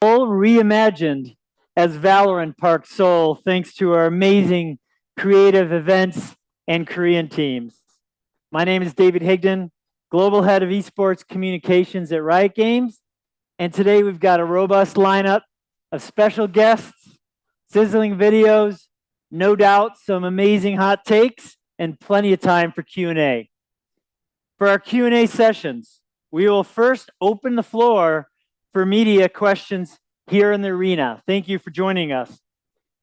reimagined as VALORANT Park Seoul, thanks to our amazing creative events and Korean teams. My name is David Higdon, Global Head of Esports Communications at Riot Games, and today we've got a robust lineup of special guests, sizzling videos, no doubt some amazing hot takes, and plenty of time for Q&A. For our Q&A sessions, we will first open the floor for media questions here in the arena. Thank you for joining us.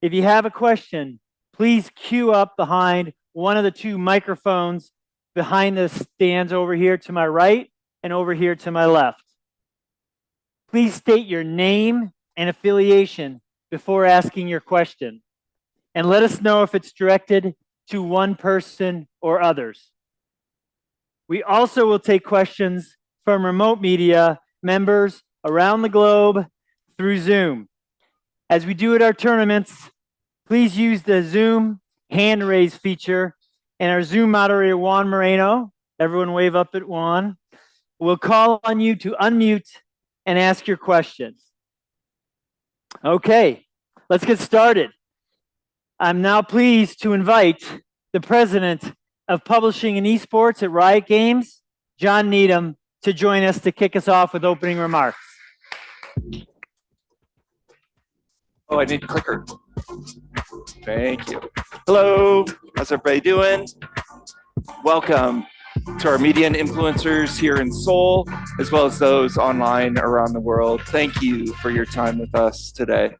If you have a question, please queue up behind one of the two microphones behind the stands over here to my right and over here to my left. Please state your name and affiliation before asking your question, and let us know if it's directed to one person or others. We also will take questions from remote media members around the globe through Zoom. As we do at our tournaments, please use the Zoom hand raise feature, and our Zoom moderator, Juan Moreno, everyone wave up at Juan, will call on you to unmute and ask your questions. Okay, let's get started. I'm now pleased to invite the president of publishing and esports at Riot Games, John Needham, to join us to kick us off with opening remarks. Oh, I need a clicker. Thank you. Hello, how's everybody doing? Welcome to our media and influencers here in Seoul, as well as those online around the world. Thank you for your time with us today.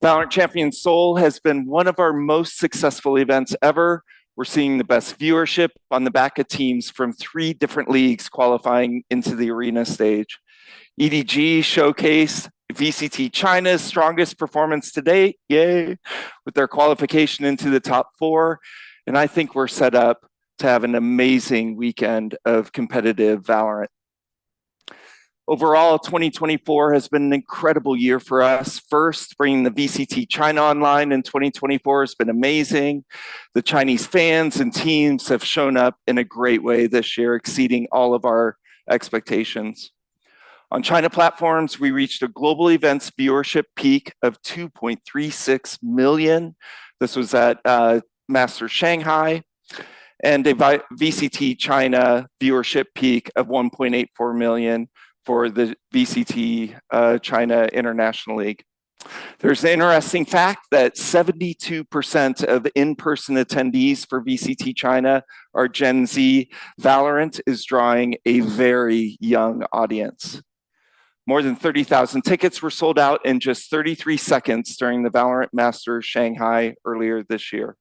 VALORANT Champions Seoul has been one of our most successful events ever. We're seeing the best viewership on the back of teams from 3 different leagues qualifying into the arena stage. EDG showcased VCT China's strongest performance to date, yay, with their qualification into the top 4. And I think we're set up to have an amazing weekend of competitive VALORANT. Overall, 2024 has been an incredible year for us. First, bringing the VCT China online in 2024 has been amazing. The Chinese fans and teams have shown up in a great way this year, exceeding all of our expectations. On China platforms, we reached a global events viewership peak of 2.36 million. This was at Masters Shanghai, and a VCT China viewership peak of 1.84 million for the VCT China International League. There's an interesting fact that 72% of in-person attendees for VCT China are Gen Z. VALORANT is drawing a very young audience. More than 30,000 tickets were sold out in just 33 seconds during the VALORANT Masters Shanghai earlier this year.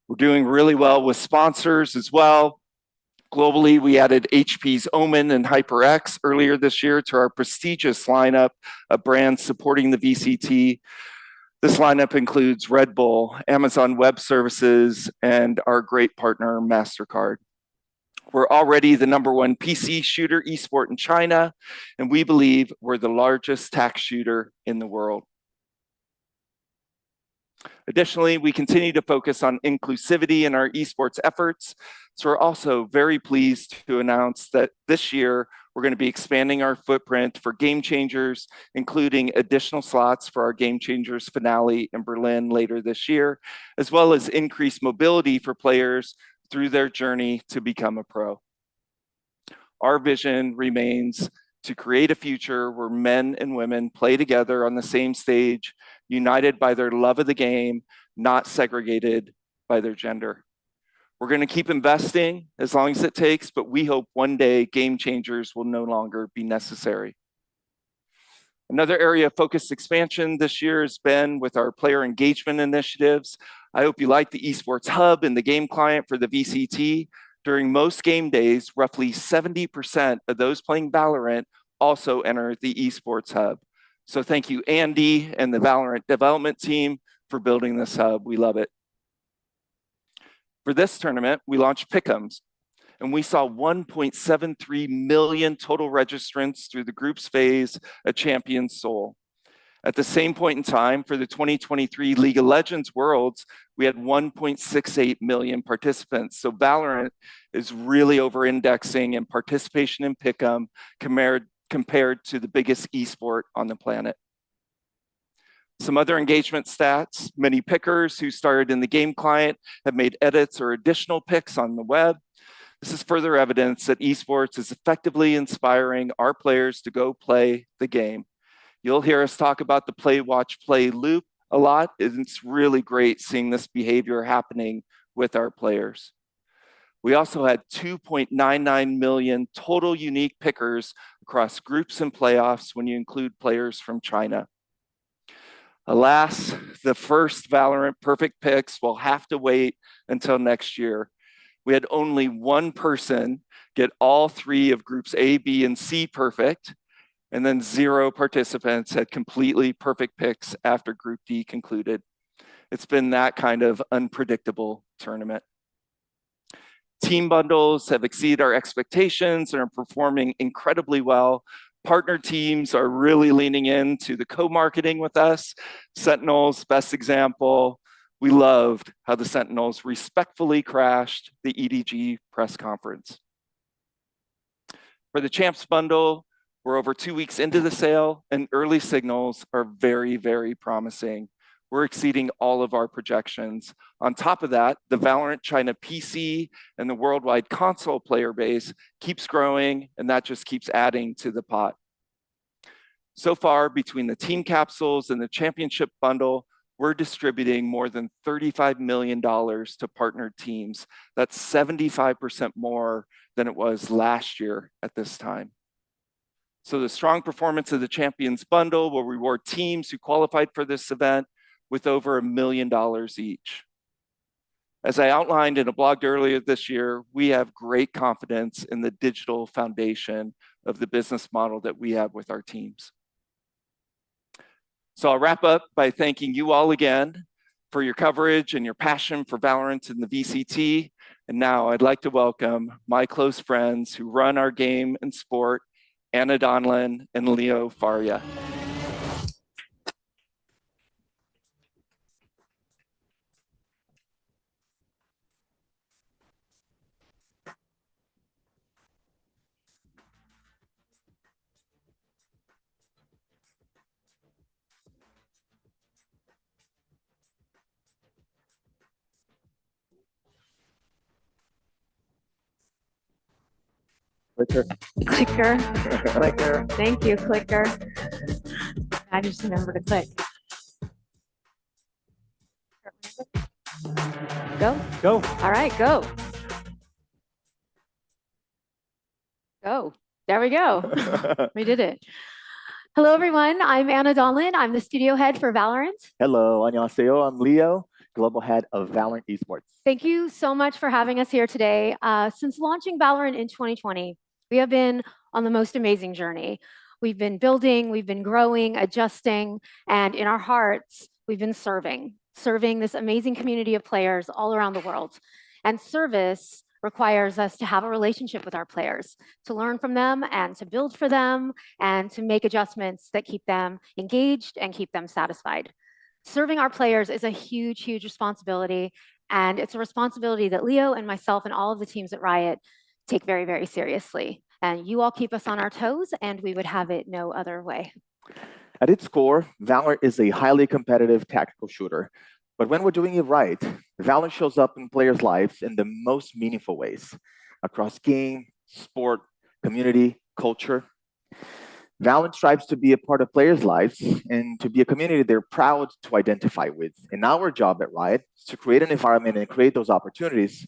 We're doing really well with sponsors as well. Globally, we added HP's Omen and HyperX earlier this year to our prestigious lineup of brands supporting the VCT. This lineup includes Red Bull, Amazon Web Services, and our great partner, MasterCard. We're already the #1 PC shooter esport in China, and we believe we're the largest tax shooter in the world. Additionally, we continue to focus on inclusivity in our esports efforts. So we're also very pleased to announce that this year, we're going to be expanding our footprint for Game Changers, including additional slots for our Game Changers finale in Berlin later this year, as well as increased mobility for players through their journey to become a pro. Our vision remains to create a future where men and women play together on the same stage, united by their love of the game, not segregated by their gender. We're going to keep investing as long as it takes, but we hope one day Game Changers will no longer be necessary. Another area of focused expansion this year has been with our player engagement initiatives. I hope you like the Esports Hub and the game client for the VCT. During most game days, roughly 70% of those playing VALORANT also enter the Esports Hub. So thank you, Andy and the VALORANT development team for building this hub. We love it. For this tournament, we launched Pick'ems, and we saw 1.73 million total registrants through the groups phase at Champions Seoul. At the same point in time, for the 2023 League of Legends Worlds, we had 1.68 million participants. So VALORANT is really over-indexing in participation in Pick'em compared to the biggest esport on the planet. Some other engagement stats: many pickers who started in the game client have made edits or additional picks on the web. This is further evidence that esports is effectively inspiring our players to go play the game. You'll hear us talk about the play, watch, play loop a lot. It's really great seeing this behavior happening with our players. We also had 2.99 million total unique pickers across groups and playoffs when you include players from China. Alas, the first Valorant perfect picks will have to wait until next year. We had only one person get all three of groups A, B, and C perfect, and then 0 participants had completely perfect picks after Group D concluded. It's been that kind of unpredictable tournament. Team bundles have exceeded our expectations and are performing incredibly well. Partner teams are really leaning into the co-marketing with us. Sentinels, best example. We loved how the Sentinels respectfully crashed the EDG press conference. For the Champs bundle, we're over 2 weeks into the sale, and early signals are very, very promising. We're exceeding all of our projections. On top of that, the Valorant China PC and the worldwide console player base keeps growing, and that just keeps adding to the pot. So far, between the team capsules and the championship bundle, we're distributing more than $35 million to partner teams. That's 75% more than it was last year at this time. So the strong performance of the Champions bundle will reward teams who qualified for this event with over $1 million each. As I outlined in a blog earlier this year, we have great confidence in the digital foundation of the business model that we have with our teams. So I'll wrap up by thanking you all again for your coverage and your passion for Valorant and the VCT. And now I'd like to welcome my close friends who run our game and sport, Anna Donlon and Leo Faria. Clicker. Clicker. Clicker. Thank you, Clicker. I just remember to click. Go. Go. All right, go. Go. There we go. We did it. Hello, everyone. I'm Anna Donlon. I'm the studio head for Valorant. Hello, 안녕하세요. I'm Leo, global head of Valorant Esports. Thank you so much for having us here today. Since launching Valorant in 2020, we have been on the most amazing journey. We've been building, we've been growing, adjusting, and in our hearts, we've been serving this amazing community of players all around the world. And service requires us to have a relationship with our players, to learn from them and to build for them and to make adjustments that keep them engaged and keep them satisfied. Serving our players is a huge, huge responsibility, and it's a responsibility that Leo and myself and all of the teams at Riot take very, very seriously. And you all keep us on our toes, and we would have it no other way. At its core, Valorant is a highly competitive tactical shooter. But when we're doing it right, Valorant shows up in players' lives in the most meaningful ways, across game, sport, community, culture. Valorant strives to be a part of players' lives and to be a community they're proud to identify with. And our job at Riot is to create an environment and create those opportunities.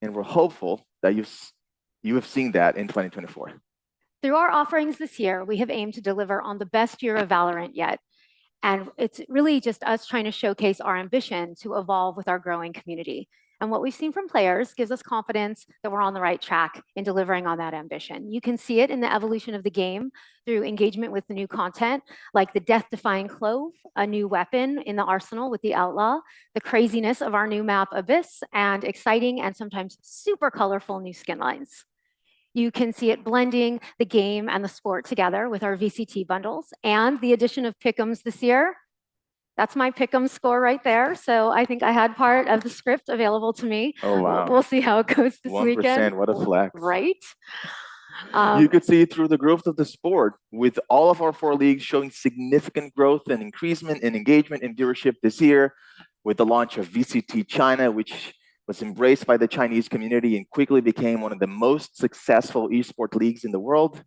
And we're hopeful that you have seen that in 2024. Through our offerings this year, we have aimed to deliver on the best year of Valorant yet. And it's really just us trying to showcase our ambition to evolve with our growing community. And what we've seen from players gives us confidence that we're on the right track in delivering on that ambition. You can see it in the evolution of the game through engagement with the new content, like the death-defying Clove, a new weapon in the arsenal with the Outlaw, the craziness of our new map Abyss, and exciting and sometimes super colorful new skin lines. You can see it blending the game and the sport together with our VCT bundles and the addition of Pick'ems this year. That's my Pick'em score right there. So I think I had part of the script available to me. Oh, wow. We'll see how it goes this 1%, weekend. what a flex. Right? You could see through the growth of the sport, with all of our 4 leagues showing significant growth and increasement in engagement and viewership this year, with the launch of VCT China, which was embraced by the Chinese community and quickly became one of the most successful esports leagues in the world.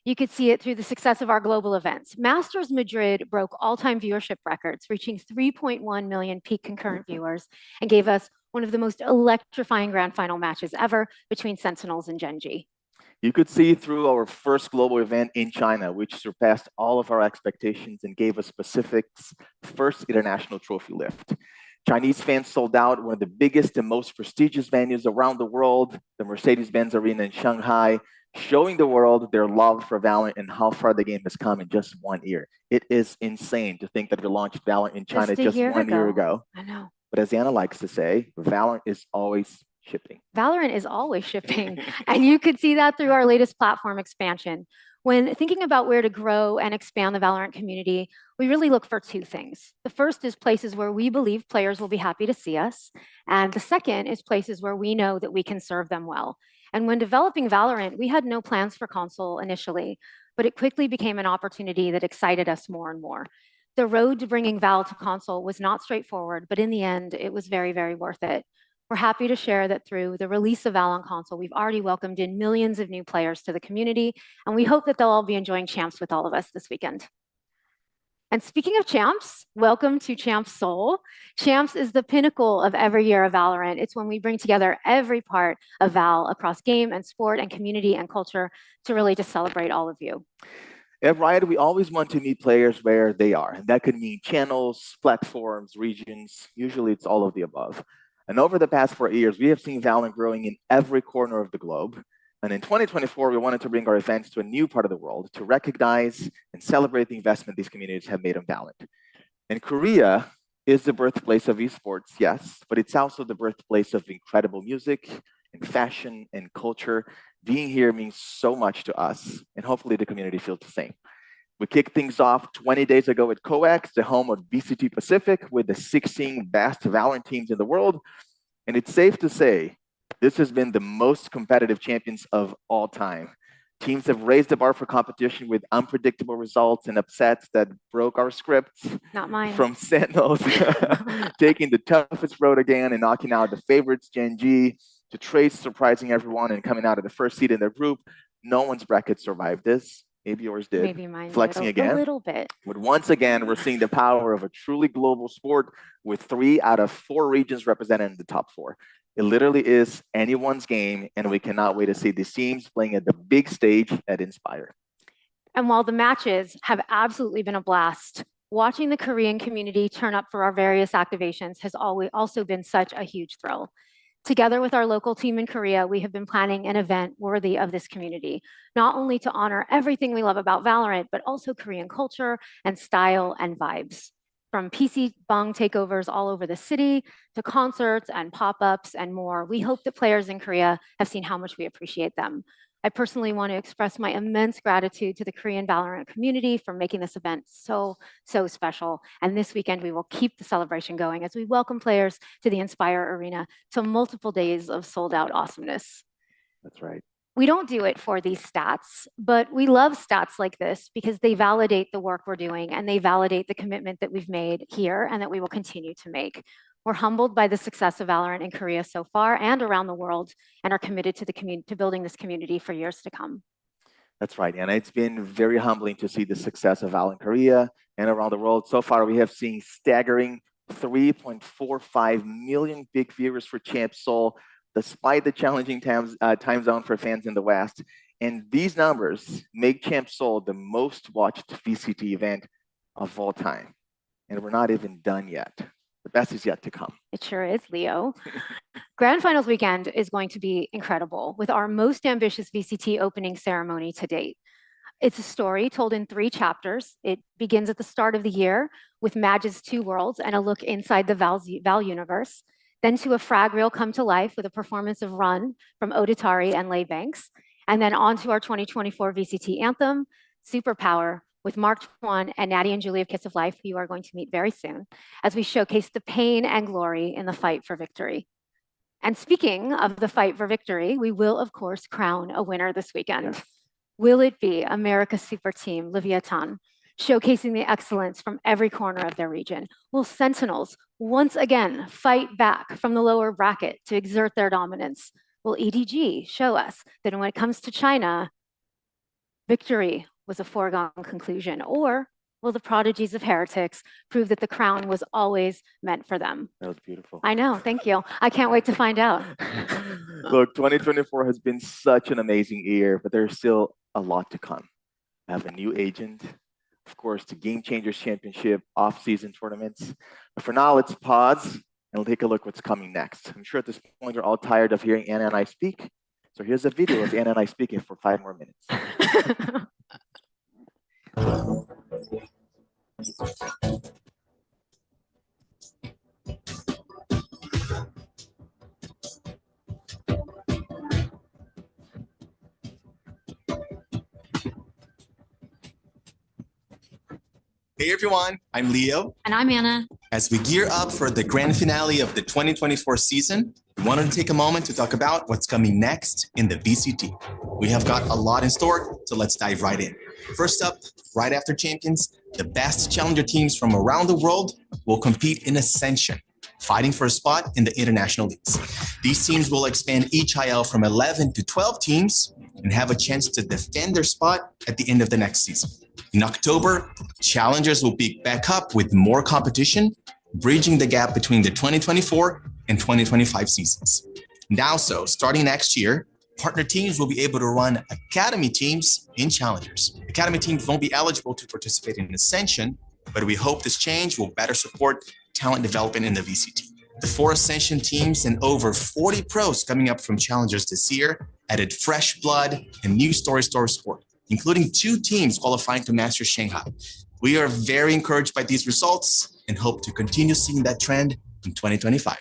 You could see it through the success of our global events. Masters Madrid broke all-time viewership records, reaching 3.1 million peak concurrent viewers, and gave us one of the most electrifying grand final matches ever between Sentinels and Genji. You could see through our first global event in China, which surpassed all of our expectations and gave us Pacific's first international trophy lift. Chinese fans sold out one of the biggest and most prestigious venues around the world, the Mercedes-Benz Arena in Shanghai, showing the world their love for Valorant and how far the game has come in just 1 year. It is insane to think that we launched Valorant in China just 1 year ago. I know. But as Anna likes to say, Valorant is always shipping. Valorant is always shipping. And you could see that through our latest platform expansion. When thinking about where to grow and expand the Valorant community, we really look for 2 things. The first is places where we believe players will be happy to see us. And the second is places where we know that we can serve them well. And when developing Valorant, we had no plans for console initially, but it quickly became an opportunity that excited us more and more. The road to bringing Val to console was not straightforward, but in the end, it was very, very worth it. We're happy to share that through the release of Val on console, we've already welcomed in millions of new players to the community, and we hope that they'll all be enjoying Champs with all of us this weekend. And speaking of Champs, welcome to Champs Seoul. Champs is the pinnacle of every year of Valorant. It's when we bring together every part of Val across game and sport and community and culture to really just celebrate all of you. At Riot, we always want to meet players where they are. And that could mean channels, platforms, regions. Usually it's all of the above. And over the past 4 years, we have seen Valorant growing in every corner of the globe. And in 2024, we wanted to bring our events to a new part of the world to recognize and celebrate the investment these communities have made on Valorant. And Korea is the birthplace of esports, yes, but it's also the birthplace of incredible music and fashion and culture. Being here means so much to us, and hopefully the community feels the same. We kicked things off 20 days ago at COEX, the home of VCT Pacific, with the 16 best Valorant teams in the world. And it's safe to say, this has been the most competitive champions of all time. Teams have raised the bar for competition with unpredictable results and upsets that broke our scripts. Not mine. From Sentinels taking the toughest road again and knocking out the favorites, Genji, to Trace surprising everyone and coming out of the first seed in their group. No one's bracket survived this. Maybe yours did. Maybe mine Flexing did. again. A little bit. But once again, we're seeing the power of a truly global sport with 3 out of 4 regions represented in the top 4. It literally is anyone's game, and we cannot wait to see these teams playing at the big stage at Inspire. And while the matches have absolutely been a blast, watching the Korean community turn up for our various activations has also been such a huge thrill. Together with our local team in Korea, we have been planning an event worthy of this community, not only to honor everything we love about Valorant, but also Korean culture and style and vibes. From PC bong takeovers all over the city to concerts and pop-ups and more, we hope that players in Korea have seen how much we appreciate them. I personally want to express my immense gratitude to the Korean Valorant community for making this event so special. And this weekend, we will keep the celebration going as we welcome players to the Inspire Arena to multiple days of sold-out awesomeness. That's right. We don't do it for these stats, but we love stats like this because they validate the work we're doing and they validate the commitment that we've made here and that we will continue to make. We're humbled by the success of Valorant in Korea so far and around the world and are committed to building this community for years to come. That's right, and it's been very humbling to see the success of Valorant in Korea and around the world. So far, we have seen staggering 3.45 million peak viewers for Champs Seoul, despite the challenging time zone for fans in the West. And these numbers make Champs Seoul the most watched VCT event of all time. And we're not even done yet. The best is yet to come. It sure is, Leo. Grand Finals weekend is going to be incredible with our most ambitious VCT opening ceremony to date. It's a story told in 3 chapters. It begins at the start of the year with Madge's 2 worlds and a look inside the Val universe. Then to a frag reel come to life with a performance of Run from Oditari and Lay Banks. And then on to our 2024 VCT anthem, Superpower, with Mark Tuan and NATTY and Julie of Kiss of Life, who you are going to meet very soon, as we showcase the pain and glory in the fight for victory. And speaking of the fight for victory, we will, of course, crown a winner this weekend. Yes. Will it be America's super team, Leviatán, showcasing the excellence from every corner of their region? Will Sentinels once again fight back from the lower bracket to exert their dominance? Will EDG show us that when it comes to China, victory was a foregone conclusion? Or will the prodigies of Heretics prove that the crown was always meant for them? That was beautiful. I know, thank you. I can't wait to find out. Look, 2024 has been such an amazing year, but there's still a lot to come. I have a new agent, of course, the Game Changers Championship, off-season tournaments. But for now, let's pause and take a look what's coming next. I'm sure at this point you're all tired of hearing Anna and I speak. So here's a video of Anna and I speaking for 5 more minutes. Hey everyone, I'm Leo. And I'm Anna. As we gear up for the grand finale of the 2024 season, we wanted to take a moment to talk about what's coming next in the VCT. We have got a lot in store, so let's dive right in. First up, right after Champions, the best challenger teams from around the world will compete in Ascension, fighting for a spot in the international leagues. These teams will expand each IL from 11 to 12 teams and have a chance to defend their spot at the end of the next season. In October, challengers will pick back up with more competition, bridging the gap between the 2024 and 2025 seasons. Now, starting next year, partner teams will be able to run academy teams in challengers. Academy teams won't be eligible to participate in Ascension, but we hope this change will better support talent development in the VCT. The 4 Ascension teams and over 40 pros coming up from challengers this year added fresh blood and new stories to our sport, including 2 teams qualifying to Masters Shanghai. We are very encouraged by these results and hope to continue seeing that trend in 2025.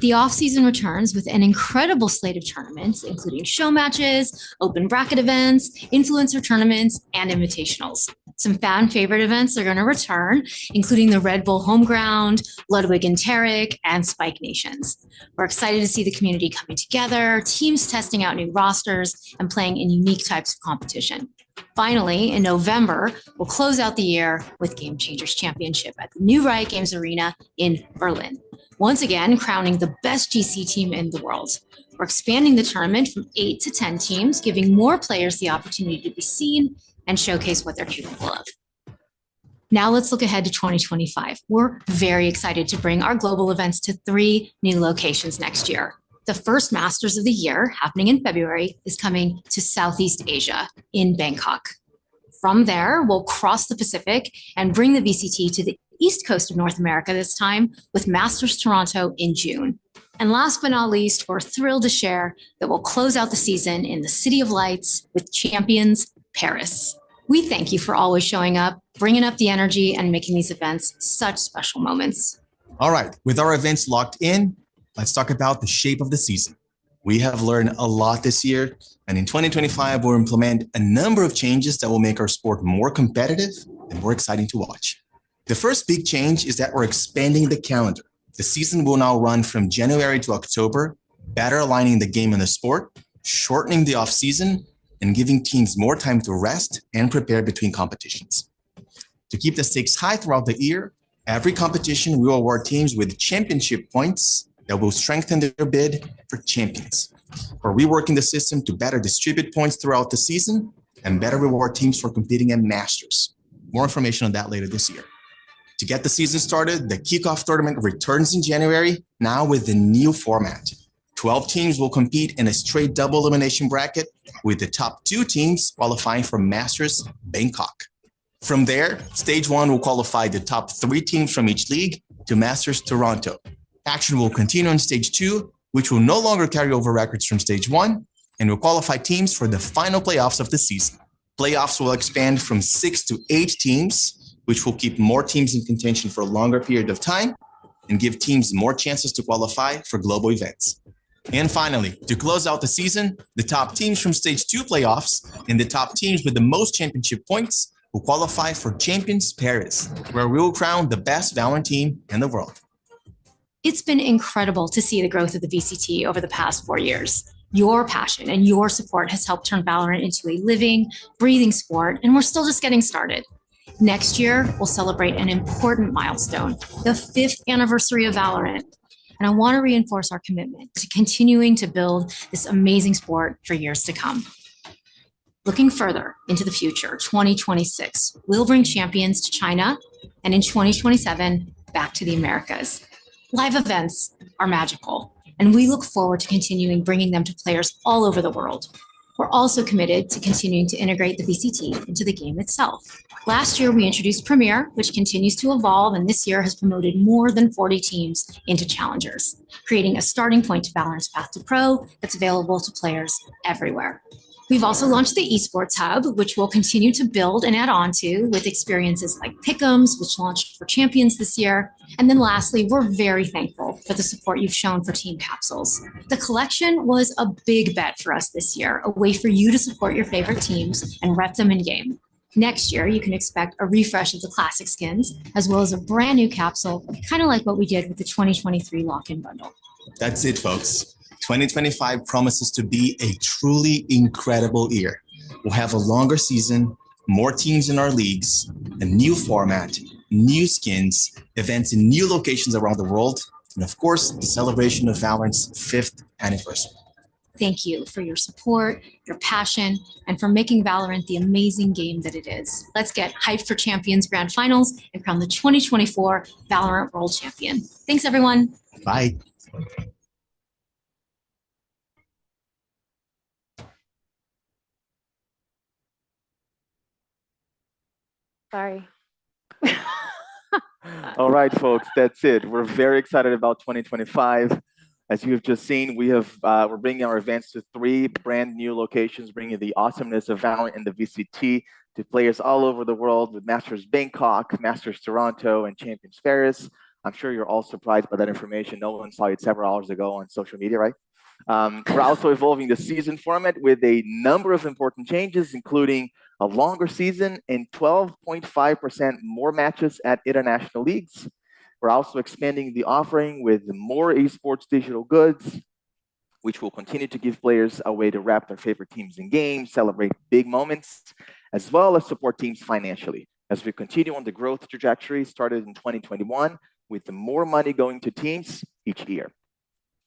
The off-season returns with an incredible slate of tournaments, including show matches, open bracket events, influencer tournaments, and invitationals. Some fan favorite events are going to return, including the Red Bull Homeground, Ludwig and Tarek, and Spike Nations. We're excited to see the community coming together, teams testing out new rosters, and playing in unique types of competition. Finally, in November, we'll close out the year with Game Changers Championship at the new Riot Games Arena in Berlin, once again crowning the best GC team in the world. We're expanding the tournament from 8 to 10 teams, giving more players the opportunity to be seen and showcase what they're capable of. Now let's look ahead to 2025. We're very excited to bring our global events to 3 new locations next year. The first Masters of the year, happening in February, is coming to Southeast Asia in Bangkok. From there, we'll cross the Pacific and bring the VCT to the East Coast of North America this time with Masters Toronto in June. And last but not least, we're thrilled to share that we'll close out the season in the City of Lights with Champions Paris. We thank you for always showing up, bringing up the energy, and making these events such special moments. All right, with our events locked in, let's talk about the shape of the season. We have learned a lot this year, and in 2025, we'll implement a number of changes that will make our sport more competitive and more exciting to watch. The first big change is that we're expanding the calendar. The season will now run from January to October, better aligning the game and the sport, shortening the off-season, and giving teams more time to rest and prepare between competitions. To keep the stakes high throughout the year, every competition will award teams with championship points that will strengthen their bid for champions. We're reworking the system to better distribute points throughout the season and better reward teams for competing at Masters. More information on that later this year. To get the season started, the kickoff tournament returns in January, now with the new format. 12 teams will compete in a straight double elimination bracket, with the top 2 teams qualifying for Masters Bangkok. From there, Stage 1 will qualify the top 3 teams from each league to Masters Toronto. Action will continue on Stage 2, which will no longer carry over records from Stage 1, and will qualify teams for the final playoffs of the season. Playoffs will expand from 6 to 8 teams, which will keep more teams in contention for a longer period of time and give teams more chances to qualify for global events. And finally, to close out the season, the top teams from Stage 2 playoffs and the top teams with the most championship points will qualify for Champions Paris, where we will crown the best VALORANT team in the world. It's been incredible to see the growth of the VCT over the past 4 years. Your passion and your support has helped turn Valorant into a living, breathing sport, and we're still just getting started. Next year, we'll celebrate an important milestone, the 5th anniversary of Valorant. And I want to reinforce our commitment to continuing to build this amazing sport for years to come. Looking further into the future, 2026, we'll bring champions to China, and in 2027, back to the Americas. Live events are magical, and we look forward to continuing bringing them to players all over the world. We're also committed to continuing to integrate the VCT into the game itself. Last year, we introduced Premier, which continues to evolve, and this year has promoted more than 40 teams into challengers, creating a starting point to Valorant's path to pro that's available to players everywhere. We've also launched the Esports Hub, which we'll continue to build and add on to with experiences like Pick'ems, which launched for Champions this year. And then lastly, we're very thankful for the support you've shown for Team Capsules. The collection was a big bet for us this year, a way for you to support your favorite teams and rep them in game. Next year, you can expect a refresh of the classic skins, as well as a brand new capsule, kind of like what we did with the 2023 lock-in bundle. That's it, folks. 2025 promises to be a truly incredible year. We'll have a longer season, more teams in our leagues, a new format, new skins, events in new locations around the world, and of course, the celebration of Valorant's 5th anniversary. Thank you for your support, your passion, and for making Valorant the amazing game that it is. Let's get hyped for Champions Grand Finals and crown the 2024 Valorant World Champion. Thanks, everyone. Bye. Sorry. All right, folks, that's it. We're very excited about 2025. As you have just seen, we're bringing our events to 3 brand new locations, bringing the awesomeness of Valorant and the VCT to players all over the world with Masters Bangkok, Masters Toronto, and Champions Paris. I'm sure you're all surprised by that information. No one saw it several hours ago on social media, right? We're also evolving the season format with a number of important changes, including a longer season and 12.5% more matches at international leagues. We're also expanding the offering with more esports digital goods, which will continue to give players a way to wrap their favorite teams in games, celebrate big moments, as well as support teams financially as we continue on the growth trajectory started in 2021 with more money going to teams each year.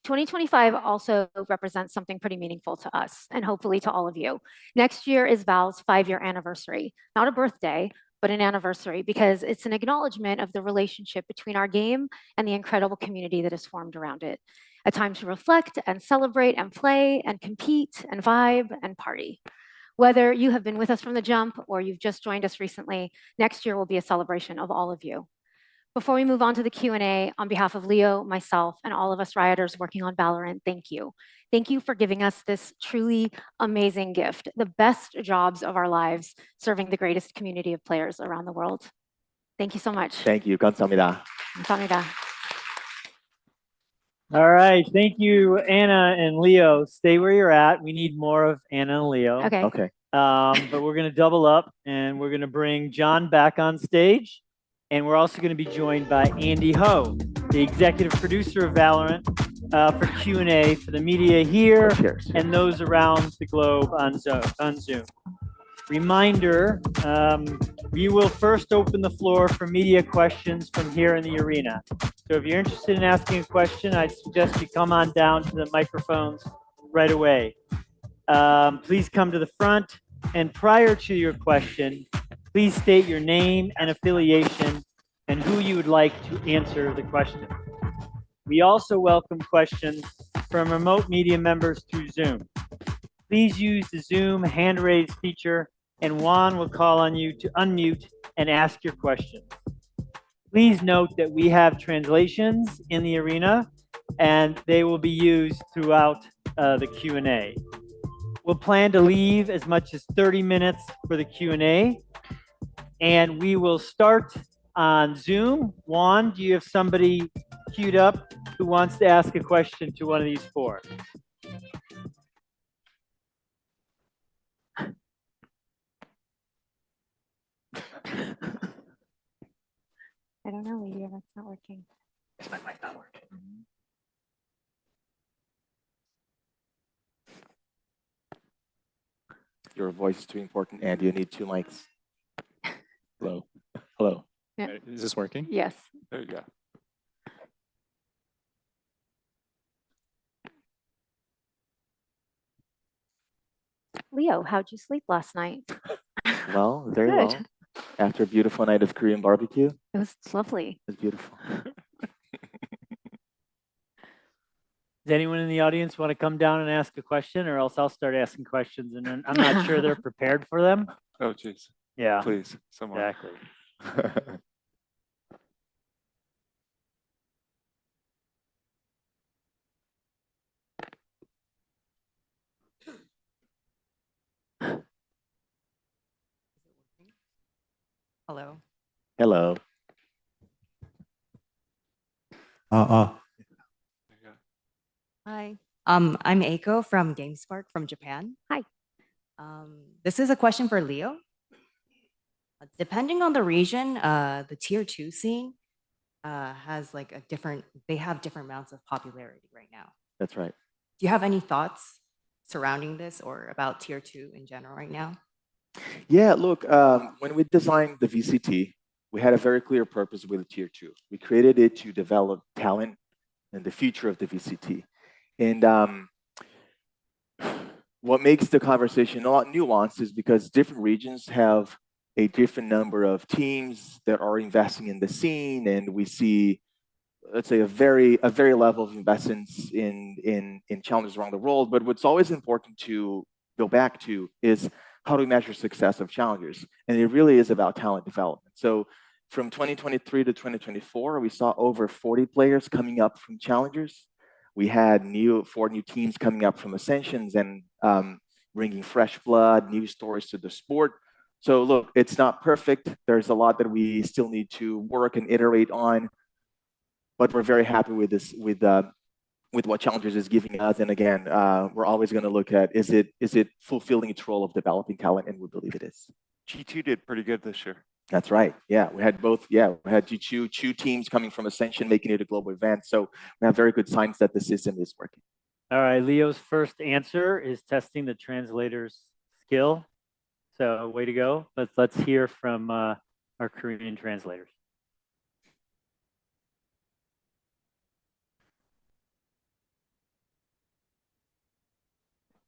2025 also represents something pretty meaningful to us and hopefully to all of you. Next year is Val's 5-year anniversary, not a birthday, but an anniversary, because it's an acknowledgement of the relationship between our game and the incredible community that is formed around it. A time to reflect and celebrate and play and compete and vibe and party. Whether you have been with us from the jump or you've just joined us recently, next year will be a celebration of all of you. Before we move on to the Q&A, on behalf of Leo, myself, and all of us Rioters working on Valorant, thank you. Thank you for giving us this truly amazing gift, the best jobs of our lives, serving the greatest community of players around the world. Thank you so much. Thank you. 감사합니다. 감사합니다. All right. Thank you, Anna and Leo. Stay where you're at. We need more of Anna and Leo. Okay. Okay. But we're going to double up and we're going to bring John back on stage. And we're also going to be joined by Andy Ho, the executive producer of Valorant, for Q&A for the media here and those around the globe on Zoom. Reminder, we will first open the floor for media questions from here in the arena. So if you're interested in asking a question, I suggest you come on down to the microphones right away. Please come to the front, and prior to your question, please state your name and affiliation and who you would like to answer the question. We also welcome questions from remote media members through Zoom. Please use the Zoom hand raise feature and Juan will call on you to unmute and ask your question. Please note that we have translations in the arena and they will be used throughout the Q&A. We'll plan to leave as much as 30 minutes for the Q&A, and we will start on Zoom. Juan, do you have somebody queued up who wants to ask a question to one of these 4? I don't know, Lydia, that's not working. This mic might not work. Your voice is too important, and you need 2 mics. Hello. Hello. Yeah. Is this working? Yes. There you go. Leo, how'd you sleep last night? Well, very Good. well. After a beautiful night of Korean barbecue, it It was lovely. was beautiful. Does anyone in the audience want to come down and ask a question, or else I'll start asking questions, and then I'm not sure they're prepared for them. Oh, geez. Yeah, Please, someone. exactly. Hello. Hello. There you go. Hi. I'm Eiko from GameSpark from Japan. Hi. This is a question for Leo. Depending on the region, the tier 2 scene has like they have different amounts of popularity right now. That's right. Do you have any thoughts surrounding this or about tier 2 in general right now? Yeah, look, when we designed the VCT, we had a very clear purpose with tier 2. We created it to develop talent and the future of the VCT. And what makes the conversation a lot nuanced is because different regions have a different number of teams that are investing in the scene, and we see, let's say, a very level of investments in challenges around the world. But what's always important to go back to is how do we measure success of challengers? And it really is about talent development. So from 2023 to 2024, we saw over 40 players coming up from challengers. We had 4 new teams coming up from Ascensions and bringing fresh blood, new stories to the sport. So look, it's not perfect. There's a lot that we still need to work and iterate on, but we're very happy with this, with what Challengers is giving us. And again, we're always going to look at, is it fulfilling its role of developing talent? And we believe it is. G2 did pretty good this year. That's right. Yeah, we had both. Yeah, we had two teams coming from Ascension, making it a global event. So we have very good signs that the system is working. All right, Leo's first answer is testing the translator's skill. So way to go. Let's hear from our Korean translators.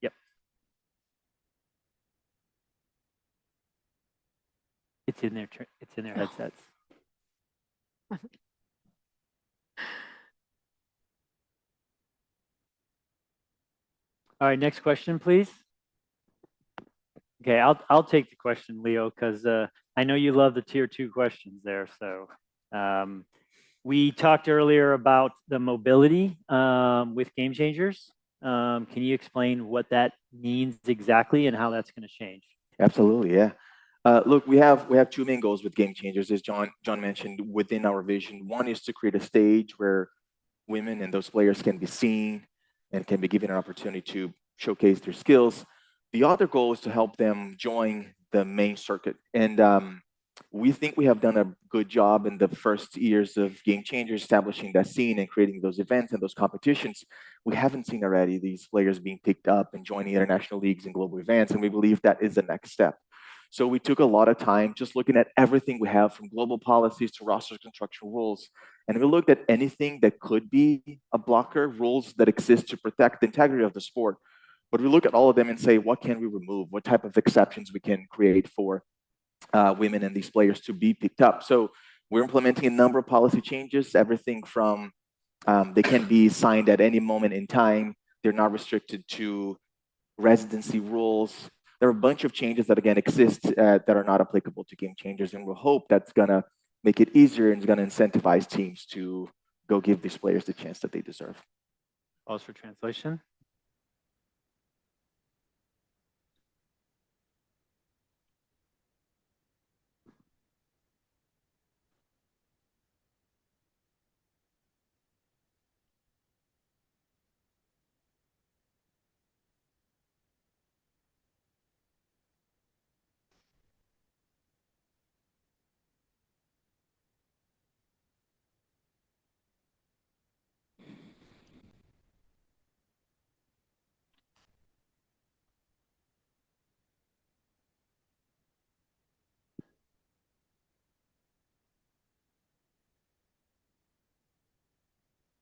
Yep. It's in their headsets. All right, next question, please. Okay, I'll take the question, Leo, because I know you love the tier 2 questions there. So we talked earlier about the mobility with Game Changers. Can you explain what that means exactly and how that's going to change? Absolutely, yeah. Look, we have 2 main goals with Game Changers, as John mentioned within our vision. One is to create a stage where women and those players can be seen and can be given an opportunity to showcase their skills. The other goal is to help them join the main circuit. And we think we have done a good job in the first years of Game Changers establishing that scene and creating those events and those competitions. We haven't seen already these players being picked up and joining international leagues and global events, and we believe that is the next step. So we took a lot of time just looking at everything we have, from global policies to roster construction rules. And we looked at anything that could be a blocker, rules that exist to protect the integrity of the sport. But we look at all of them and say, what can we remove? What type of exceptions we can create for women and these players to be picked up? So we're implementing a number of policy changes, everything from they can be signed at any moment in time. They're not restricted to residency rules. There are a bunch of changes that, again, exist that are not applicable to Game Changers. And we'll hope that's going to make it easier and is going to incentivize teams to go give these players the chance that they deserve. Pause for translation.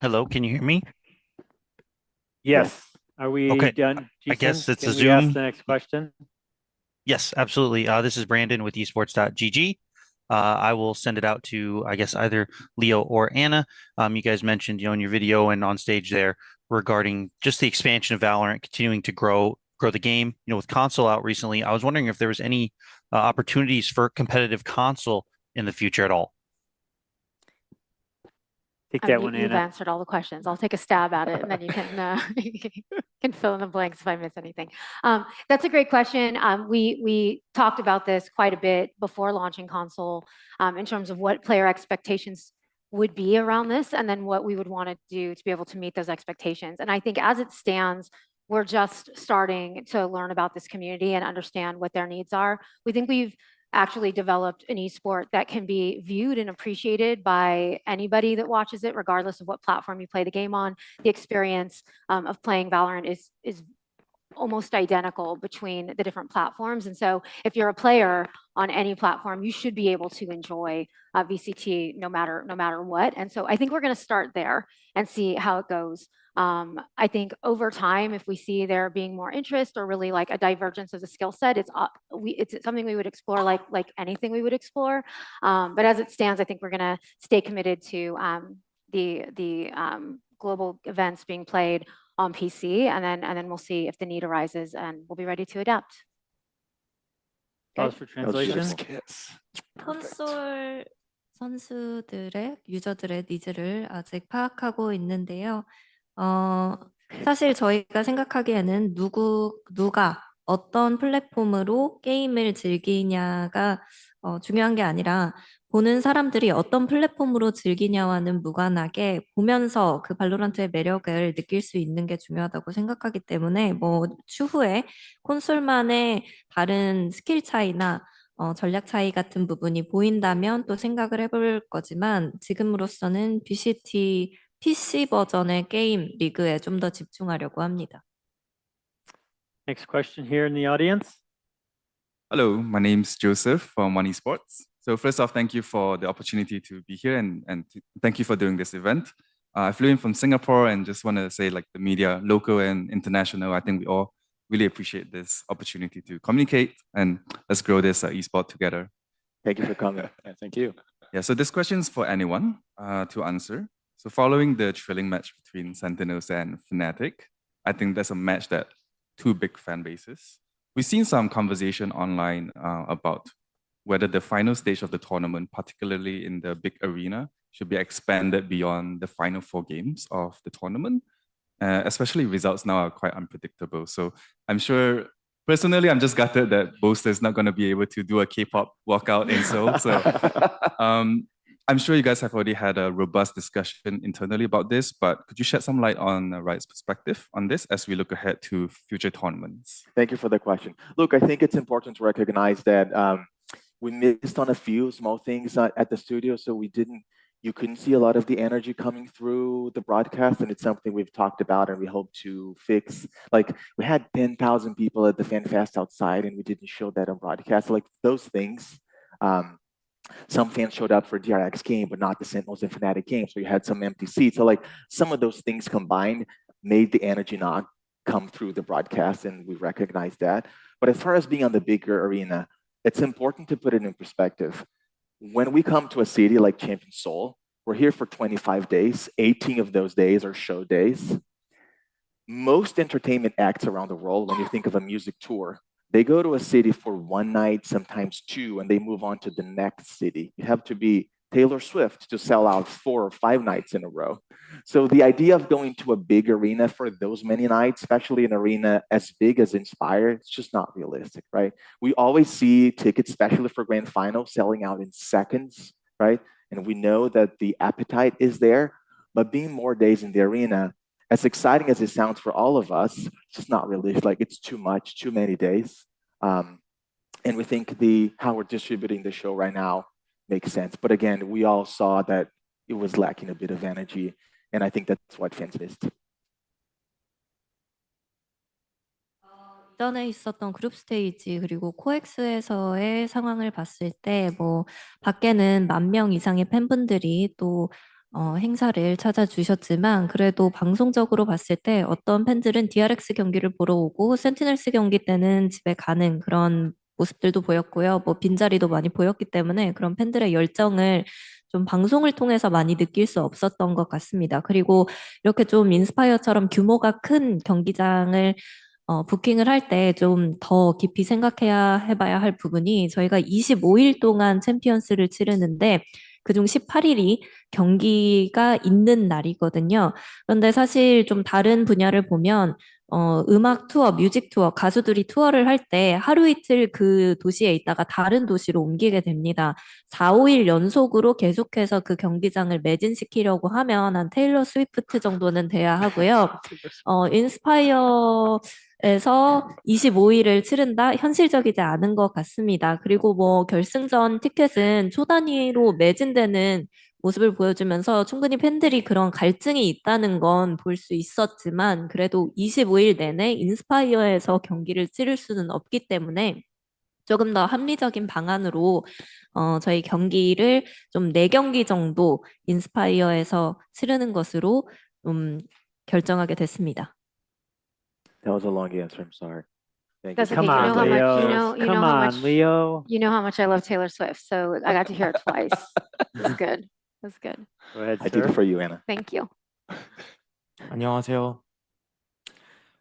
Hello, can you hear me? Yes. Are we Okay, done? I guess Jason? it's Can a we ask Zoom. the next question? Yes, absolutely. This is Brandon with esports.gg. I will send it out to, I guess, either Leo or Anna. You guys mentioned, in your video and on stage there regarding just the expansion of Valorant, continuing to grow the game. With console out recently, I was wondering if there was any opportunities for competitive console in the future at all. Take that one, You've Anna. answered all the questions. I'll take a stab at it, and then you can fill in the blanks if I miss anything. That's a great question. We talked about this quite a bit before launching console in terms of what player expectations would be around this, and then what we would want to do to be able to meet those expectations. And I think as it stands, we're just starting to learn about this community and understand what their needs are. We think we've actually developed an esport that can be viewed and appreciated by anybody that watches it, regardless of what platform you play the game on. The experience of playing Valorant is almost identical between the different platforms. And so if you're a player on any platform, you should be able to enjoy VCT no matter what. And so I think we're going to start there and see how it goes. I think over time, if we see there being more interest or really like a divergence of the skill set, it's something we would explore like anything we would explore. But as it stands, I think we're going to stay committed to the global events being played on PC, and then we'll see if the need arises, and we'll be ready to adapt. Pause for translation. 콘솔 선수들의 유저들의 니즈를 아직 파악하고 있는데요. 사실 저희가 생각하기에는 누가 어떤 플랫폼으로 게임을 즐기냐가 중요한 게 아니라 보는 사람들이 어떤 플랫폼으로 즐기냐와는 무관하게 보면서 그 발로란트의 매력을 느낄 수 있는 게 중요하다고 생각하기 때문에 추후에 콘솔만의 다른 스킬 차이나 전략 차이 같은 부분이 보인다면 또 생각을 해볼 거지만 지금으로서는 VCT PC 버전의 게임 리그에 좀 더 집중하려고 합니다. Next question here in the audience. Hello, my name's Joseph from One Esports. So first off, thank you for the opportunity to be here and thank you for doing this event. I flew in from Singapore and just want to say like the media, local and international, I think we all really appreciate this opportunity to communicate and let's grow this esport together. Thank you for coming. Yeah, thank you. Yeah, so this question is for anyone to answer. So following the thrilling match between Sentinels and Fnatic, I think that's a match that two big fan bases. We've seen some conversation online about whether the final stage of the tournament, particularly in the big arena, should be expanded beyond the final 4 games of the tournament. Especially results now are quite unpredictable. So I'm sure, personally, I'm just gutted that Boaster is not going to be able to do a K-pop walkout in Seoul. So I'm sure you guys have already had a robust discussion internally about this, but could you shed some light on Riot's perspective on this as we look ahead to future tournaments? Thank you for the question. Look, I think it's important to recognize that we missed on a few small things at the studio, so you couldn't see a lot of the energy coming through the broadcast, and it's something we've talked about and we hope to fix. Like we had 10,000 people at the Fan Fest outside and we didn't show that on broadcast. Like those things, some fans showed up for DRX game, but not the Sentinels and Fnatic game. So you had some empty seats. So like some of those things combined made the energy not come through the broadcast, and we recognize that. But as far as being on the bigger arena, it's important to put it in perspective. When we come to a city like Champions Seoul, we're here for 25 days. 18 of those days are show days. Most entertainment acts around the world, when you think of a music tour, they go to a city for 1 night, sometimes 2, and they move on to the next city. You have to be Taylor Swift to sell out 4 or 5 nights in a row. So the idea of going to a big arena for those many nights, especially an arena as big as Inspire, it's just not realistic, right? We always see tickets, especially for Grand Final, selling out in seconds, right? And we know that the appetite is there, but being more days in the arena, as exciting as it sounds for all of us, it's just not realistic. Like it's too much, too many days. And we think how we're distributing the show right now makes sense. But again, we all saw that it was lacking a bit of energy. And I think that's what fans missed. 전에 있었던 그룹 스테이지 그리고 코엑스에서의 상황을 봤을 때 밖에는 10,000명 이상의 팬분들이 또 행사를 찾아주셨지만 그래도 방송적으로 봤을 때 어떤 팬들은 DRX 경기를 보러 오고 센티넬스 경기 때는 집에 가는 그런 모습들도 보였고요. 뭐 빈자리도 많이 보였기 때문에 그런 팬들의 열정을 좀 방송을 통해서 많이 느낄 수 없었던 것 같습니다. 그리고 이렇게 좀 인스파이어처럼 규모가 큰 경기장을 부킹을 할 때 좀 더 깊이 해봐야 할 부분이 저희가 25일 동안 챔피언스를 치르는데 그중 18일이 경기가 있는 날이거든요. 그런데 사실 좀 다른 분야를 보면 음악 투어, 뮤직 투어, 가수들이 투어를 할 때 하루 이틀 그 도시에 있다가 다른 도시로 옮기게 됩니다. 4, 5일 연속으로 계속해서 그 경기장을 매진시키려고 하면 한 테일러 스위프트 정도는 돼야 하고요. 인스파이어에서 25일을 치른다? 현실적이지 않은 것 같습니다. 그리고 뭐 결승전 티켓은 초 단위로 매진되는 모습을 보여주면서 충분히 팬들이 그런 갈증이 있다는 건 볼 수 있었지만 그래도 25일 내내 인스파이어에서 경기를 치를 수는 없기 때문에 조금 더 합리적인 방안으로 저희 경기를 좀 4경기 정도 인스파이어에서 치르는 것으로 결정하게 됐습니다. That was a long answer. I'm sorry. Thank you. That's okay. Come on, Leo. You Come know how on, much Leo. you know how much I love Taylor Swift, so I got to hear it twice. That's good. That's good. Go ahead, I did sir. it for you, Anna. Thank you. 안녕하세요.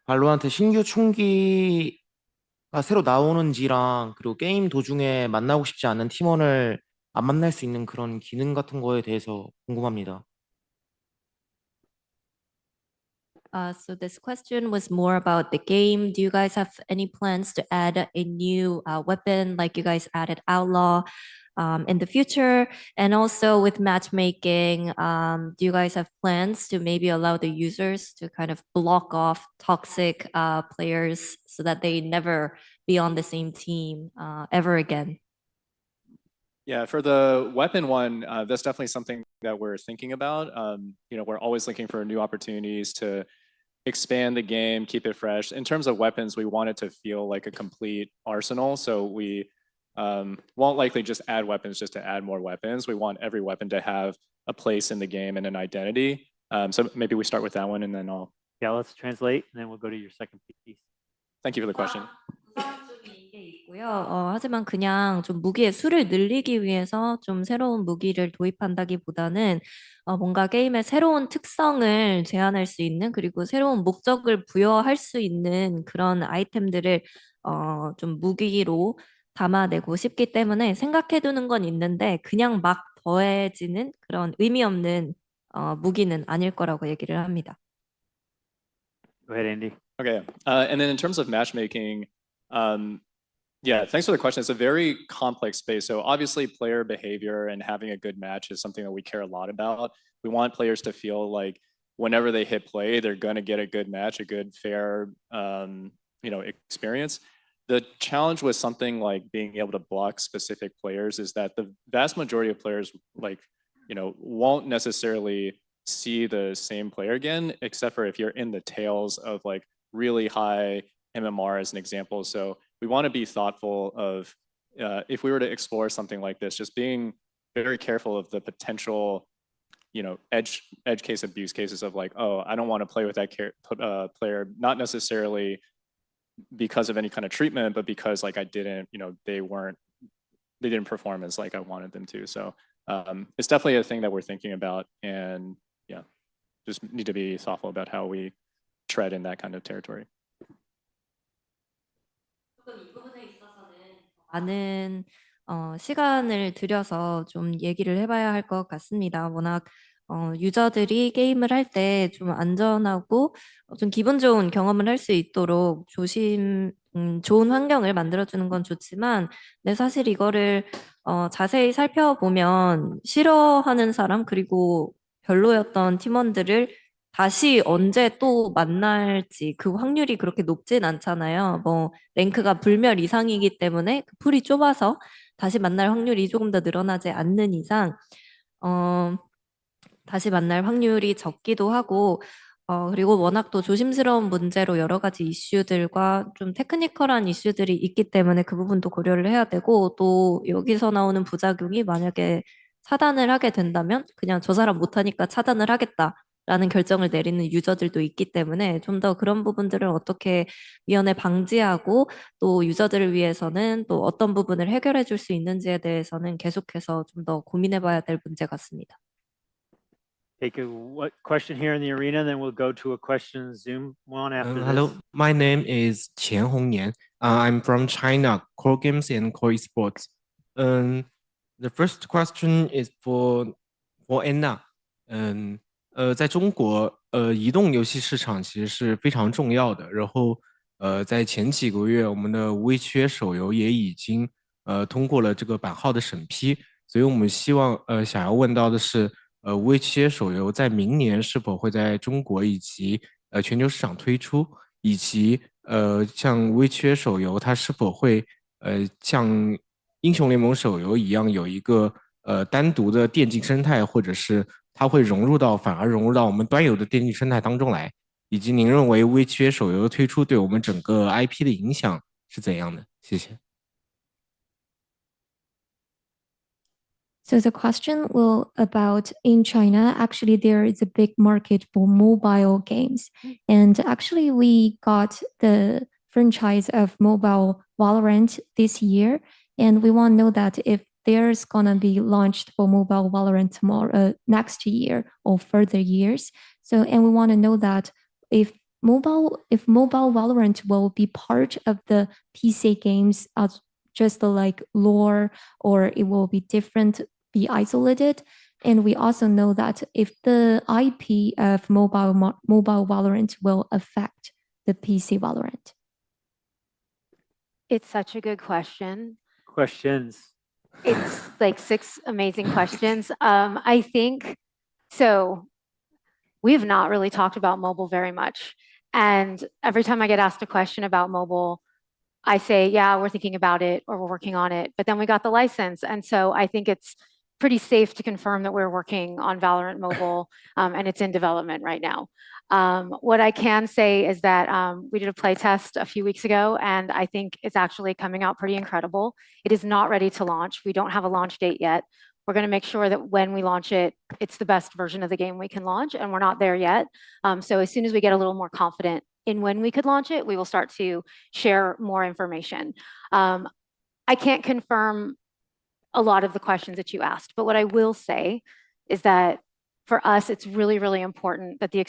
발로란트 신규 충기가 새로 나오는지랑 그리고 게임 도중에 만나고 싶지 않은 팀원을 안 만날 수 있는 그런 기능 같은 거에 대해서 궁금합니다. So this question was more about the game. Do you guys have any plans to add a new weapon like you guys added Outlaw in the future? And also with matchmaking, do you guys have plans to maybe allow the users to kind of block off toxic players so that they never be on the same team ever again? Yeah, for the weapon one, that's definitely something that we're thinking about. We're always looking for new opportunities to expand the game, keep it fresh. In terms of weapons, we want it to feel like a complete arsenal. So we won't likely just add weapons just to add more weapons. We want every weapon to have a place in the game and an identity. So maybe we start with that one and then I'll. Yeah, let's translate and then we'll go to your second piece. Thank you for the question. 하지만 그냥 좀 무기의 수를 늘리기 위해서 좀 새로운 무기를 도입한다기보다는 뭔가 게임의 새로운 특성을 제한할 수 있는 그리고 새로운 목적을 부여할 수 있는 그런 아이템들을 좀 무기로 담아내고 싶기 때문에 생각해두는 건 있는데 그냥 막 더해지는 그런 의미 없는 무기는 아닐 거라고 얘기를 합니다. Go ahead, Andy. Okay, and then in terms of matchmaking, yeah, thanks for the question. It's a very complex space. So obviously player behavior and having a good match is something that we care a lot about. We want players to feel like whenever they hit play, they're going to get a good match, a good, fair, experience. The challenge with something like being able to block specific players is that the vast majority of players won't necessarily see the same player again, except for if you're in the tails of like really high MMR as an example. So we want to be thoughtful of if we were to explore something like this, just being very careful of the potential, edge case abuse cases of like, oh, I don't want to play with that player, not necessarily because of any kind of treatment, but because like I didn't, they didn't perform as like I wanted them to. So it's definitely a thing that we're thinking about, and yeah, just need to be thoughtful about how we tread in that kind of territory. 많은 시간을 들여서 좀 얘기를 해봐야 할 것 같습니다. 워낙 유저들이 게임을 할 때 좀 안전하고 좀 기분 좋은 경험을 할 수 있도록 좋은 환경을 만들어주는 건 좋지만, 근데 사실 이거를 자세히 살펴보면 싫어하는 사람 그리고 별로였던 팀원들을 다시 언제 또 만날지 그 확률이 그렇게 높진 않잖아요. 뭐 랭크가 불멸 이상이기 때문에 그 풀이 좁아서 다시 만날 확률이 조금 더 늘어나지 않는 이상 다시 만날 확률이 적기도 하고 그리고 워낙 또 조심스러운 문제로 여러 가지 이슈들과 좀 테크니컬한 이슈들이 있기 때문에 그 부분도 고려를 해야 되고, 또 여기서 나오는 부작용이 만약에 차단을 하게 된다면 그냥 저 사람 못하니까 차단을 하겠다라는 결정을 내리는 유저들도 있기 때문에 좀 더 그런 부분들을 어떻게 위원회 방지하고 또 유저들을 위해서는 또 어떤 부분을 해결해 줄 수 있는지에 대해서는 계속해서 좀 더 고민해 봐야 될 문제 같습니다. Take a question here in the arena, then we'll go to a question Zoom one after this. Hello, my name is Qian Hongyan. I'm from China, Core Games and Core Esports. The first question is for Anna. 在中国，移动游戏市场其实是非常重要的。然后，在前几个月，我们的微缺手游也已经通过了这个版号的审批，所以我们希望想要问到的是，微切手游在明年是否会在中国以及全球市场推出，以及像微切手游它是否会像英雄联盟手游一样有一个单独的电竞生态，或者是它会反而融入到我们端游的电竞生态当中来，以及您认为微切手游的推出对我们整个 IP 的影响是怎样的？谢谢。So the question will about in China, actually there is a big market for mobile games. And actually we got the franchise of mobile VALORANT this year. And we want to know that if there's gonna be launched for mobile VALORANT tomorrow, next year or further years. So, and we want to know that if mobile VALORANT will be part of the PC games as just like lore, or it will be different, be isolated. And we also know that if the IP of mobile VALORANT will affect the PC VALORANT. It's such a good question. Questions. It's like 6 amazing questions. I think, so we have not really talked about mobile very much. And every time I get asked a question about mobile, I say, yeah, we're thinking about it or we're working on it, but then we got the license. And so I think it's pretty safe to confirm that we're working on VALORANT Mobile and it's in development right now. What I can say is that we did a play test a few weeks ago and I think it's actually coming out pretty incredible. It is not ready to launch. We don't have a launch date yet. We're going to make sure that when we launch it, it's the best version of the game we can launch, and we're not there yet. So as soon as we get a little more confident in when we could launch it, we will start to share more information. I can't confirm a lot of the questions that you asked, but what I will say is that for us, it's really, really important that the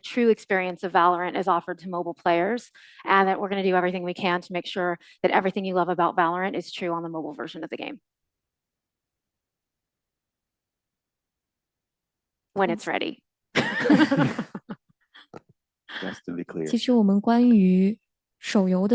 true experience of VALORANT is offered to mobile players, and that we're going to do everything we can to make sure that everything you love about VALORANT is true on the mobile version of the game. When it's ready. Just to be clear. 其实我们关于手游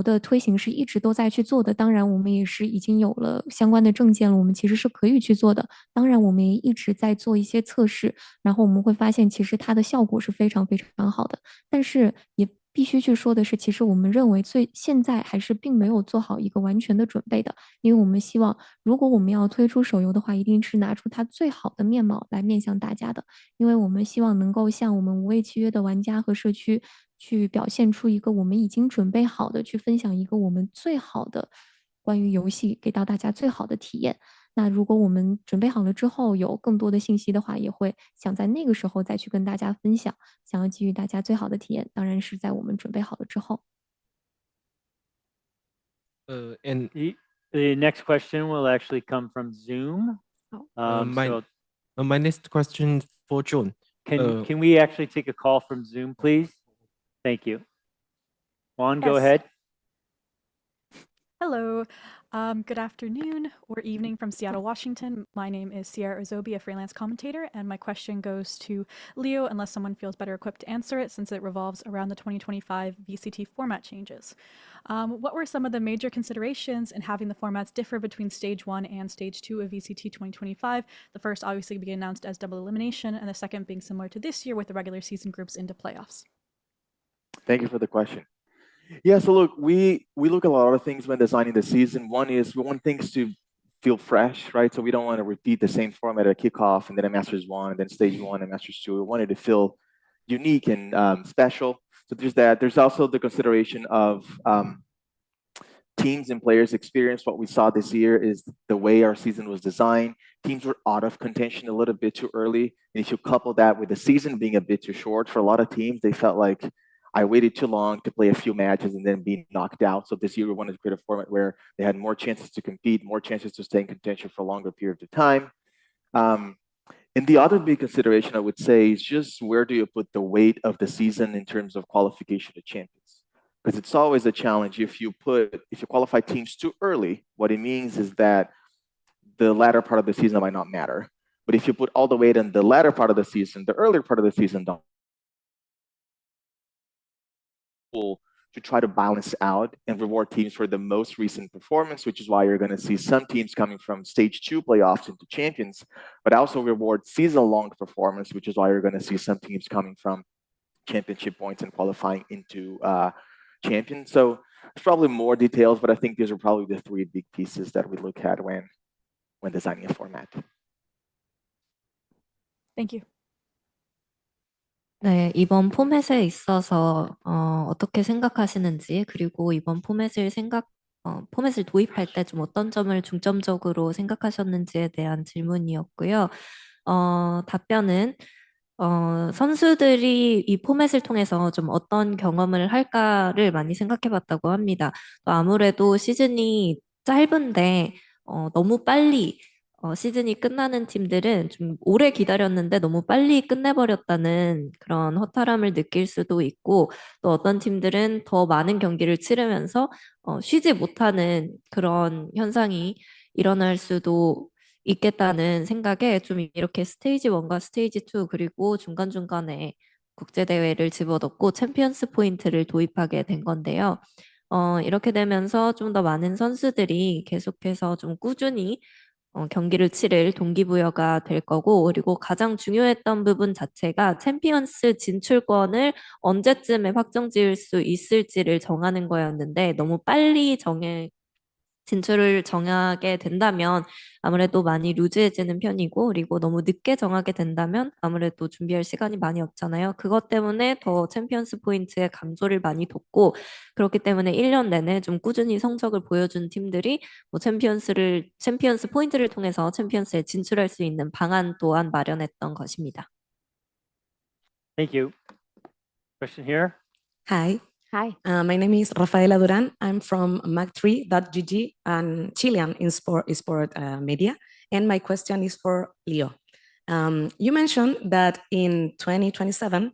的推行是一直都在去做的，当然我们也是已经有了相关的证件了，我们其实是可以去做的。当然我们也一直在做一些测试，然后我们会发现其实它的效果是非常非常好的，但是也必须去说的是，其实我们认为现在还是并没有做好一个完全的准备的，因为我们希望如果我们要推出手游的话，一定是拿出它最好的面貌来面向大家的，因为我们希望能够向我们无畏契约的玩家和社区去表现出一个我们已经准备好的，去分享一个我们最好的关于游戏给到大家最好的体验。那如果我们准备好了之后，有更多的信息的话，也会想在那个时候再去跟大家分享，想要给予大家最好的体验，当然是在我们准备好了之后。And the next question will actually come from Zoom. My next question for John. Can we actually take a call from Zoom, please? Thank you. Juan, go ahead. Hello. Good afternoon or evening from Seattle, Washington. My name is Sierra Ozobi, a freelance commentator, and my question goes to Leo, unless someone feels better equipped to answer it, since it revolves around the 2025 VCT format changes. What were some of the major considerations in having the formats differ between Stage 1 and Stage 2 of VCT 2025? The first obviously being announced as double elimination, and the second being similar to this year with the regular season groups into playoffs. Thank you for the question. Yeah, so look, we look at a lot of things when designing the season. One is we want things to feel fresh, right? So we don't want to repeat the same format at kickoff and then at Masters 1 and then Stage 1 and Masters 2. We want it to feel unique and special. So there's that. There's also the consideration of teams and players experience. What we saw this year is the way our season was designed. Teams were out of contention a little bit too early. And if you couple that with the season being a bit too short, for a lot of teams, they felt like I waited too long to play a few matches and then be knocked out. So this year we wanted to create a format where they had more chances to compete, more chances to stay in contention for a longer period of time. And the other big consideration I would say is just where do you put the weight of the season in terms of qualification to champions? Because it's always a challenge if you qualify teams too early. What it means is that the latter part of the season might not matter. But if you put all the weight on the latter part of the season, the earlier part of the season don't. To try to balance out and reward teams for the most recent performance, which is why you're going to see some teams coming from stage 2 playoffs into champions, but also reward season-long performance, which is why you're going to see some teams coming from championship points and qualifying into champions. So there's probably more details, but I think these are probably the 3 big pieces that we look at when designing a format. Thank you. 네, 이번 포맷에 있어서 어떻게 생각하시는지, 그리고 이번 포맷을 포맷을 도입할 때 좀 어떤 점을 중점적으로 생각하셨는지에 대한 질문이었고요. 답변은 선수들이 이 포맷을 통해서 좀 어떤 경험을 할까를 많이 생각해봤다고 합니다. 또 아무래도 시즌이 짧은데 너무 빨리 시즌이 끝나는 팀들은 좀 오래 기다렸는데 너무 빨리 끝내버렸다는 그런 허탈함을 느낄 수도 있고, 또 어떤 팀들은 더 많은 경기를 치르면서 쉬지 못하는 그런 현상이 일어날 수도 있겠다는 생각에 좀 이렇게 스테이지 1과 스테이지 2 그리고 중간중간에 국제대회를 집어넣고 챔피언스 포인트를 도입하게 된 건데요. 이렇게 되면서 좀 더 많은 선수들이 계속해서 좀 꾸준히 경기를 치를 동기부여가 될 거고, 그리고 가장 중요했던 부분 자체가 챔피언스 진출권을 언제쯤에 확정 지을 수 있을지를 정하는 거였는데, 너무 빨리 진출을 정하게 된다면 아무래도 많이 루즈해지는 편이고, 그리고 너무 늦게 정하게 된다면 아무래도 준비할 시간이 많이 없잖아요. 그것 때문에 더 챔피언스 포인트의 감소를 많이 뒀고, 그렇기 때문에 1년 내내 좀 꾸준히 성적을 보여준 팀들이 뭐 챔피언스 포인트를 통해서 챔피언스에 진출할 수 있는 방안 또한 마련했던 것입니다. Thank you. Question here. Hi. Hi. My name is Rafaela Duran. I'm from Mag3.gg and Chilean esport media. And my question is for Leo. You mentioned that in 2027,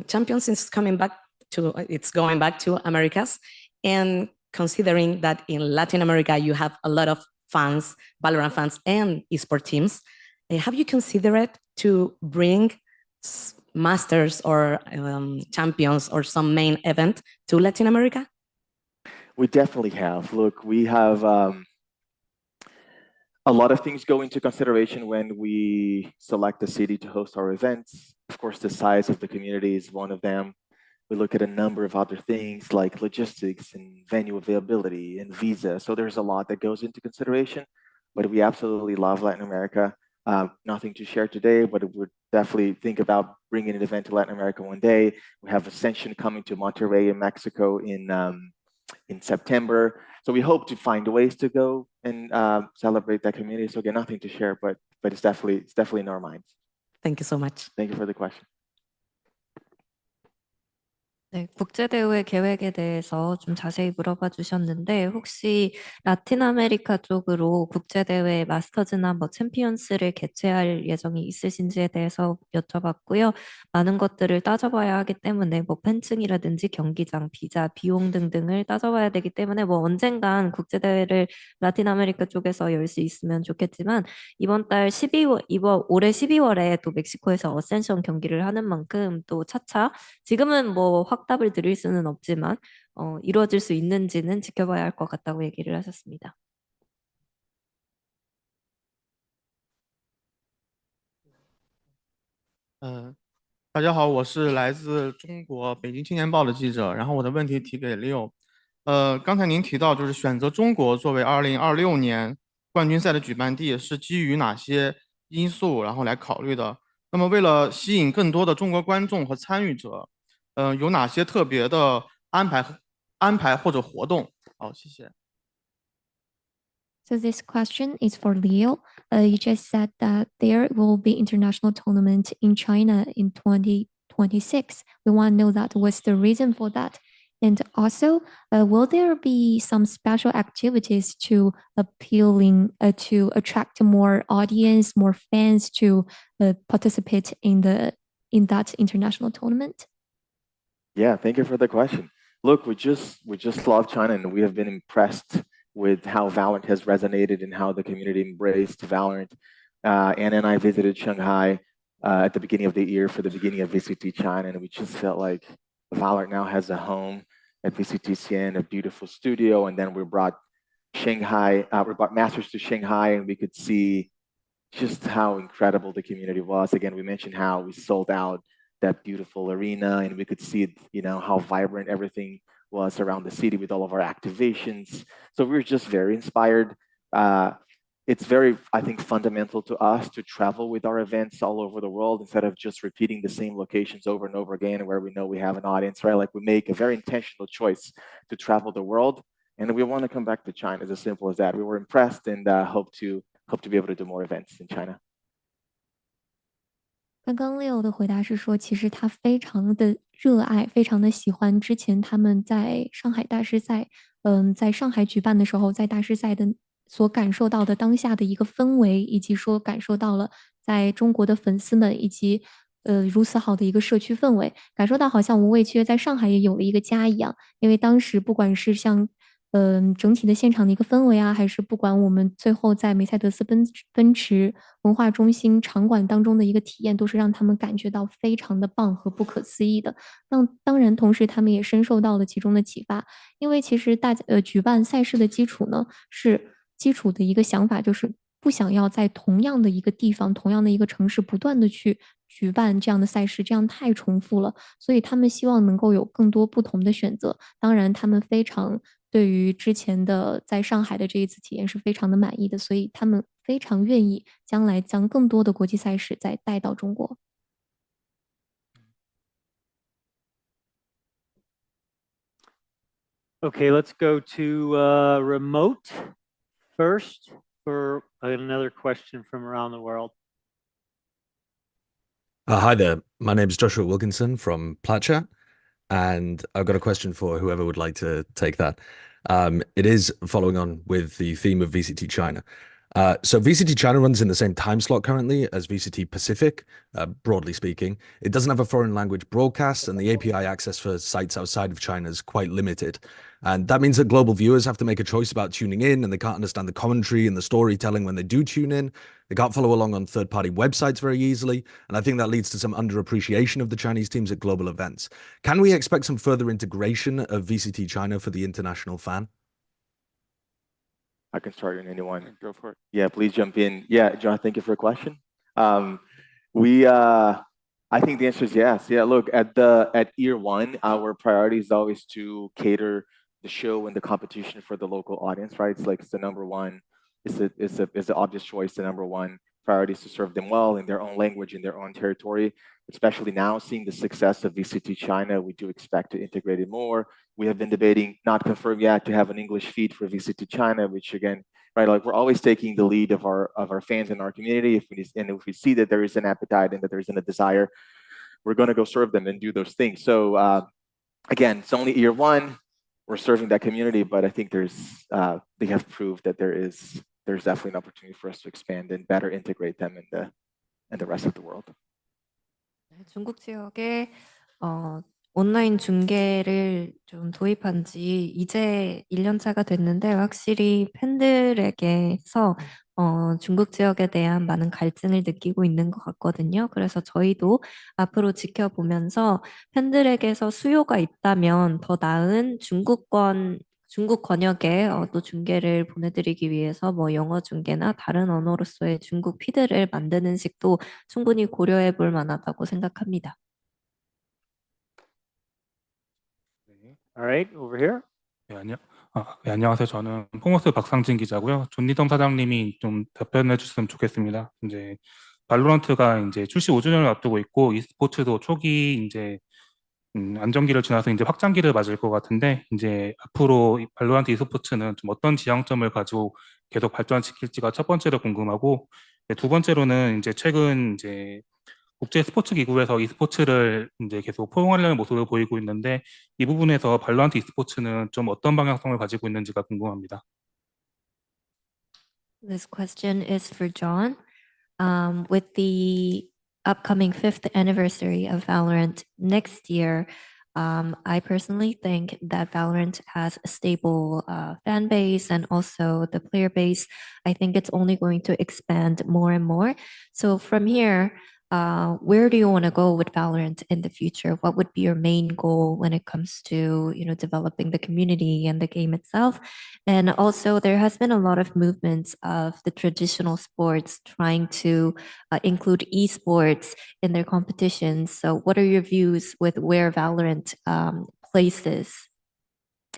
Champions is going back to Americas. And considering that in Latin America, you have a lot of fans, VALORANT fans and esport teams, have you considered to bring Masters or Champions or some main event to Latin America? We definitely have. Look, we have a lot of things go into consideration when we select a city to host our events. Of course, the size of the community is one of them. We look at a number of other things like logistics and venue availability and visa. So there's a lot that goes into consideration, but we absolutely love Latin America. Nothing to share today, but we'd definitely think about bringing an event to Latin America one day. We have Ascension coming to Monterrey in Mexico in September. So we hope to find ways to go and celebrate that community. So again, nothing to share, but it's definitely in our minds. Thank you so much. Thank you for the question. 네, 국제대회 계획에 대해서 좀 자세히 물어봐 주셨는데, 혹시 라틴 아메리카 쪽으로 국제대회 마스터즈나 뭐 챔피언스를 개최할 예정이 있으신지에 대해서 여쭤봤고요. 많은 것들을 따져봐야 하기 때문에 뭐 팬층이라든지 경기장, 비자, 비용 등등을 따져봐야 되기 때문에 뭐 언젠간 국제대회를 라틴 아메리카 쪽에서 열 수 있으면 좋겠지만, 이번 올해 12월에 또 멕시코에서 어센션 경기를 하는 만큼 또 차차 지금은 뭐 확답을 드릴 수는 없지만 이루어질 수 있는지는 지켜봐야 할 것 같다고 얘기를 하셨습니다. 大家好，我是来自中国北京青年报的记者，然后我的问题提给 Leo。刚才您提到就是选择中国作为2026年冠军赛的举办地是基于哪些因素然后来考虑的？那么为了吸引更多的中国观众和参与者，有哪些特别的安排或者活动好，谢谢。 So this question is for Leo. You just said that there will be international tournament in China in 2026. We want to know that what's the reason for that, and also will there be some special activities to to attract more audience, more fans to participate in that international tournament? Yeah, thank you for the question. Look, we just love China, and we have been impressed with how Valorant has resonated and how the community embraced Valorant. Anna and I visited Shanghai at the beginning of the year for the beginning of VCT China, and we just felt like Valorant now has a home at VCT Xian, a beautiful studio, and then we brought Masters to Shanghai, and we could see just how incredible the community was. Again, we mentioned how we sold out that beautiful arena, and we could see, you know, how vibrant everything was around the city with all of our activations. So we were just very inspired. It's very, I think, fundamental to us to travel with our events all over the world instead of just repeating the same locations over and over again where we know we have an audience, right? Like we make a very intentional choice to travel the world, and we want to come back to China. It's as simple as that. We were impressed and hope to be able to do more events in China. 刚刚 Leo 的回答是说，其实他非常的热爱，非常的喜欢之前他们在上海大师赛，在上海举办的时候，在大师赛的所感受到的当下的一个氛围，以及说感受到了在中国的粉丝们以及如此好的一个社区氛围，感受到好像无畏契约在上海也有了一个家一样。因为当时不管是像整体的现场的一个氛围啊，还是不管我们最后在梅赛德斯奔驰文化中心场馆当中的一个体验，都是让他们感觉到非常的棒和不可思议的。当然，同时他们也深受到了其中的启发，因为其实举办赛事的基础呢，是基础的一个想法，就是不想要在同样的一个地方、同样的一个城市不断的去举办这样的赛事，这样太重复了。所以他们希望能够有更多不同的选择。当然，他们非常对于之前的在上海的这一次体验是非常的满意的，所以他们非常愿意将来将更多的国际赛事再带到中国。Okay, let's go to remote first for another question from around the world. Hi there. My name is Joshua Wilkinson from Platchat, and I've got a question for whoever would like to take that. It is following on with the theme of VCT China. So VCT China runs in the same time slot currently as VCT Pacific, broadly speaking. It doesn't have a foreign language broadcast, and the API access for sites outside of China is quite limited. And that means that global viewers have to make a choice about tuning in, and they can't understand the commentary and the storytelling when they do tune in. They can't follow along on third-party websites very easily, and I think that leads to some underappreciation of the Chinese teams at global events. Can we expect some further integration of VCT China for the international fan? I can start, and anyone. Go for it. Yeah, please jump in. Yeah, John, thank you for your question. I think the answer is yes. Yeah, look, at year one, our priority is always to cater the show and the competition for the local audience, right? It's the number one. It's the obvious choice. The number one priority is to serve them well in their own language, in their own territory. Especially now, seeing the success of VCT China, we do expect to integrate it more. We have been debating, not confirmed yet, to have an English feed for VCT China, which again, right, like we're always taking the lead of our fans in our community. If we see that there is an appetite and that there isn't a desire, we're going to go serve them and do those things. So again, it's only year one. We're serving that community, but I think they have proved that there's definitely an opportunity for us to expand and better integrate them in the rest of the world. 중국 지역에 온라인 중계를 좀 도입한 지 이제 1년 차가 됐는데 확실히 팬들에게서 중국 지역에 대한 많은 갈증을 느끼고 있는 것 같거든요. 그래서 저희도 앞으로 지켜보면서 팬들에게서 수요가 있다면 더 나은 중국 번역의 또 중계를 보내드리기 위해서 뭐 영어 중계나 다른 언어로서의 중국 피드를 만드는 식도 충분히 고려해 볼 만하다고 생각합니다. All right, over here. 네, 안녕하세요. 저는 포머스 박상진 기자고요. 존니덤 사장님이 좀 답변해 주셨으면 좋겠습니다. 이제 발로란트가 이제 출시 5주년을 앞두고 있고 e스포츠도 초기 이제 안정기를 지나서 이제 확장기를 맞을 것 같은데 이제 앞으로 발로란트 e스포츠는 좀 어떤 지향점을 가지고 계속 발전시킬지가 첫 번째로 궁금하고 두 번째로는 이제 최근 이제 국제 스포츠 기구에서 e스포츠를 이제 계속 포용하려는 모습을 보이고 있는데 이 부분에서 발로란트 e스포츠는 좀 어떤 방향성을 가지고 있는지가 궁금합니다. This question is for John. With the upcoming 5th anniversary of Valorant next year, I personally think that Valorant has a stable fan base and also the player base. I think it's only going to expand more and more. So from here, where do you want to go with Valorant in the future? What would be your main goal when it comes to, developing the community and the game itself? And also, there has been a lot of movements of the traditional sports trying to include esports in their competitions. So, what are your views with where Valorant places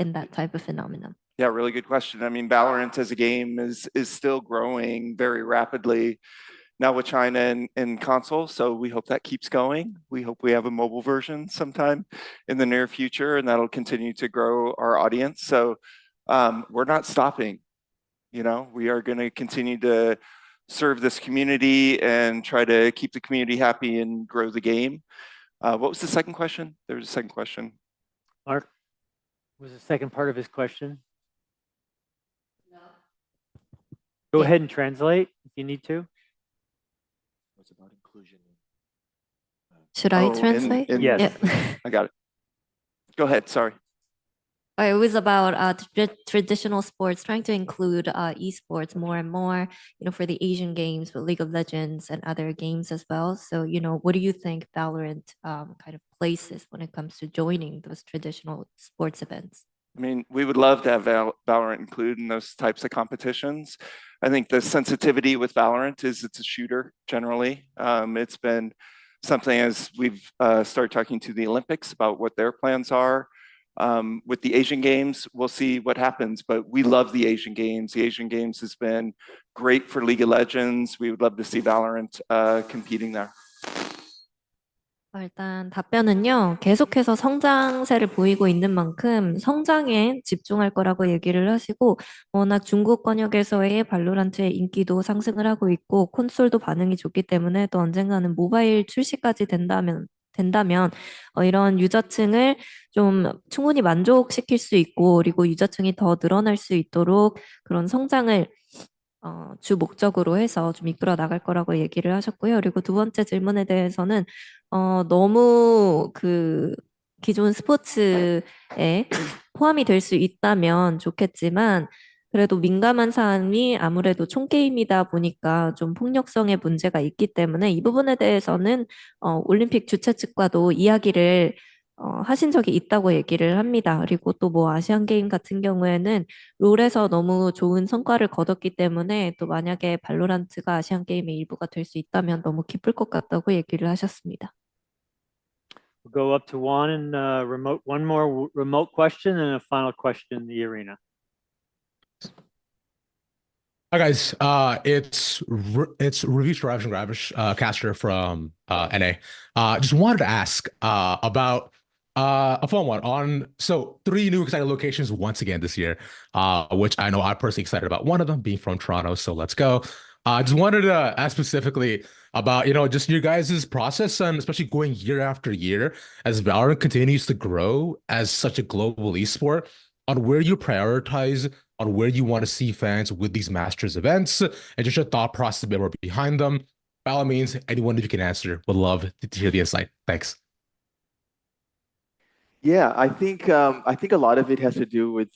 in that type of phenomenon? Yeah, really good question. I mean, Valorant as a game is still growing very rapidly now with China and console. So we hope that keeps going. We hope we have a mobile version sometime in the near future, and that'll continue to grow our audience. So we're not stopping. We are going to continue to serve this community and try to keep the community happy and grow the game. What was the second question? There was a second question. Mark, was the second part of his question? No. Go ahead and translate if you need to. It's about inclusion. Should I translate? Yes. I got it. Go ahead. Sorry. It was about traditional sports, trying to include esports more and more, for the Asian games, with League of Legends and other games as well. So, what do you think Valorant kind of places when it comes to joining those traditional sports events? I mean, we would love to have Valorant included in those types of competitions. I think the sensitivity with Valorant is it's a shooter generally. It's been something as we've started talking to the Olympics about what their plans are. With the Asian Games, we'll see what happens, but we love the Asian Games. The Asian Games has been great for League of Legends. We would love to see Valorant competing there. 일단 답변은요, 계속해서 성장세를 보이고 있는 만큼 성장에 집중할 거라고 얘기를 하시고, 워낙 중국 권역에서의 발로란트의 인기도 상승을 하고 있고, 콘솔도 반응이 좋기 때문에 또 언젠가는 모바일 출시까지 된다면 이런 유저층을 좀 충분히 만족시킬 수 있고, 그리고 유저층이 더 늘어날 수 있도록 그런 성장을 주 목적으로 해서 좀 이끌어 나갈 거라고 얘기를 하셨고요. 그리고 두 번째 질문에 대해서는 너무 그 기존 스포츠에 포함이 될 수 있다면 좋겠지만 그래도 민감한 사안이 아무래도 총게임이다 보니까 좀 폭력성의 문제가 있기 때문에 이 부분에 대해서는 올림픽 주최 측과도 이야기를 하신 적이 있다고 얘기를 합니다. 그리고 또 뭐 아시안 게임 같은 경우에는 롤에서 너무 좋은 성과를 거뒀기 때문에 또 만약에 발로란트가 아시안 게임의 일부가 될 수 있다면 너무 기쁠 것 같다고 얘기를 하셨습니다. We'll go up to one and one more remote question and a final question in the arena. Hi guys, it's Ravish Ravish caster from NA. Just wanted to ask about a fun one on 3 new exciting locations once again this year, which I know I'm personally excited about. One of them being from Toronto, so let's go. Just wanted to ask specifically about just your guys' process and especially going year after year as Valorant continues to grow as such a global esport, on where you prioritize, on where you want to see fans with these Masters events, and just your thought process a bit more behind them. By all means, anyone if you can answer, would love to hear the insight. Thanks. Yeah, I think a lot of it has to do with,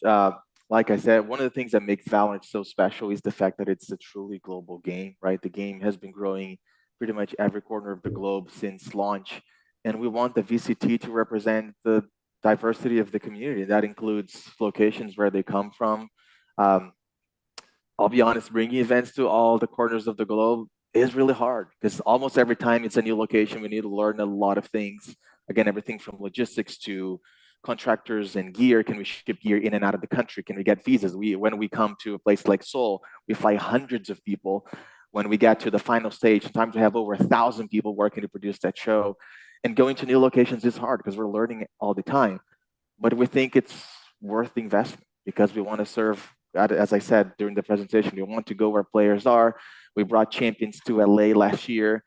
like I said, one of the things that makes Valorant so special is the fact that it's a truly global game, right? The game has been growing pretty much every corner of the globe since launch, and we want the VCT to represent the diversity of the community. That includes locations where they come from. I'll be honest, bringing events to all the corners of the globe is really hard because almost every time it's a new location, we need to learn a lot of things. Again, everything from logistics to contractors and gear. Can we ship gear in and out of the country? Can we get visas? When we come to a place like Seoul, we fly hundreds of people. When we get to the final stage, sometimes we have over 1,000 people working to produce that show. And going to new locations is hard because we're learning all the time. But we think it's worth the investment because we want to serve, as I said during the presentation, we want to go where players are. We brought champions to LA last year,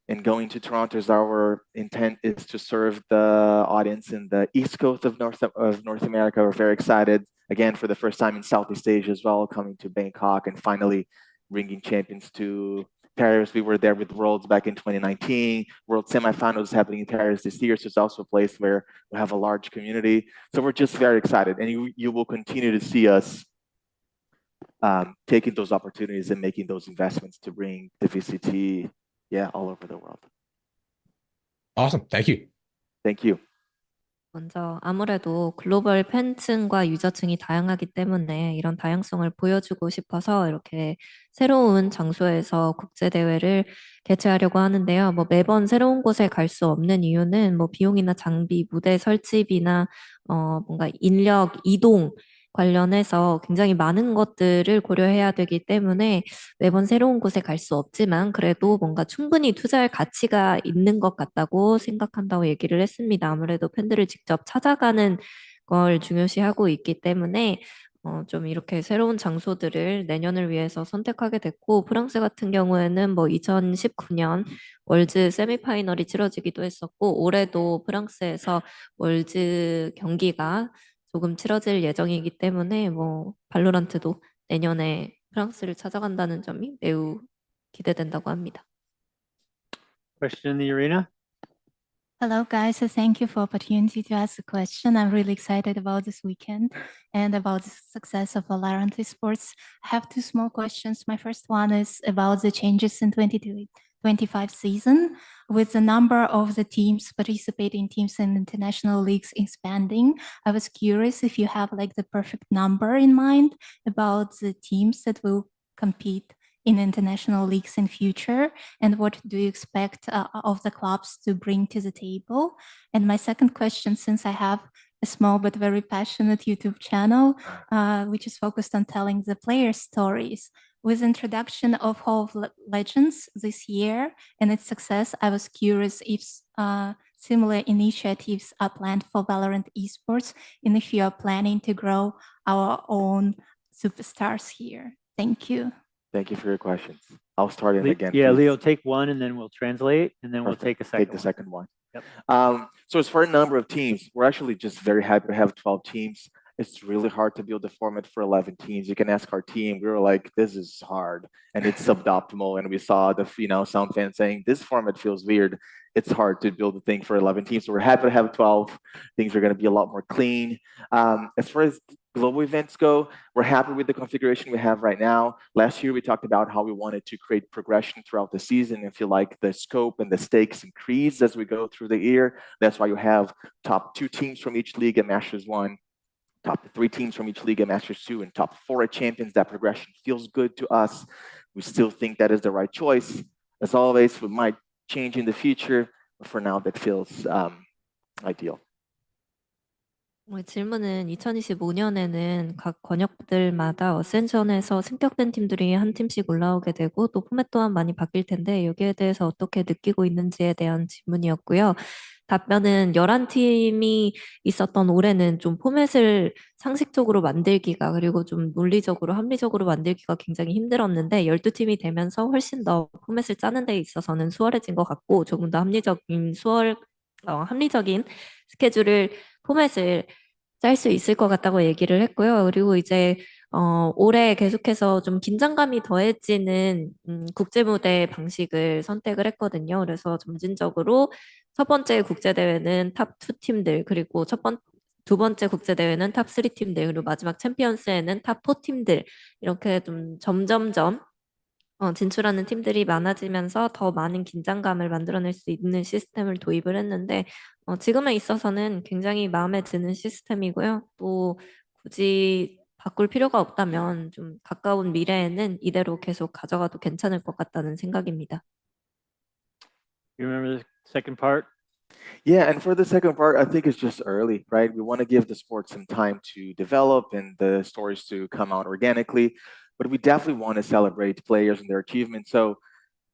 and going to Toronto is our intent is to serve the audience in the East Coast of North America. We're very excited, again, for the first time in Southeast Asia as well, coming to Bangkok and finally bringing champions to Paris. We were there with Worlds back in 2019. World semifinals happening in Paris this year, so it's also a place where we have a large community. So we're just very excited, and you will continue to see us taking those opportunities and making those investments to bring the VCT, all over the world. Awesome. Thank you. Thank you. 먼저 아무래도 글로벌 팬층과 유저층이 다양하기 때문에 이런 다양성을 보여주고 싶어서 이렇게 새로운 장소에서 국제대회를 개최하려고 하는데요. 뭐 매번 새로운 곳에 갈 수 없는 이유는 뭐 비용이나 장비, 무대 설치비나 뭔가 인력, 이동 관련해서 굉장히 많은 것들을 고려해야 되기 때문에 매번 새로운 곳에 갈 수 없지만 그래도 뭔가 충분히 투자할 가치가 있는 것 같다고 생각한다고 얘기를 했습니다. 아무래도 팬들을 직접 찾아가는 걸 중요시하고 있기 때문에 좀 이렇게 새로운 장소들을 내년을 위해서 선택하게 됐고 프랑스 같은 경우에는 뭐 2019년 월즈 세미파이널이 치러지기도 했었고 올해도 프랑스에서 월즈 경기가 조금 치러질 예정이기 때문에 뭐 발로란트도 내년에 프랑스를 찾아간다는 점이 매우 기대된다고 합니다. Question in the arena? Hello, guys. Thank you for opportunity to ask a question. I'm really excited about this weekend and about the success of VALORANT Esports. I have two small questions. My first one is about the changes in 2025 season. With the number of the teams, participating teams in international leagues expanding, I was curious if you have like the perfect number in mind about the teams that will compete in international leagues in future, and what do you expect of the clubs to bring to the table? And my second question, since I have a small but very passionate YouTube channel, which is focused on telling the player stories, with introduction of Hall of Legends this year and its success, I was curious if similar initiatives are planned for VALORANT Esports, and if you are planning to grow our own superstars here. Thank you. Thank you for your questions. I'll start it again. Yeah, please. Leo, take one and then we'll translate and then Perfect. we'll take a second. Take the second one. Yep. So as for a number of teams, we're actually just very happy to have 12 teams. It's really hard to build a format for 11 teams. You can ask our team. We were like, this is hard and it's suboptimal. And we saw the sound fans saying this format feels weird. It's hard to build a thing for 11 teams. So we're happy to have 12. Things are going to be a lot more clean. As far as global events go, we're happy with the configuration we have right now. Last year, we talked about how we wanted to create progression throughout the season and feel like the scope and the stakes increase as we go through the year. That's why you have top 2 teams from each league at Masters 1, top 3 teams from each league at Masters 2, and top 4 at Champions. That progression feels good to us. We still think that is the right choice. As always, we might change in the future, but for now, that feels ideal. 질문은 2025년에는 각 권역들마다 어센션에서 승격된 팀들이 한 팀씩 올라오게 되고 또 포맷 또한 많이 바뀔 텐데 여기에 대해서 어떻게 느끼고 있는지에 대한 질문이었고요. 답변은 11팀이 있었던 올해는 좀 포맷을 상식적으로 만들기가 그리고 좀 논리적으로 합리적으로 만들기가 굉장히 힘들었는데 12팀이 되면서 훨씬 더 포맷을 짜는 데 있어서는 수월해진 것 같고 조금 더 합리적인 스케줄을 포맷을 짤 수 있을 것 같다고 얘기를 했고요. 그리고 이제 올해 계속해서 좀 긴장감이 더해지는 국제무대 방식을 선택을 했거든요. 그래서 점진적으로 첫 번째 국제대회는 탑 2 팀들, 그리고 두 번째 국제대회는 탑 3 팀들, 그리고 마지막 챔피언스에는 탑 4 팀들, 이렇게 좀 점점점 진출하는 팀들이 많아지면서 더 많은 긴장감을 만들어낼 수 있는 시스템을 도입을 했는데 지금에 있어서는 굉장히 마음에 드는 시스템이고요. 또 굳이 바꿀 필요가 없다면 좀 가까운 미래에는 이대로 계속 가져가도 괜찮을 것 같다는 생각입니다. You remember the second part? Yeah, and for the second part, I think it's just early, right? We want to give the sport some time to develop and the stories to come out organically, but we definitely want to celebrate players and their achievements. So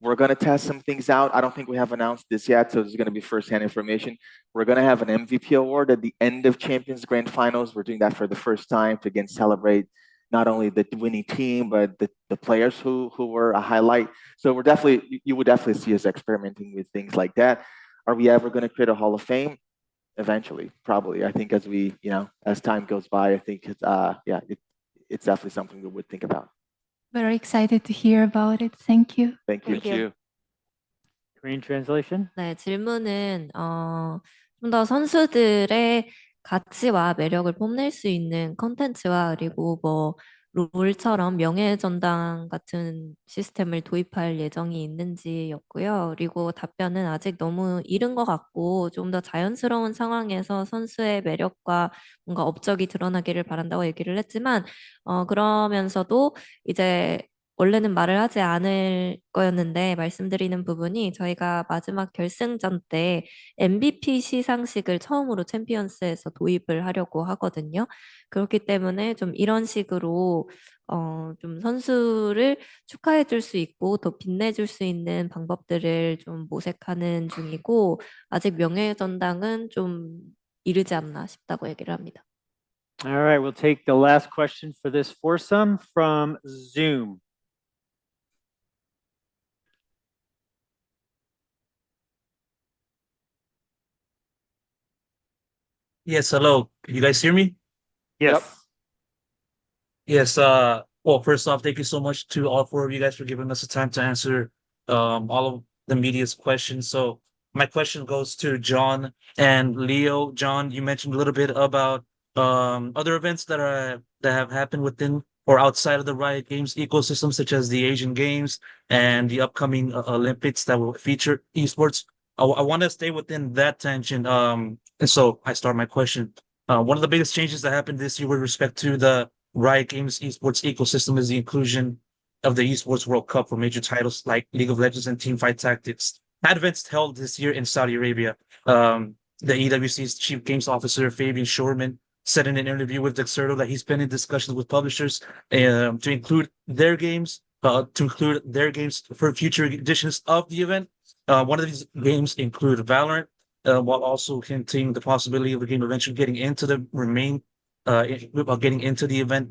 We're going to test some things out. I don't think we have announced this yet, so this is going to be first-hand information. We're going to have an MVP award at the end of Champions Grand Finals. We're doing that for the first time to, again, celebrate not only the winning team, but the players who were a highlight. So we're definitely, you would definitely see us experimenting with things like that. Are we ever going to create a Hall of Fame? Eventually, probably. I think as we, as time goes by, I think it's definitely something we would think about. Very excited to hear about it. Thank you. Thank you. Thank you. Korean translation? 네, 질문은 좀 더 선수들의 가치와 매력을 뽐낼 수 있는 컨텐츠와 그리고 뭐 롤처럼 명예전당 같은 시스템을 도입할 예정이 있는지였고요. 그리고 답변은 아직 너무 이른 것 같고 좀 더 자연스러운 상황에서 선수의 매력과 뭔가 업적이 드러나기를 바란다고 얘기를 했지만 그러면서도 이제 원래는 말을 하지 않을 거였는데 말씀드리는 부분이 저희가 마지막 결승전 때 MVP 시상식을 처음으로 챔피언스에서 도입을 하려고 하거든요. 그렇기 때문에 좀 이런 식으로 좀 선수를 축하해 줄 수 있고 더 빛내줄 수 있는 방법들을 좀 모색하는 중이고 아직 명예전당은 좀 이르지 않나 싶다고 얘기를 합니다. All right, we'll take the last question for this foursome from Zoom. Yes, hello. Can you guys hear me? Yes. Yes, well, first off, thank you so much to all four of you guys for giving us the time to answer all of the media's questions. So my question goes to John and Leo. John, you mentioned a little bit about other events that have happened within or outside of the Riot Games ecosystem, such as the Asian Games and the upcoming Olympics that will feature esports. I want to stay within that tangent. And so I start my question. One of the biggest changes that happened this year with respect to the Riot Games esports ecosystem is the inclusion of the Esports World Cup for major titles like League of Legends and Teamfight Tactics. At events held this year in Saudi Arabia, the EWC's Chief Games Officer, Fabian Shorman, said in an interview with Dexerto that he's been in discussions with publishers to include their games for future editions of the event. One of these games include Valorant, while also hinting the possibility of the game eventually getting into the event.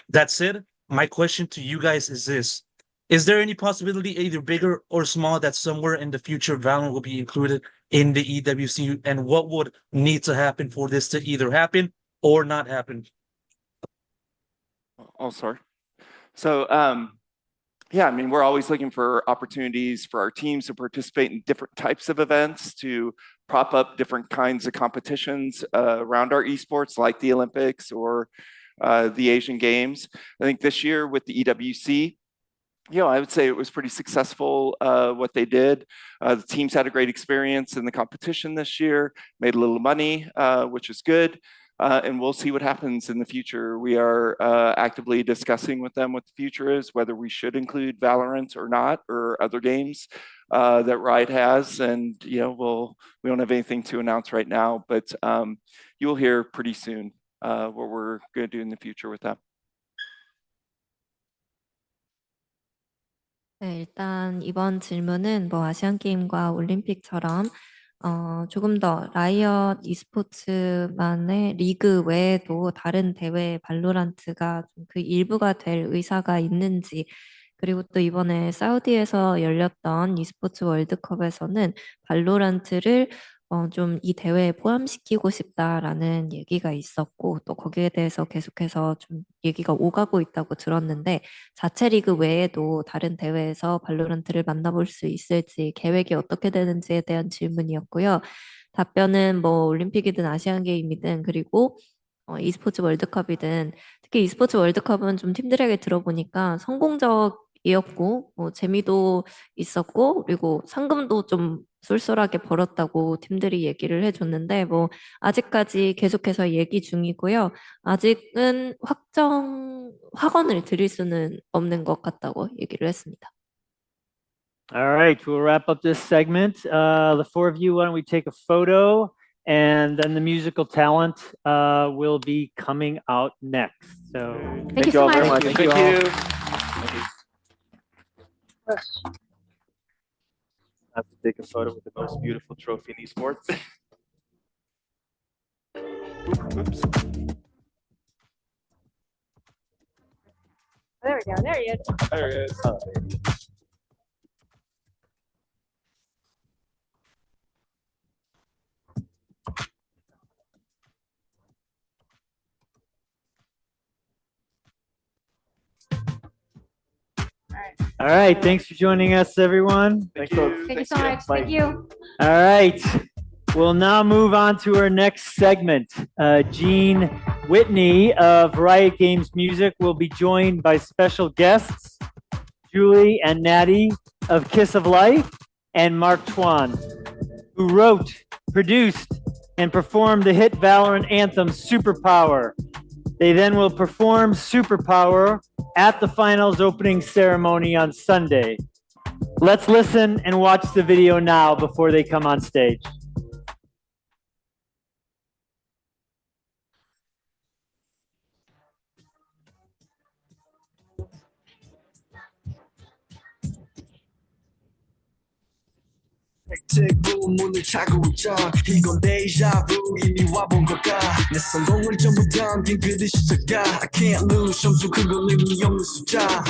That said, my question to you guys is this: is there any possibility, either bigger or small, that somewhere in the future Valorant will be included in the EWC, and what would need to happen for this to either happen or not happen? Oh, sorry. So, yeah, I mean, we're always looking for opportunities for our teams to participate in different types of events, to prop up different kinds of competitions around our esports, like the Olympics or the Asian Games. I think this year with the EWC, I would say it was pretty successful what they did. The teams had a great experience in the competition this year, made a little money, which is good. And we'll see what happens in the future. We are actively discussing with them what the future is, whether we should include Valorant or not, or other games that Riot has. And we don't have anything to announce right now, but you'll hear pretty soon what we're going to do in the future with that. 네, 일단 이번 질문은 뭐 아시안 게임과 올림픽처럼 조금 더 라이엇 e스포츠만의 리그 외에도 다른 대회 발로란트가 그 일부가 될 의사가 있는지, 그리고 또 이번에 사우디에서 열렸던 e스포츠 월드컵에서는 발로란트를 좀 이 대회에 포함시키고 싶다라는 얘기가 있었고, 또 거기에 대해서 계속해서 좀 얘기가 오가고 있다고 들었는데, 자체 리그 외에도 다른 대회에서 발로란트를 만나볼 수 있을지, 계획이 어떻게 되는지에 대한 질문이었고요. 답변은 뭐 올림픽이든 아시안 게임이든 그리고 e스포츠 월드컵이든, 특히 e스포츠 월드컵은 좀 팀들에게 들어보니까 성공적이었고 뭐 재미도 있었고 그리고 상금도 좀 쏠쏠하게 벌었다고 팀들이 얘기를 해줬는데, 뭐 아직까지 계속해서 얘기 중이고요. 아직은 확언을 드릴 수는 없는 것 같다고 얘기를 했습니다. All right, we'll wrap up this segment. The four of you, why don't we take a photo, and then the musical talent will be coming out next. So Thank you so all very much. much. Thank you. Thank you. have to take a photo with the most beautiful trophy in esports. Oops. There we go. There he is. There it is. Oh, there it is. All right. Thanks for joining us, everyone. Thank you. Thank you so much. Thank you. All right. We'll now move on to our next segment. Gene Whitney of Riot Games Music will be joined by special guests, Julie and NATTY of Kiss of Life, and Mark Tuan, who wrote, produced, and performed the hit Valorant anthem Superpower. They then will perform Superpower at the finals opening ceremony on Sunday. Let's listen and watch the video now before they come on stage. 문을 차고 있자 이건 데자부 이미 와본 걸까 내 성공을 전부 담긴 그들 시작가 I can't lose 점수 그건 의미 없는 숫자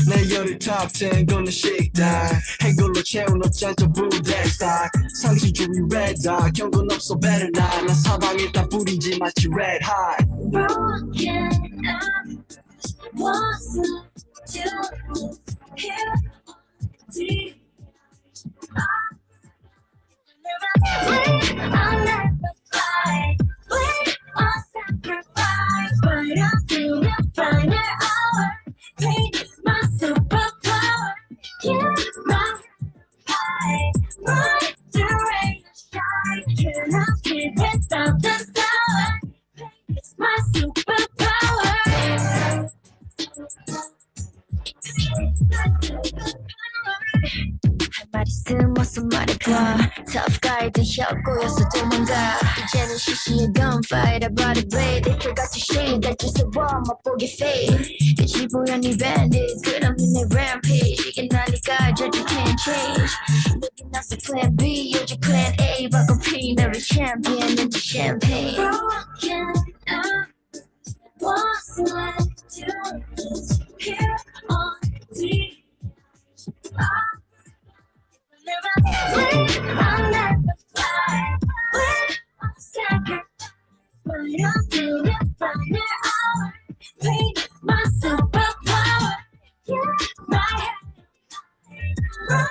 내 열의 top 10 gonna shake that 해골로 채운 업장적 부대 stock 상시주의 red dot 경고는 없어 better not 난 사방에 다 뿌리지 마치 red hot Broken up what's left to here deep I'll never fight. We all sacrifice, but I'll do the final hour. Pain is my superpower. You my fight, my rain shine. Cannot see without the sour. Pain is my superpower. 할 말 있음 어서 말해봐 Tough guy 된 혀꼬여서 도망가 이제는 시시해 gunfight I brought a blade 이틀같이 shade 달줄 세워 맛보게 fade 끝이 보여 네 bandits 끝없는 내 rampage 이게 나니까 저주 can't change Looking 나서 plan B 요즘 plan A 바꿔 P 너를 champion into champagne Broken up what's left to lose here on deep I'll never fly. I'll sacrifice. But I'll do the final hour. Pain is my superpower. Yeah, my head. Run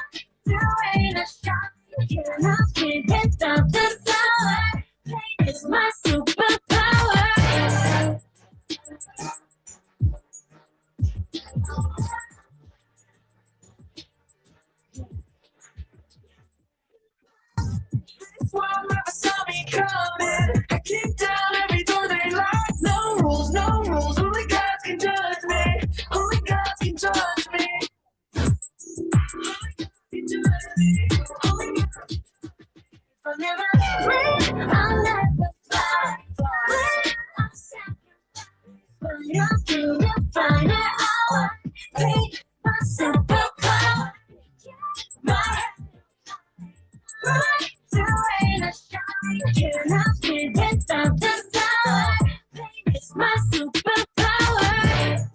through rain or shine. Cannot see without the sour. Pain is my superpower. This world never saw me coming. I kick down every door they lock. No rules, only God can judge me. Only God can judge me. Only God can judge me. If I never win, I'll never fly. I'll sacrifice, but I'll do the final hour. Pain, my superpower. My head, right through rain or shine. Cannot see without the sour. Pain is my superpower.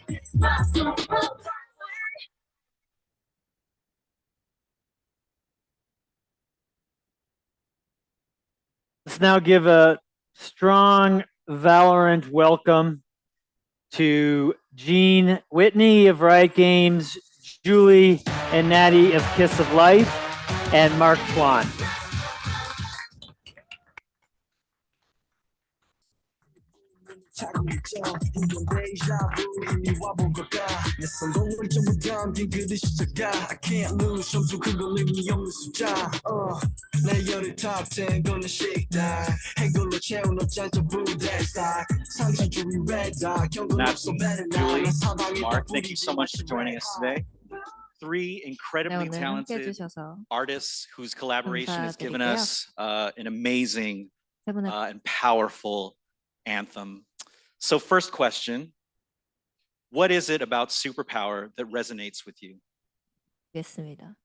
It's my superpower. Let's now give a strong Valorant welcome to Gene Whitney of Riot Games, Julie and NATTY of Kiss of Life, and Mark Tuan. 차고 있죠 이건 데자부 이미 와본 걸까 내 성공을 전부 담긴 그들 시작가 I can't lose 점수 그건 의미 없는 숫자 내 열의 top 10 gonna shake that 해골로 채운 업장적 부대 stock 상시주의 red dot 경고는 없어 better not 난 사방에 Mark, thank you so much for joining us today. Three incredibly 오늘 함께 talented 해주셔서 artists whose collaboration has given 감사드리고요. us an amazing 세 분의 and powerful anthem. So first question, what is it about superpower that resonates with you? 알겠습니다.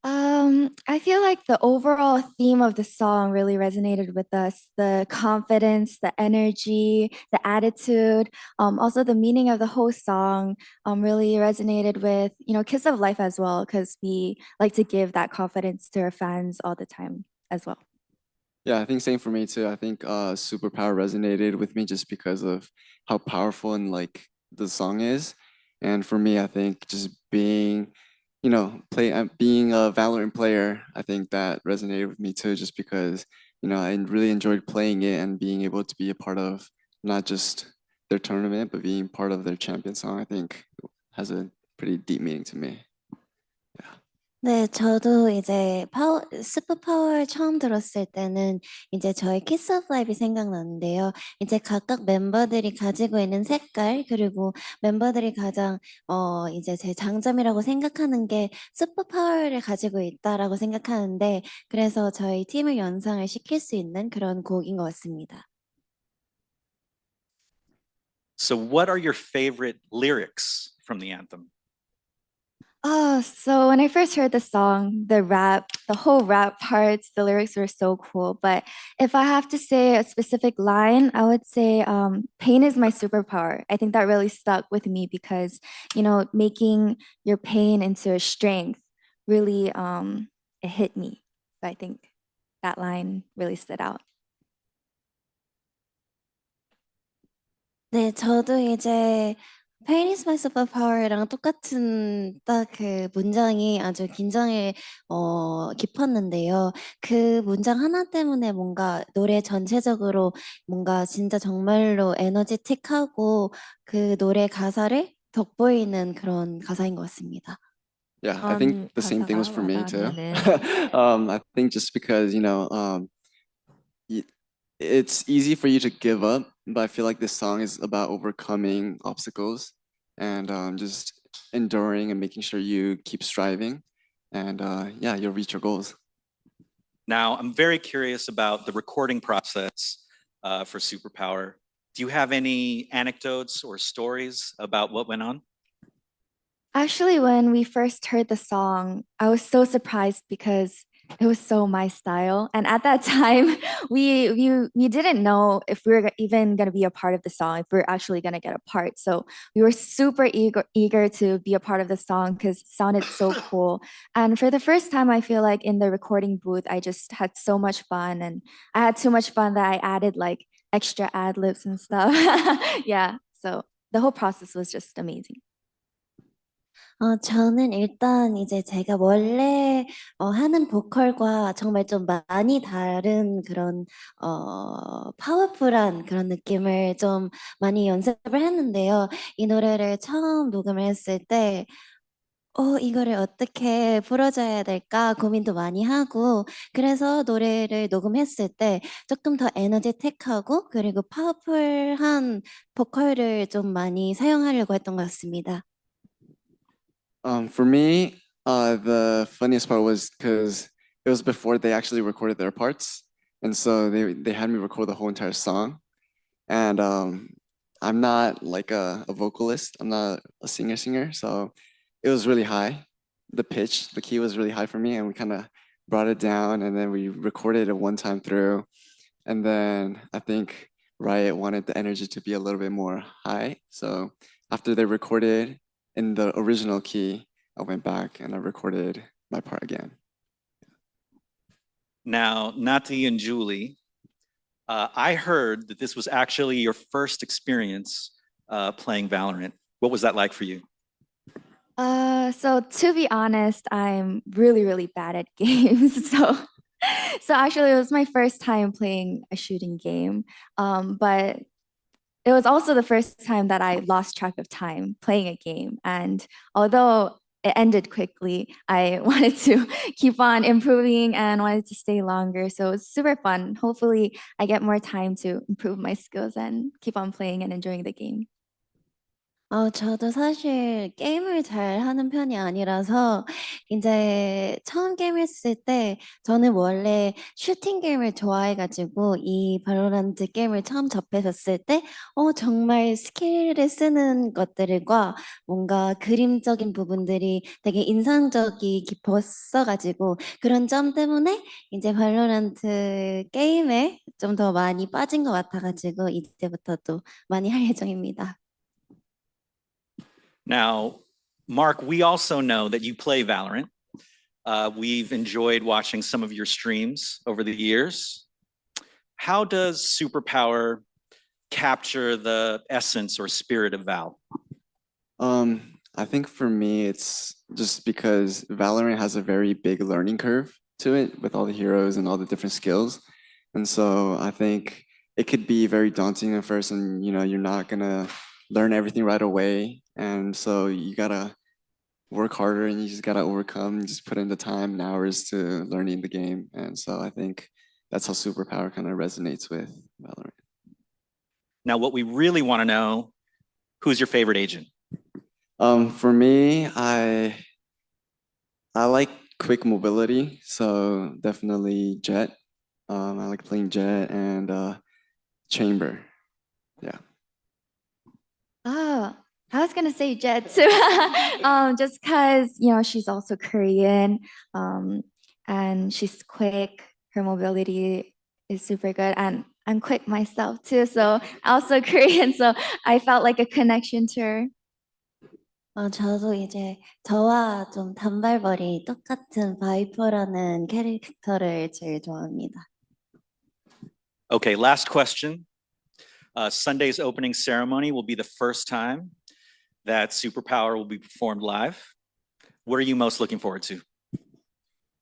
I feel like the overall theme of the song really resonated with us. The confidence, the energy, the attitude, also the meaning of the whole song really resonated with, Kiss of Life as well, because we like to give that confidence to our fans all the time as well. Yeah, I think same for me too. I think Superpower resonated with me just because of how powerful and like the song is. And for me, I think just being being a Valorant player, I think that resonated with me too, just because, I really enjoyed playing it and being able to be a part of not just their tournament, but being part of their champion song, I think has a pretty deep meaning to me. 네, 저도 이제 슈퍼파워를 처음 들었을 때는 이제 저희 키스 오브 라이프이 생각나는데요. 이제 각각 멤버들이 가지고 있는 색깔, 그리고 멤버들이 가장 이제 제 장점이라고 생각하는 게 슈퍼파워를 가지고 있다라고 생각하는데, 그래서 저희 팀을 연상을 시킬 수 있는 그런 곡인 것 같습니다. So what are your favorite lyrics from the anthem? So when I first heard the song, the whole rap parts, the lyrics were so cool. But if I have to say a specific line, I would say pain is my superpower. I think that really stuck with me because, making your pain into a strength really it hit me. So I think that line really stood out. 네, 저도 이제 Pain is my superpower랑 똑같은 딱 그 문장이 아주 긴장을 깊었는데요. 그 문장 하나 때문에 뭔가 노래 전체적으로 뭔가 진짜 정말로 에너지틱하고 그 노래 가사를 돋보이는 그런 가사인 것 같습니다. Yeah, I think the same thing was for me too. I think just because, it's easy for you to give up, but I feel like this song is about overcoming obstacles and just enduring and making sure you keep striving and you'll reach your goals. Now, I'm very curious about the recording process for Superpower. Do you have any anecdotes or stories about what went on? Actually, when we first heard the song, I was so surprised because it was so my style. And at that time, we didn't know if we were even going to be a part of the song, if we were actually going to get a part. So we were super eager to be a part of the song because it sounded so cool. And for the first time, I feel like in the recording booth, I just had so much fun. And I had too much fun that I added like extra ad-libs and stuff. Yeah, so the whole process was just amazing. 저는 일단 이제 제가 원래 하는 보컬과 정말 좀 많이 다른 그런 파워풀한 그런 느낌을 좀 많이 연습을 했는데요. 이 노래를 처음 녹음을 했을 때 이거를 어떻게 풀어줘야 될까 고민도 많이 하고, 그래서 노래를 녹음했을 때 조금 더 에너지틱하고 그리고 파워풀한 보컬을 좀 많이 사용하려고 했던 것 같습니다. For me, the funniest part was because it was before they actually recorded their parts. And so they had me record the whole entire song. And I'm not like a vocalist. I'm not a singer. So it was really high. The pitch, the key was really high for me. And we kind of brought it down and then we recorded it one time through. And then I think Riot wanted the energy to be a little bit more high. So after they recorded in the original key, I went back and I recorded my part again. Now, NATTY and Julie, I heard that this was actually your first experience playing Valorant. What was that like for you? So to be honest, I'm really, really bad at games. So actually it was my first time playing a shooting game. But it was also the first time that I lost track of time playing a game. And although it ended quickly, I wanted to keep on improving and wanted to stay longer. So it was super fun. Hopefully I get more time to improve my skills and keep on playing and enjoying the game. 저도 사실 게임을 잘 하는 편이 아니라서 이제 처음 게임 했을 때 저는 원래 슈팅 게임을 좋아해가지고 이 발로란트 게임을 처음 접했었을 때 정말 스킬을 쓰는 것들과 뭔가 그림적인 부분들이 되게 인상적이 깊었어가지고 그런 점 때문에 이제 발로란트 게임에 좀 더 많이 빠진 것 같아가지고 이제부터 또 많이 할 예정입니다. Now, Mark, we also know that you play Valorant. We've enjoyed watching some of your streams over the years. How does Superpower capture the essence or spirit of Val? I think for me, it's just because Valorant has a very big learning curve to it with all the heroes and all the different skills. And so I think it could be very daunting at first, and you're not gonna learn everything right away. And so you gotta work harder and you just gotta overcome, just put in the time and hours to learning the game. And so I think that's how Superpower kind of resonates with Valorant. Now, what we really want to know, who's your favorite agent? For me, I like quick mobility, so definitely Jet. I like playing Jet and Chamber. Yeah. Oh, I was gonna say Jet too. Just because she's also Korean, and she's quick. Her mobility is super good, and I'm quick myself too. So also Korean, so I felt like a connection to her. 저도 이제 저와 좀 단발머리 똑같은 바이퍼라는 캐릭터를 제일 좋아합니다. Okay, last question. Sunday's opening ceremony will be the first time that Superpower will be performed live. What are you most looking forward to?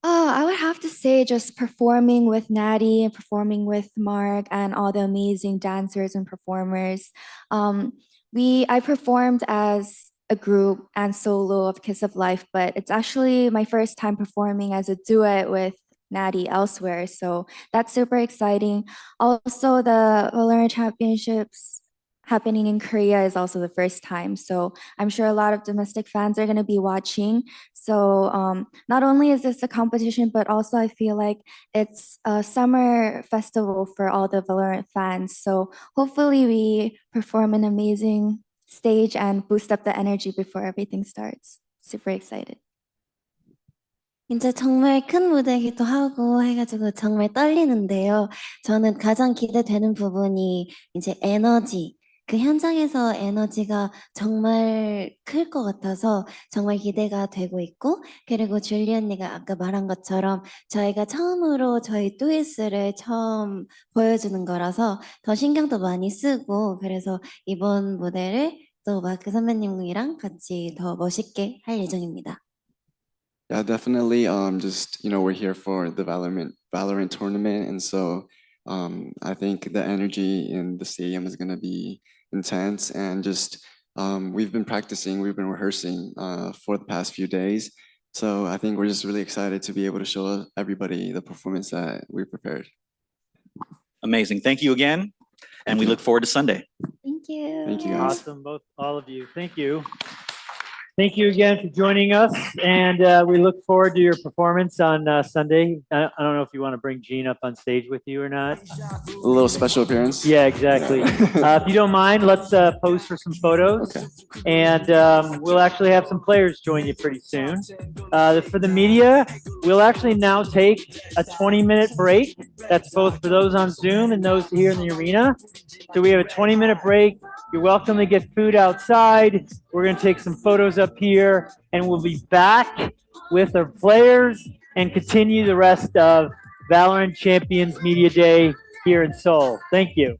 Oh, I would have to say just performing with NATTY and performing with Mark and all the amazing dancers and performers. I performed as a group and solo of Kiss of Life, but it's actually my first time performing as a duet with NATTY elsewhere. So that's super exciting. Also, the VALORANT Championships happening in Korea is also the first time. So I'm sure a lot of domestic fans are going to be watching. So not only is this a competition, but also I feel like it's a summer festival for all the VALORANT fans. So hopefully we perform an amazing stage and boost up the energy before everything starts. Super excited. 이제 정말 큰 무대이기도 하고 해가지고 정말 떨리는데요. 저는 가장 기대되는 부분이 이제 에너지, 그 현장에서 에너지가 정말 클 것 같아서 정말 기대가 되고 있고, 그리고 줄리 언니가 아까 말한 것처럼 저희가 처음으로 저희 듀엣을 처음 보여주는 거라서 더 신경도 많이 쓰고, 그래서 이번 무대를 또 마크 선배님이랑 같이 더 멋있게 할 예정입니다. Yeah, definitely. Just we're here for the Valorant tournament, and so I think the energy in the stadium is gonna be intense, and just we've been practicing, we've been rehearsing for the past few days. So I think we're just really excited to be able to show everybody the performance that we prepared. Amazing. Thank you again, and we look forward to Sunday. Thank you. Thank you, guys. Awesome, all of you. Thank you. Thank you again for joining us, and we look forward to your performance on Sunday. I don't know if you want to bring Gene up on stage with you or not. A little special appearance. Yeah, exactly. If you don't mind, let's pose for some photos. Okay. And we'll actually have some players join you pretty soon. For the media, we'll actually now take a 20-minute break. That's both for those on Zoom and those here in the arena. So we have a 20-minute break. You're welcome to get food outside. We're going to take some photos up here, and we'll be back with our players and continue the rest of VALORANT Champions Media Day here in Seoul. Thank you.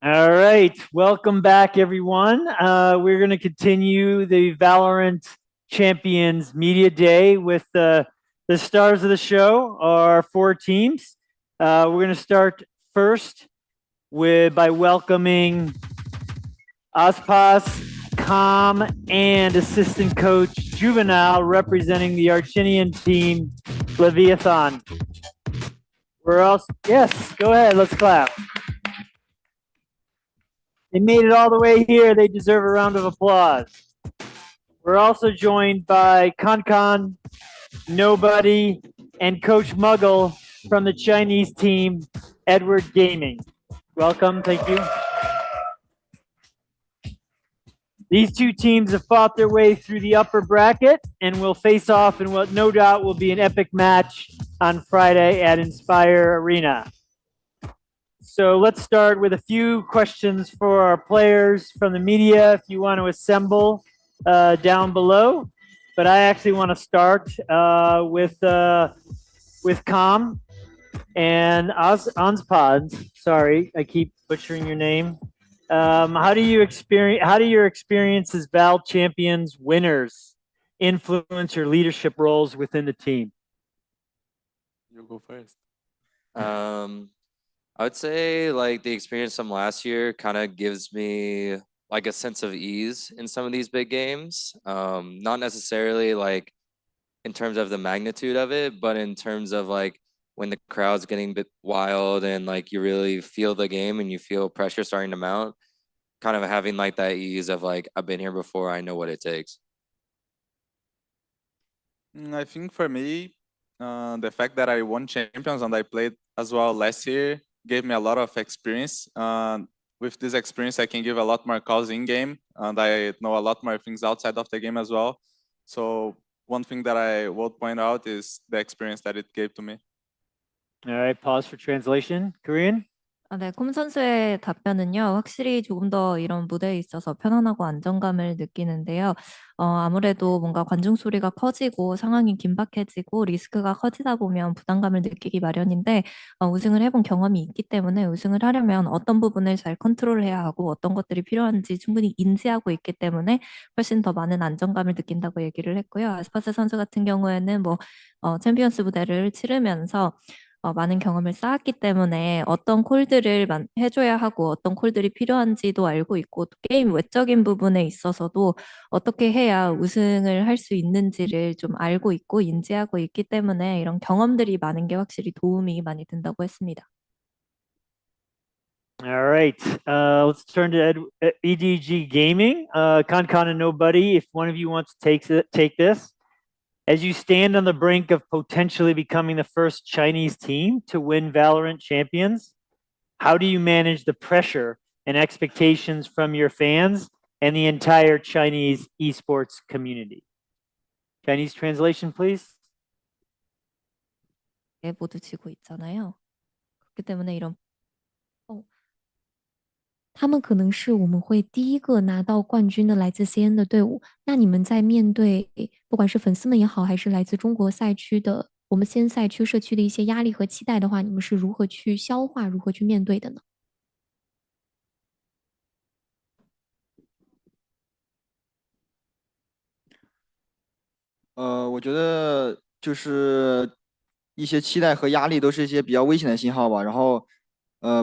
All right, welcome back, everyone. We're going to continue the Valorant Champions Media Day with the stars of the show, our 4 teams. We're going to start first by welcoming Aspas, Com, and assistant coach Juvenile representing the Argentinian team, Leviatán. Where else? Yes, go ahead, let's clap. They made it all the way here. They deserve a round of applause. We're also joined by Kankan, Nobody, and Coach Muggle from the Chinese team, Edward Gaming. Welcome, thank you. These 2 teams have fought their way through the upper bracket and will face off in what no doubt will be an epic match on Friday at Inspire Arena. So let's start with a few questions for our players from the media if you want to assemble down below. But I actually want to start with Com and Anspad. Sorry, I keep butchering your name. How do your experience as Val Champions winners influence your leadership roles within the team? You go first. I would say like the experience from last year kind of gives me like a sense of ease in some of these big games. Not necessarily like in terms of the magnitude of it, but in terms of like when the crowd's getting a bit wild and like you really feel the game and you feel pressure starting to mount, kind of having like that ease of like, I've been here before, I know what it takes. I think for me, the fact that I won Champions and I played as well last year gave me a lot of experience. With this experience, I can give a lot more calls in game, and I know a lot more things outside of the game as well. So one thing that I would point out is the experience that it gave to me. All right, pause for translation. Korean? 네, 콤 선수의 답변은요, 확실히 조금 더 이런 무대에 있어서 편안하고 안정감을 느끼는데요. 아무래도 뭔가 관중 소리가 커지고 상황이 긴박해지고 리스크가 커지다 보면 부담감을 느끼기 마련인데, 우승을 해본 경험이 있기 때문에 우승을 하려면 어떤 부분을 잘 컨트롤해야 하고 어떤 것들이 필요한지 충분히 인지하고 있기 때문에 훨씬 더 많은 안정감을 느낀다고 얘기를 했고요. 아스파스 선수 같은 경우에는 챔피언스 무대를 치르면서 많은 경험을 쌓았기 때문에 어떤 콜들을 해줘야 하고 어떤 콜들이 필요한지도 알고 있고 또 게임 외적인 부분에 있어서도 어떻게 해야 우승을 할 수 있는지를 좀 알고 있고 인지하고 있기 때문에 이런 경험들이 많은 게 확실히 도움이 많이 된다고 했습니다. All right, let's turn to EDG Gaming. Kankan and Nobody, if one of you wants to take this. As you stand on the brink of potentially becoming the first Chinese team to win Valorant Champions, how do you manage the pressure and expectations from your fans and the entire Chinese esports community? Chinese translation, please. 모두 지고 있잖아요. 그렇기 때문에 이런 他们可能是我们会第一个拿到冠军的来自 CN 的队伍。那你们在面对不管是粉丝们也好，还是来自中国赛区的我们 CN 赛区社区的一些压力和期待的话，你们是如何去消化、如何去面对的呢？我觉得就是一些期待和压力都是一些比较危险的信号吧。然后，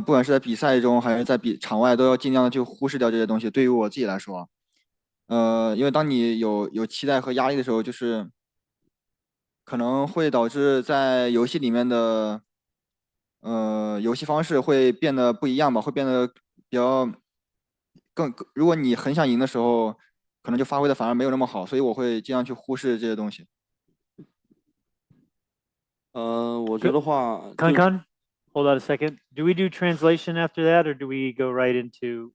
不管是在比赛中还是在场外，都要尽量的去忽视掉这些东西。对于我自己来说，因为当你有期待和压力的时候，就是可能会导致在游戏里面的游戏方式会变得不一样吧，会变得比较如果你很想赢的时候，可能就发挥的反而没有那么好，所以我会尽量去忽视这些东西。我觉得话 Kankan, hold on a second. Do we do translation after that, or do we go right into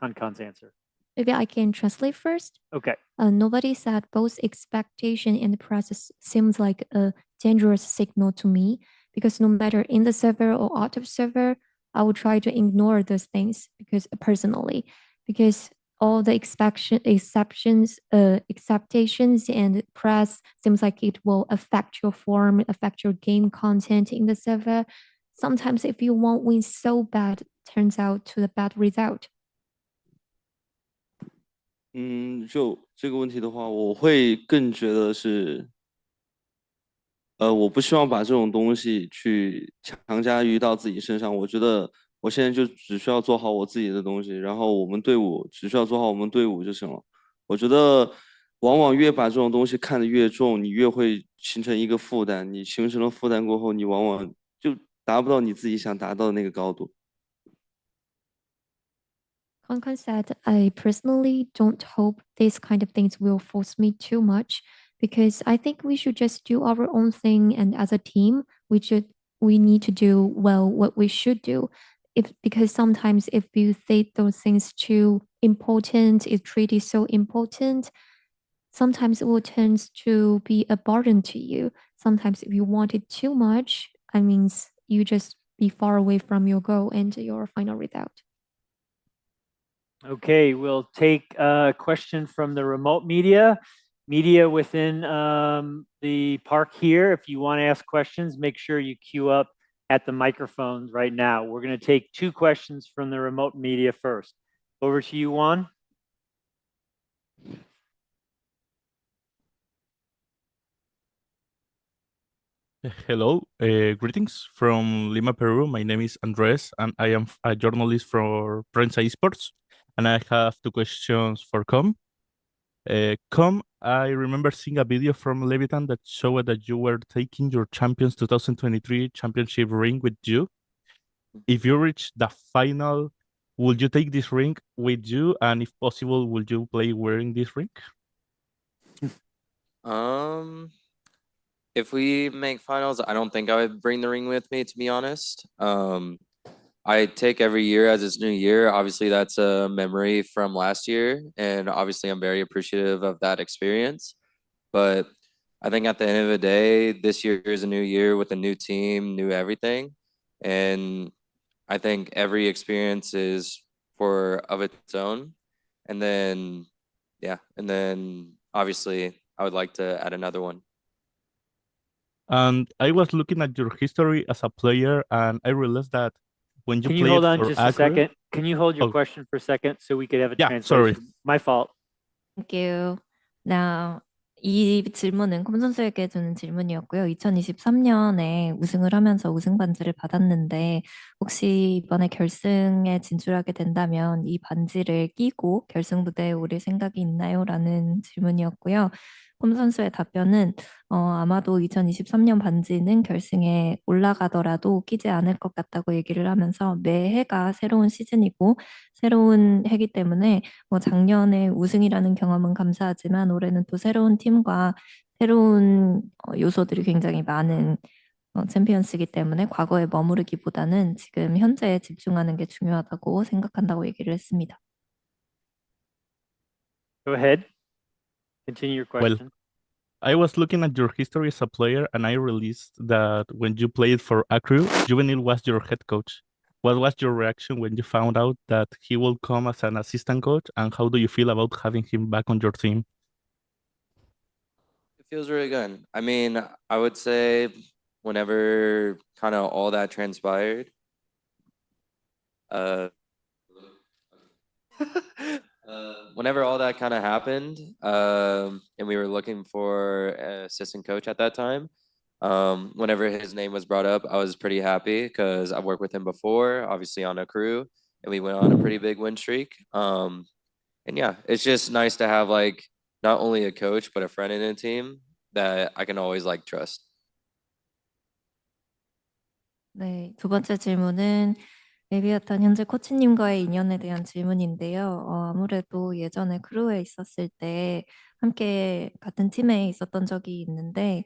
Kankan's answer? Maybe I can translate first. Okay. Nobody said both expectation and process seems like a dangerous signal to me because no matter in the server or out of server, I will try to ignore those things because all the expectations and press seems like it will affect your form, affect your game content in the server. sometimes if you won't win so bad, turns out to the bad result. 就这个问题的话，我会更觉得是，我不希望把这种东西去强加于到自己身上。我觉得我现在就只需要做好我自己的东西，然后我们队伍只需要做好我们队伍就行了。我觉得往往越把这种东西看得越重，你越会形成一个负担。你形成了负担过后，你往往就达不到你自己想达到的那个高度。Kong said, I personally don't hope these kind of things will force me too much because I think we should just do our own thing. And as a team, we need to do well what we should do. Because sometimes if you think those things too important, is treated so important, sometimes it will turn to be a burden to you. Sometimes if you want it too much, I mean, you just be far away from your goal and your final result. Okay, we'll take a question from the remote media. Media within the park here, if you want to ask questions, make sure you queue up at the microphones right now. We're going to take 2 questions from the remote media first. Over to you, Juan. Hello, greetings from Lima, Peru. My name is Andres, and I am a journalist for Prensa Esports. And I have 2 questions for Com. Com, I remember seeing a video from Leviatán that showed that you were taking your Champions 2023 championship ring with you. If you reach the final, would you take this ring with you? And if possible, would you play wearing this ring? If we make finals, I don't think I would bring the ring with me, to be honest. I take every year as it's new year. Obviously, that's a memory from last year, and obviously I'm very appreciative of that experience. But I think at the end of the day, this year is a new year with a new team, new everything. And I think every experience is of its own. And then, yeah, and then obviously I would like to add another one. And I was looking at your history as a player, and I realized that when you Can you played hold on for just a Acre, second? Can you hold your question for a second so we could have a Yeah, translation? sorry. My fault. Thank you. Now, 이 질문은 콤 선수에게 주는 질문이었고요. 2023년에 우승을 하면서 우승 반지를 받았는데 혹시 이번에 결승에 진출하게 된다면 이 반지를 끼고 결승 무대에 오를 생각이 있나요? 라는 질문이었고요. 콤 선수의 답변은 아마도 2023년 반지는 결승에 올라가더라도 끼지 않을 것 같다고 얘기를 하면서 매해가 새로운 시즌이고 새로운 해기 때문에 작년에 우승이라는 경험은 감사하지만 올해는 또 새로운 팀과 새로운 요소들이 굉장히 많은 챔피언스이기 때문에 과거에 머무르기보다는 지금 현재에 집중하는 게 중요하다고 생각한다고 얘기를 했습니다. Go ahead. Continue your Well, question. I was looking at your history as a player, and I realized that when you played for Acre, Juvenil was your head coach. What was your reaction when you found out that he will come as an assistant coach, and how do you feel about having him back on your team? It feels really good. I mean, I would say whenever kind of all that transpired, whenever all that kind of happened, and we were looking for an assistant coach at that time, whenever his name was brought up, I was pretty happy because I've worked with him before, obviously on a crew, and we went on a pretty big win streak. And yeah, it's just nice to have like not only a coach but a friend in the team that I can always like trust. 네, 두 번째 질문은 레비아탄 현재 코치님과의 인연에 대한 질문인데요. 아무래도 예전에 크루에 있었을 때 함께 같은 팀에 있었던 적이 있는데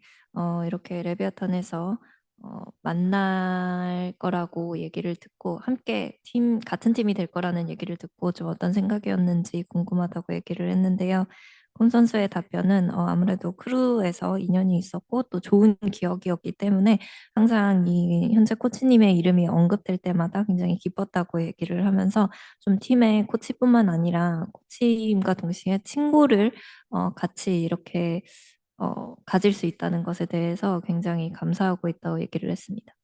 이렇게 레비아탄에서 만날 거라고 얘기를 듣고 함께 같은 팀이 될 거라는 얘기를 듣고 좀 어떤 생각이었는지 궁금하다고 얘기를 했는데요. 콤 선수의 답변은 아무래도 크루에서 인연이 있었고 또 좋은 기억이었기 때문에 항상 이 현재 코치님의 이름이 언급될 때마다 굉장히 기뻤다고 얘기를 하면서 좀 팀의 코치뿐만 아니라 코치님과 동시에 친구를 같이 이렇게 가질 수 있다는 것에 대해서 굉장히 감사하고 있다고 얘기를 했습니다.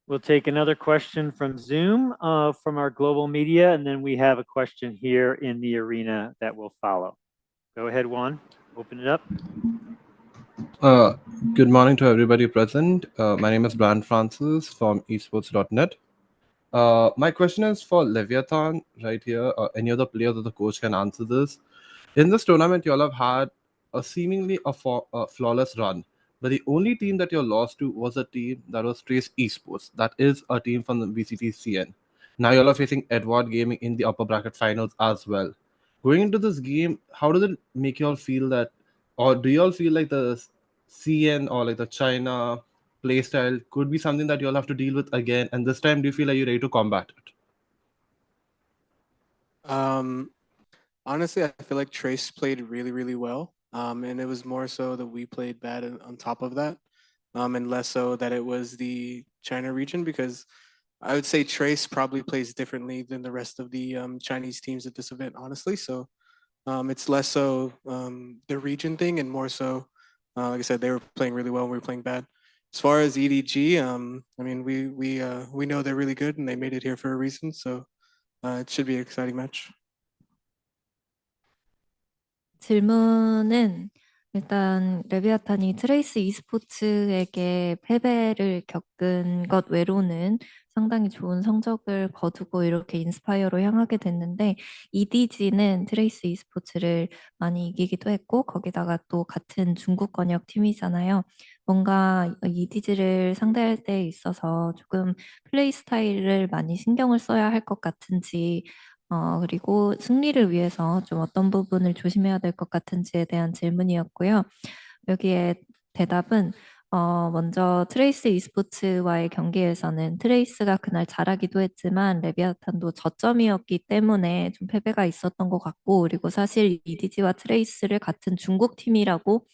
We'll take another question from Zoom from our global media, and then we have a question here in the arena that will follow. Go ahead, Juan. Open it up. Good morning to everybody present. My name is Brian Francis from esports.net. My question is for Leviatán right here, or any other player that the coach can answer this. In this tournament, you all have had a seemingly a flawless run, but the only team that you lost to was a team that was Trace Esports. That is a team from the VCT CN. Now you all are facing Edward Gaming in the upper bracket finals as well. Going into this game, how does it make you all feel that, or do you all feel like the CN or like the China playstyle could be something that you all have to deal with again? And this time, do you feel like you're ready to combat it? Honestly, I feel like Trace played really, really well. And it was more so that we played bad on top of that, and less so that it was the China region, because I would say Trace probably plays differently than the rest of the Chinese teams at this event, honestly. So it's less so the region thing and more so, like I said, they were playing really well and we were playing bad. As far as EDG, I mean, we know they're really good and they made it here for a reason. So it should be an exciting match. 질문은 일단 레비아탄이 트레이스 e스포츠에게 패배를 겪은 것 외로는 상당히 좋은 성적을 거두고 이렇게 인스파이어로 향하게 됐는데 EDG는 트레이스 e스포츠를 많이 이기기도 했고 거기다가 또 같은 중국 권역 팀이잖아요. 뭔가 EDG를 상대할 때 있어서 조금 플레이 스타일을 많이 신경을 써야 할 것 같은지 그리고 승리를 위해서 좀 어떤 부분을 조심해야 될 것 같은지에 대한 질문이었고요. 여기에 대답은 먼저 트레이스 e스포츠와의 경기에서는 트레이스가 그날 잘하기도 했지만 레비아탄도 저점이었기 때문에 좀 패배가 있었던 것 같고 그리고 사실 EDG와 트레이스를 같은 중국 팀이라고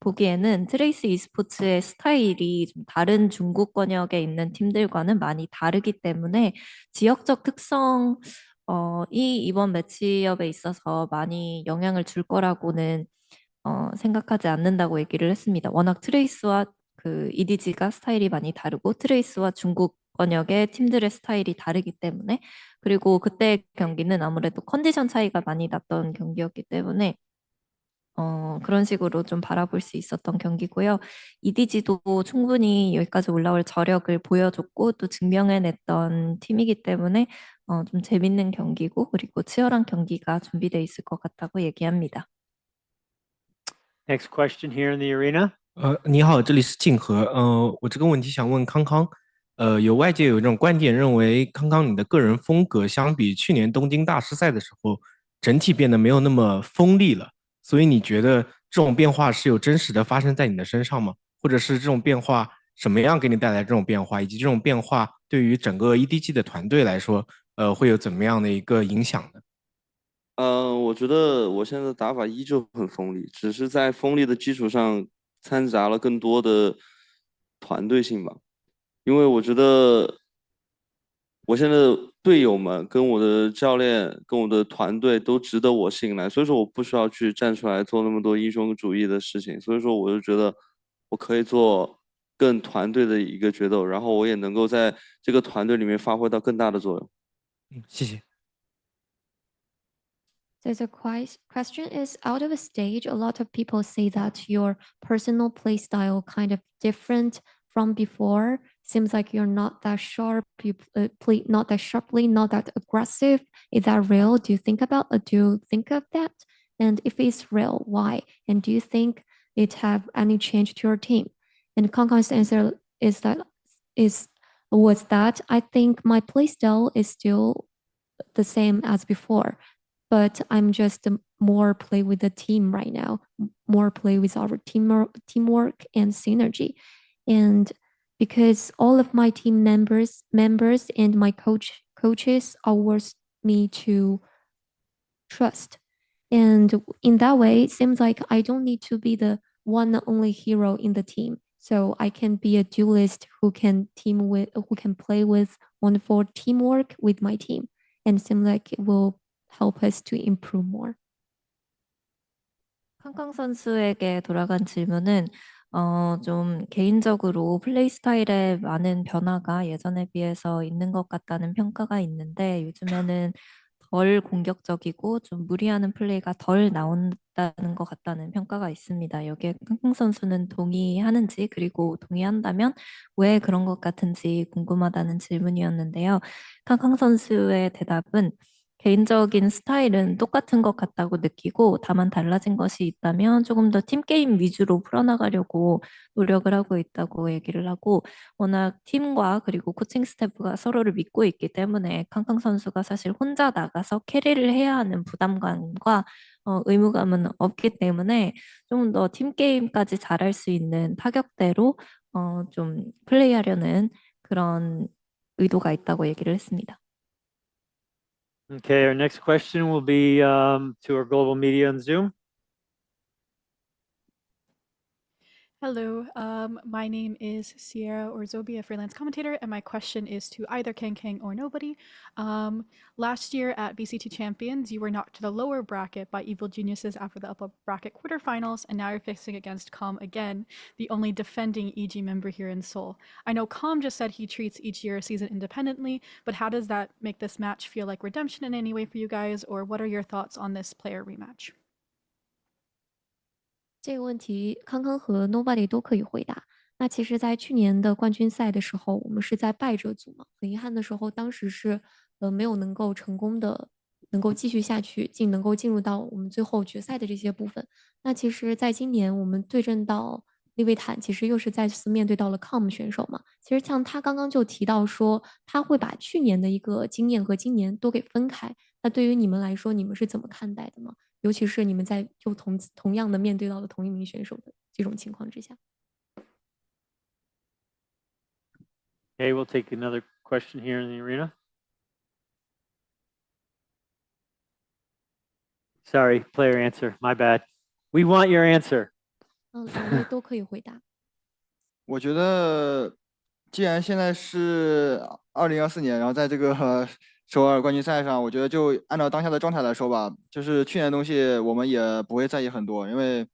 보기에는 트레이스 e스포츠의 스타일이 좀 다른 중국 권역에 있는 팀들과는 많이 다르기 때문에 지역적 특성 이 이번 매치업에 있어서 많이 영향을 줄 거라고는 생각하지 않는다고 얘기를 했습니다. 워낙 트레이스와 그 EDG가 스타일이 많이 다르고 트레이스와 중국 번역의 팀들의 스타일이 다르기 때문에 그리고 그때 경기는 아무래도 컨디션 차이가 많이 났던 경기였기 때문에 그런 식으로 좀 바라볼 수 있었던 경기고요. EDG도 충분히 여기까지 올라올 저력을 보여줬고 또 증명해냈던 팀이기 때문에 좀 재밌는 경기고 그리고 치열한 경기가 준비돼 있을 것 같다고 얘기합니다. Next question here in the arena. 你好，这里是静和。我这个问题想问康康。有外界有一种观点认为，康康你的个人风格相比去年东京大师赛的时候，整体变得没有那么锋利了。所以你觉得这种变化是有真实的发生在你的身上吗？或者是这种变化什么样给你带来这种变化，以及这种变化对于整个 EDG 的团队来说，会有怎么样的一个影响呢？我觉得我现在的打法依旧很锋利，只是在锋利的基础上掺杂了更多的团队性吧。因为我觉得我现在的队友们跟我的教练跟我的团队都值得我信赖，所以说我不需要去站出来做那么多英雄主义的事情，所以说我就觉得我可以做更团队的一个决斗，然后我也能够在这个团队里面发挥到更大的作用。谢谢。So the question is, out of a stage, a lot of people say that your personal play style kind of different from before. Seems like you're not that sharp, you play not that sharply, not that aggressive. Is that real? Do you think of that? And if it's real, why? And do you think it have any change to your team? And Kangkang's answer was that I think my play style is still the same as before. But I'm just more play with the team right now, more play with our teamwork and synergy. And because all of my team members and my coaches always me to trust. And in that way, it seems like I don't need to be the one and only hero in the team. So I can be a duelist who can play with wonderful teamwork with my team. And it seems like it will help us to improve more. 캉캉 선수에게 돌아간 질문은 좀 개인적으로 플레이 스타일에 많은 변화가 예전에 비해서 있는 것 같다는 평가가 있는데 요즘에는 덜 공격적이고 좀 무리하는 플레이가 덜 나온다는 것 같다는 평가가 있습니다. 여기에 캉캉 선수는 동의하는지 그리고 동의한다면 왜 그런 것 같은지 궁금하다는 질문이었는데요. 캉캉 선수의 대답은 개인적인 스타일은 똑같은 것 같다고 느끼고 다만 달라진 것이 있다면 조금 더 팀게임 위주로 풀어나가려고 노력을 하고 있다고 얘기를 하고 워낙 팀과 그리고 코칭 스태프가 서로를 믿고 있기 때문에 캉캉 선수가 사실 혼자 나가서 캐리를 해야 하는 부담감과 의무감은 없기 때문에 좀 더 팀게임까지 잘할 수 있는 타격대로 좀 플레이하려는 그런 의도가 있다고 얘기를 했습니다. Okay, our next question will be to our global media on Zoom. Hello, my name is Sierra Orzobi, a freelance commentator, and my question is to either Kang Kang or nobody. Last year at VCT Champions, you were knocked to the lower bracket by Evil Geniuses after the upper bracket quarterfinals, and now you're facing against Com again, the only defending EG member here in Seoul. I know Com just said he treats each year a season independently, but how does that make this match feel like redemption in any way for you guys, or what are your thoughts on this player rematch? 这个问题康康和 Nobody 都可以回答。那其实在去年的冠军赛的时候，我们是在败者组嘛，很遗憾的时候，当时是没有能够成功的能够继续下去，能够进入到我们最后决赛的这些部分。那其实在今年我们对阵到利维坦，其实又是再次面对到了 Com 选手嘛。其实像他刚刚就提到说，他会把去年的一个经验和今年都给分开。那对于你们来说，你们是怎么看待的吗？尤其是你们在又同样的面对到了同一名选手的这种情况之下。Okay, we'll take another question here in the arena. Sorry, player answer. My bad. We want your answer. 两位都可以回答。我觉得，既然现在是2024年，然后在这个首尔冠军赛上，我觉得就按照当下的状态来说吧，就是去年的东西我们也不会在意很多，因为，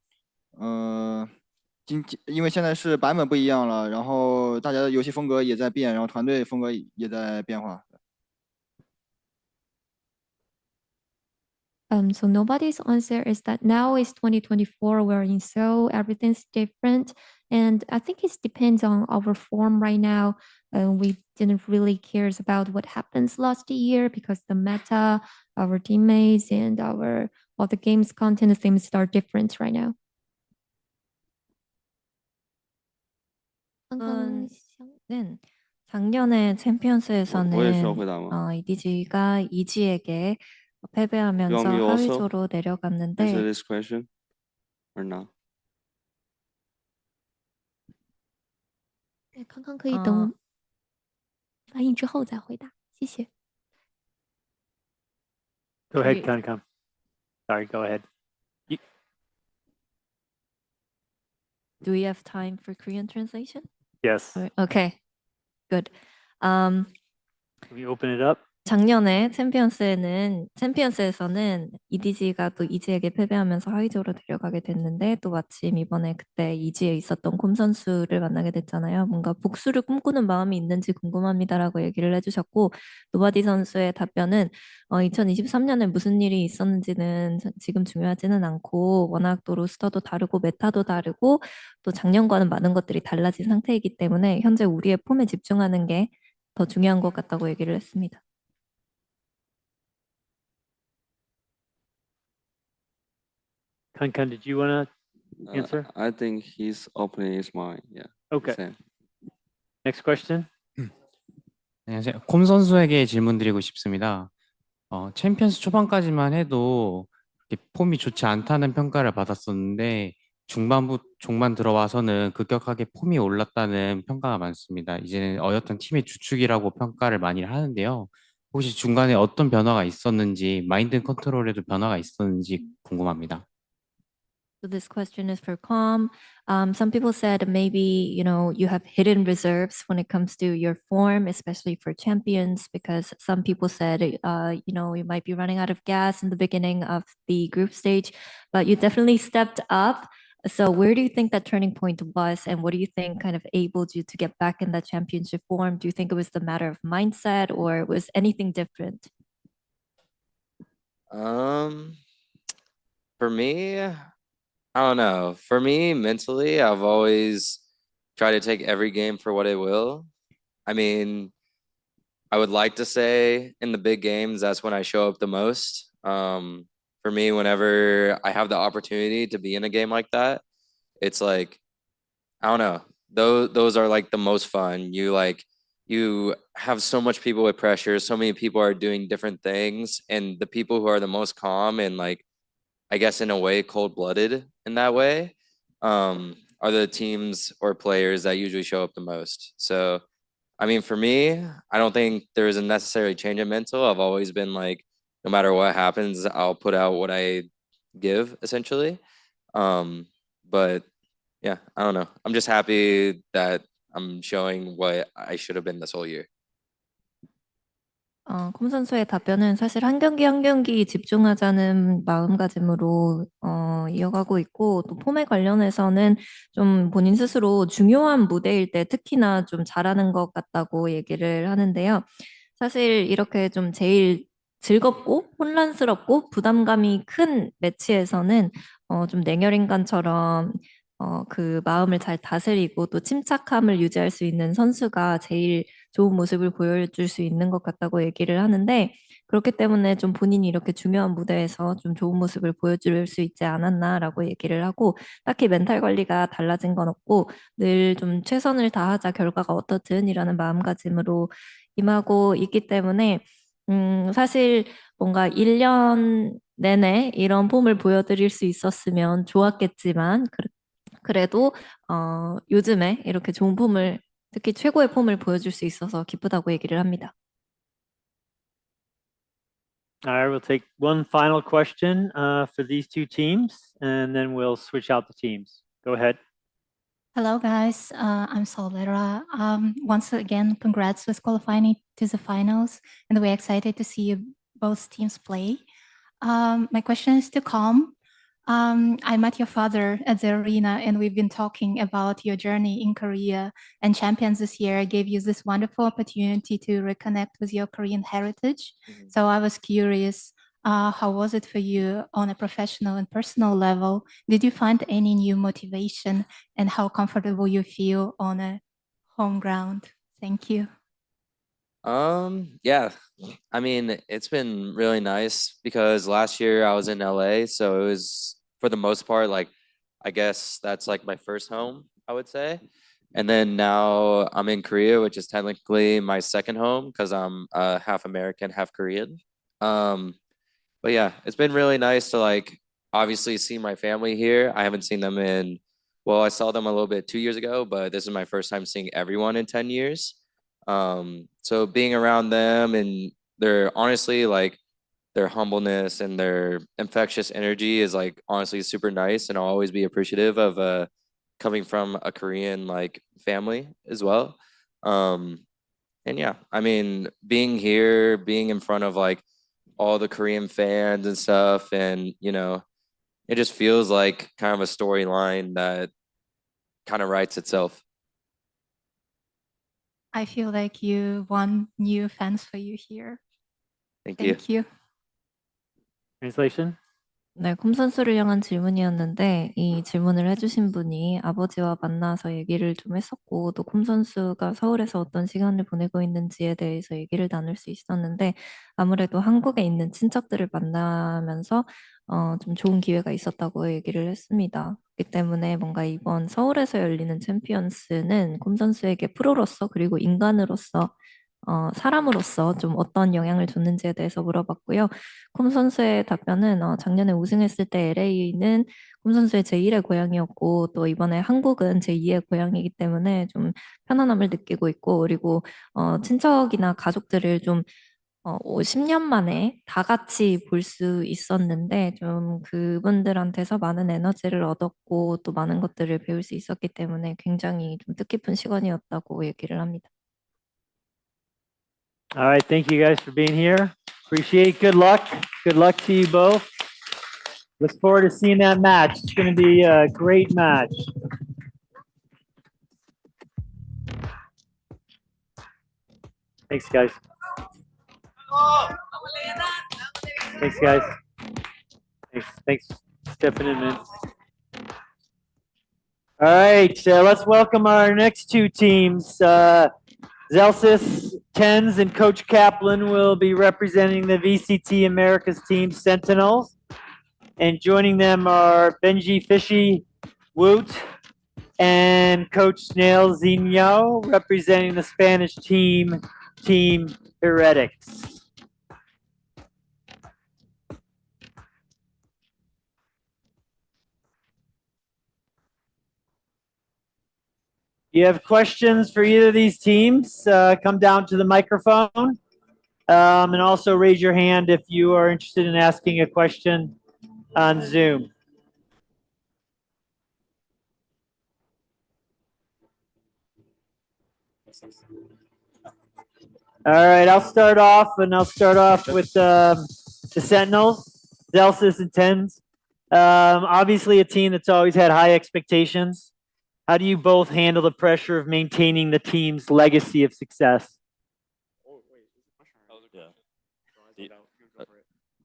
因为现在是版本不一样了，然后大家的游戏风格也在变，然后团队风格也在变化。So nobody's answer is that now is 2024, we're in Seoul, everything's different. And I think it depends on our form right now. We didn't really care about what happens last year because the meta, our teammates, and all the game's content things are different right now. 는 작년에 챔피언스에서는 EDG가 이지에게 패배하면서 하위조로 내려갔는데 answer this question or not? 康康可以等翻译之后再回答，谢谢。Go ahead, Kankam. Sorry, go ahead. Do we have time for Korean translation? Yes. Okay, good. Can we open it up? 작년에 챔피언스에서는 EDG가 또 이지에게 패배하면서 하위조로 데려가게 됐는데 또 마침 이번에 그때 이지에 있었던 콤 선수를 만나게 됐잖아요. 뭔가 복수를 꿈꾸는 마음이 있는지 궁금합니다라고 얘기를 해주셨고 노바디 선수의 답변은 2023년에 무슨 일이 있었는지는 지금 중요하지는 않고 워낙 또 로스터도 다르고 메타도 다르고 또 작년과는 많은 것들이 달라진 상태이기 때문에 현재 우리의 폼에 집중하는 게 더 중요한 것 같다고 얘기를 했습니다. Kankan, did you want to answer? I think he's opening his mind. Yeah. Okay. Same. Next question. 안녕하세요. 콤 선수에게 질문드리고 싶습니다. 챔피언스 초반까지만 해도 폼이 좋지 않다는 평가를 받았었는데 중반 들어와서는 급격하게 폼이 올랐다는 평가가 많습니다. 이제는 어엿한 팀의 주축이라고 평가를 많이 하는데요. 혹시 중간에 어떤 변화가 있었는지, 마인드 컨트롤에도 변화가 있었는지 궁금합니다. So this question is for Com. Some people said maybe, you have hidden reserves when it comes to your form, especially for champions, because some people said, you might be running out of gas in the beginning of the group stage, but you definitely stepped up So where do you think that turning point was, and what do you think kind of enabled you to get back in that championship form? Do you think it was the matter of mindset, or was anything different? For me, I don't know. For me, mentally, I've always tried to take every game for what it will. I mean, I would like to say in the big games, that's when I show up the most. For me, whenever I have the opportunity to be in a game like that, it's like, I don't know. Those are like the most fun. You have so much people with pressure, so many people are doing different things, and the people who are the most calm and like, I guess in a way, cold-blooded in that way, are the teams or players that usually show up the most. So, I mean, for me, I don't think there is a necessary change in mental. I've always been like, no matter what happens, I'll put out what I give, essentially. But yeah, I don't know. I'm just happy that I'm showing what I should have been this whole year. 콤 선수의 답변은 사실 한 경기 한 경기 집중하자는 마음가짐으로 이어가고 있고, 또 폼에 관련해서는 좀 본인 스스로 중요한 무대일 때 특히나 좀 잘하는 것 같다고 얘기를 하는데요. 사실 이렇게 좀 제일 즐겁고 혼란스럽고 부담감이 큰 매치에서는 좀 냉혈인간처럼 그 마음을 잘 다스리고 또 침착함을 유지할 수 있는 선수가 제일 좋은 모습을 보여줄 수 있는 것 같다고 얘기를 하는데, 그렇기 때문에 좀 본인이 이렇게 중요한 무대에서 좀 좋은 모습을 보여줄 수 있지 않았나라고 얘기를 하고, 딱히 멘탈 관리가 달라진 건 없고 늘 좀 최선을 다하자 결과가 어떻든이라는 마음가짐으로 임하고 있기 때문에 사실 뭔가 1년 내내 이런 폼을 보여드릴 수 있었으면 좋았겠지만 그래도 요즘에 이렇게 좋은 폼을, 특히 최고의 폼을 보여줄 수 있어서 기쁘다고 얘기를 합니다. All right, we'll take one final question for these two teams, and then we'll switch out the teams. Go ahead. Hello, guys. I'm Solera. Once again, congrats with qualifying to the finals, and we're excited to see both teams play. My question is to Com. I met your father at the arena, and we've been talking about your journey in Korea, and Champions this year gave you this wonderful opportunity to reconnect with your Korean heritage. So I was curious, how was it for you on a professional and personal level? Did you find any new motivation, and how comfortable you feel on a home ground? Thank you. Yeah, I mean, it's been really nice because last year I was in LA, so it was for the most part, like, I guess that's like my first home, I would say. And then now I'm in Korea, which is technically my second home because I'm half American, half Korean. But yeah, it's been really nice to like obviously see my family here. I haven't seen them in, well, I saw them a little bit 2 years ago, but this is my first time seeing everyone in 10 years. So being around them and they're honestly like their humbleness and their infectious energy is like honestly super nice, and I'll always be appreciative of coming from a Korean like family as well. And yeah, I mean, being here, being in front of like all the Korean fans and stuff, and you know, it just feels like kind of a storyline that kind of writes itself. I feel like you won new fans for you here. Thank you. Thank you. Translation? 네, 콤 선수를 향한 질문이었는데, 이 질문을 해주신 분이 아버지와 만나서 얘기를 좀 했었고, 또 콤 선수가 서울에서 어떤 시간을 보내고 있는지에 대해서 얘기를 나눌 수 있었는데, 아무래도 한국에 있는 친척들을 만나면서 좀 좋은 기회가 있었다고 얘기를 했습니다. 그렇기 때문에 뭔가 이번 서울에서 열리는 챔피언스는 콤 선수에게 프로로서 그리고 인간으로서 사람으로서 좀 어떤 영향을 줬는지에 대해서 물어봤고요. 콤 선수의 답변은 작년에 우승했을 때 LA는 콤 선수의 제1의 고향이었고, 또 이번에 한국은 제2의 고향이기 때문에 좀 편안함을 느끼고 있고, 그리고 친척이나 가족들을 좀 10년 만에 다 같이 볼 수 있었는데 좀 그분들한테서 많은 에너지를 얻었고 또 많은 것들을 배울 수 있었기 때문에 굉장히 좀 뜻깊은 시간이었다고 얘기를 합니다. All right, thank you guys for being here. Appreciate it. Good luck. Good luck to you both. Look forward to seeing that match. It's going to be a great match. Thanks, guys. Thanks, guys. Thanks for stepping in, man. All right, let's welcome our next two teams. Zelsis Tens and Coach Kaplan will be representing the VCT Americas team, Sentinels. And joining them are Benji Fishy Woot and Coach Snail Zinho, representing the Spanish team, Team Heretics. You have questions for either of these teams, come down to the microphone. And also raise your hand if you are interested in asking a question on Zoom. All right, I'll start off with the Sentinels, Zelsis and Tens. Obviously a team that's always had high expectations. How do you both handle the pressure of maintaining the team's legacy of success?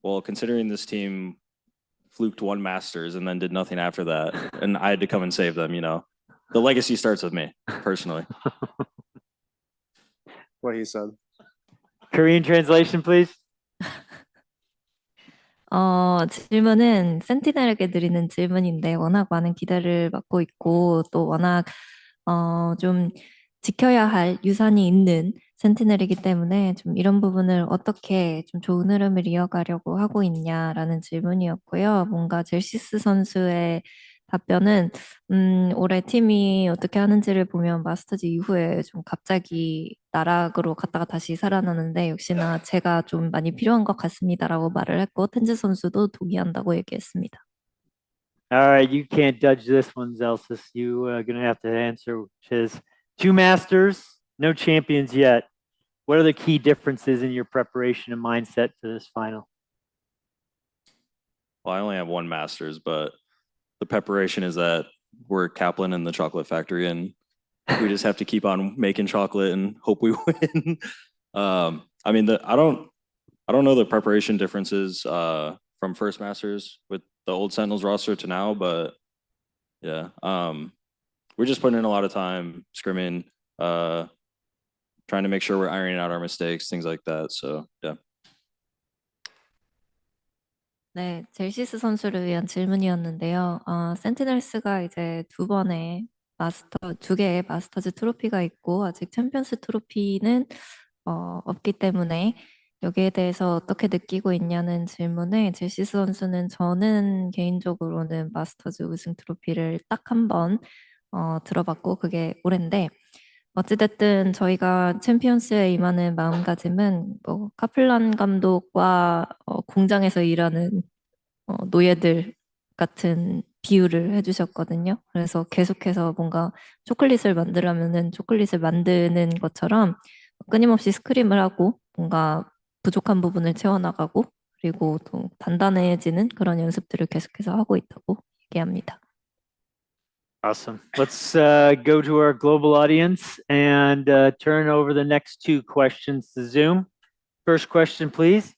Well, considering this team fluked one Masters and then did nothing after that, and I had to come and save them, you know, the legacy starts with me, personally. What he said. Korean translation, please. 질문은 센티넬에게 드리는 질문인데 워낙 많은 기대를 받고 있고 또 워낙 좀 지켜야 할 유산이 있는 센티넬이기 때문에 좀 이런 부분을 어떻게 좀 좋은 흐름을 이어가려고 하고 있냐라는 질문이었고요. 뭔가 젤시스 선수의 답변은 올해 팀이 어떻게 하는지를 보면 마스터즈 이후에 좀 갑자기 나락으로 갔다가 다시 살아나는데 역시나 제가 좀 많이 필요한 것 같습니다라고 말을 했고 텐즈 선수도 동의한다고 얘기했습니다. All right, you can't judge this one, Zelsis. You are going to have to answer, which is 2 Masters, no champions yet. What are the key differences in your preparation and mindset for this final? Well, I only have 1 Masters, but the preparation is that we're Kaplan in the chocolate factory and we just have to keep on making chocolate and hope we win. I mean, I don't know the preparation differences from first Masters with the old Sentinels roster to now, but yeah, we're just putting in a lot of time scrimming, trying to make sure we're ironing out our mistakes, things like that. So yeah. 네, 젤시스 선수를 위한 질문이었는데요. 센티넬스가 이제 2개의 마스터즈 트로피가 있고 아직 챔피언스 트로피는 없기 때문에 여기에 대해서 어떻게 느끼고 있냐는 질문에 젤시스 선수는 저는 개인적으로는 마스터즈 우승 트로피를 딱 한 번 들어봤고 그게 올해인데 어찌됐든 저희가 챔피언스에 임하는 마음가짐은 뭐 카플란 감독과 공장에서 일하는 노예들 같은 비유를 해주셨거든요. 그래서 계속해서 뭔가 초콜릿을 만들려면은 초콜릿을 만드는 것처럼 끊임없이 스크림을 하고 뭔가 부족한 부분을 채워나가고 그리고 또 단단해지는 그런 연습들을 계속해서 하고 있다고 얘기합니다. Awesome. Let's go to our global audience and turn over the next 2 questions to Zoom. First question, please.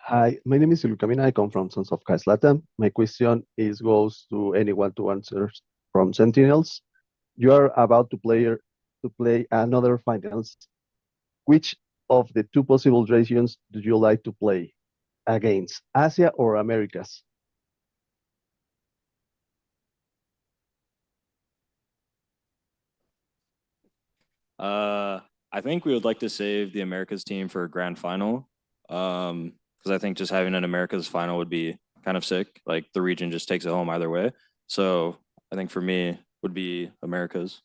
Hi, my name is Lucamina. I come from Sons of Kais Latam. My question goes to anyone to answer from Sentinels. You are about to play another finals. Which of the 2 possible regions do you like to play against, Asia or Americas? I think we would like to save the Americas team for a grand final. Because I think just having an Americas final would be kind of sick. Like the region just takes it home either way. So I think for me would be Americas.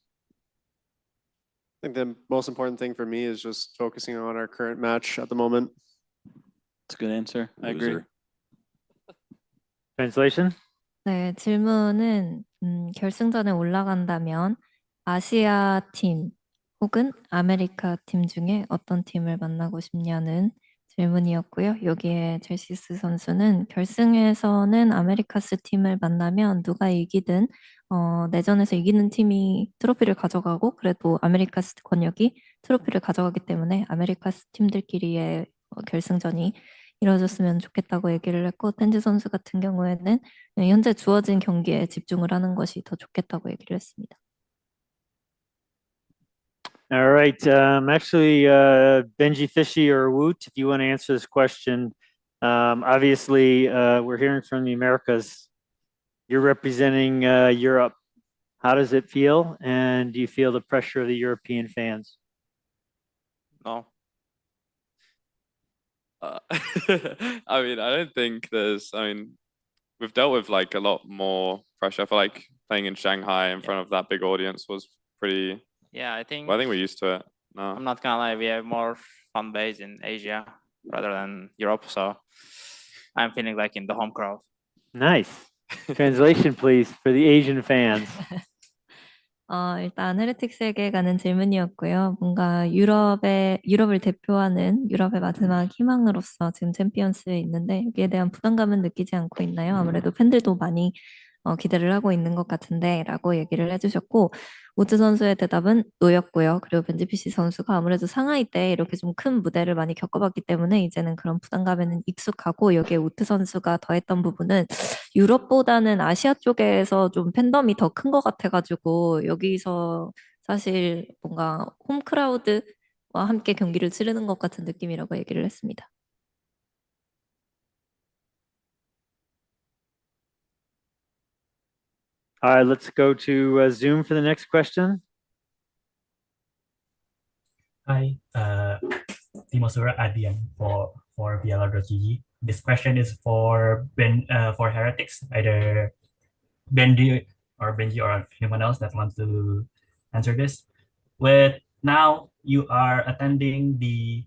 I think the most important thing for me is just focusing on our current match at the moment. That's a good answer. I agree. Translation? 네, 질문은 결승전에 올라간다면 아시아 팀 혹은 아메리카 팀 중에 어떤 팀을 만나고 싶냐는 질문이었고요. 여기에 젤시스 선수는 결승에서는 아메리카스 팀을 만나면 누가 이기든 내전에서 이기는 팀이 트로피를 가져가고 그래도 아메리카스 권역이 트로피를 가져가기 때문에 아메리카스 팀들끼리의 결승전이 이루어졌으면 좋겠다고 얘기를 했고 텐즈 선수 같은 경우에는 현재 주어진 경기에 집중을 하는 것이 더 좋겠다고 얘기를 했습니다. All right. Actually, Benji Fishy or Woot, if you want to answer this question, obviously, we're hearing from the Americas. You're representing Europe. How does it feel? And do you feel the pressure of the European fans? No. I mean, I don't think there's, I mean, we've dealt with like a lot more pressure. I feel like playing in Shanghai in front of that big audience was pretty, Yeah, I think well, I think we're used to it now. I'm not gonna lie, we have more fan base in Asia rather than Europe, so I'm feeling like in the home crowd. Nice. Translation, please, for the Asian fans. 일단 헤레틱스에게 가는 질문이었고요. 뭔가 유럽을 대표하는 유럽의 마지막 희망으로서 지금 챔피언스에 있는데 여기에 대한 부담감은 느끼지 않고 있나요? 아무래도 팬들도 많이 기대를 하고 있는 것 같은데 라고 얘기를 해주셨고 우즈 선수의 대답은 노였고요. 그리고 벤지피시 선수가 아무래도 상하이 때 이렇게 좀 큰 무대를 많이 겪어봤기 때문에 이제는 그런 부담감에는 익숙하고 여기에 우트 선수가 더했던 부분은 유럽보다는 아시아 쪽에서 좀 팬덤이 더 큰 것 같아가지고 여기서 사실 뭔가 홈 크라우드와 함께 경기를 치르는 것 같은 느낌이라고 얘기를 했습니다. All right, let's go to Zoom for the next question. Hi, Timosura Adian for VLR.gg. This question is for Heretics, either Benji or anyone else that wants to answer this. With now you are attending the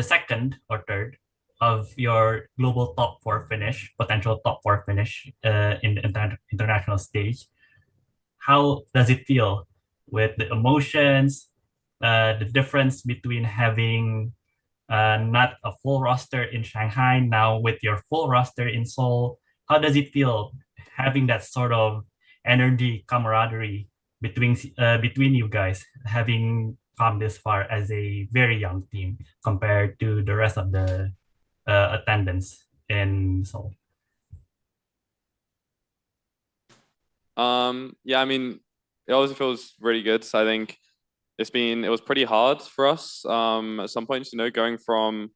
second or third of your global top 4 finish, potential top 4 finish in the international stage. How does it feel with the emotions, the difference between having not a full roster in Shanghai, now with your full roster in Seoul? How does it feel having that sort of energy, camaraderie between you guys, having come this far as a very young team compared to the rest of the attendance in Seoul? Yeah, I mean, it also feels really good. So I think it was pretty hard for us at some points, going from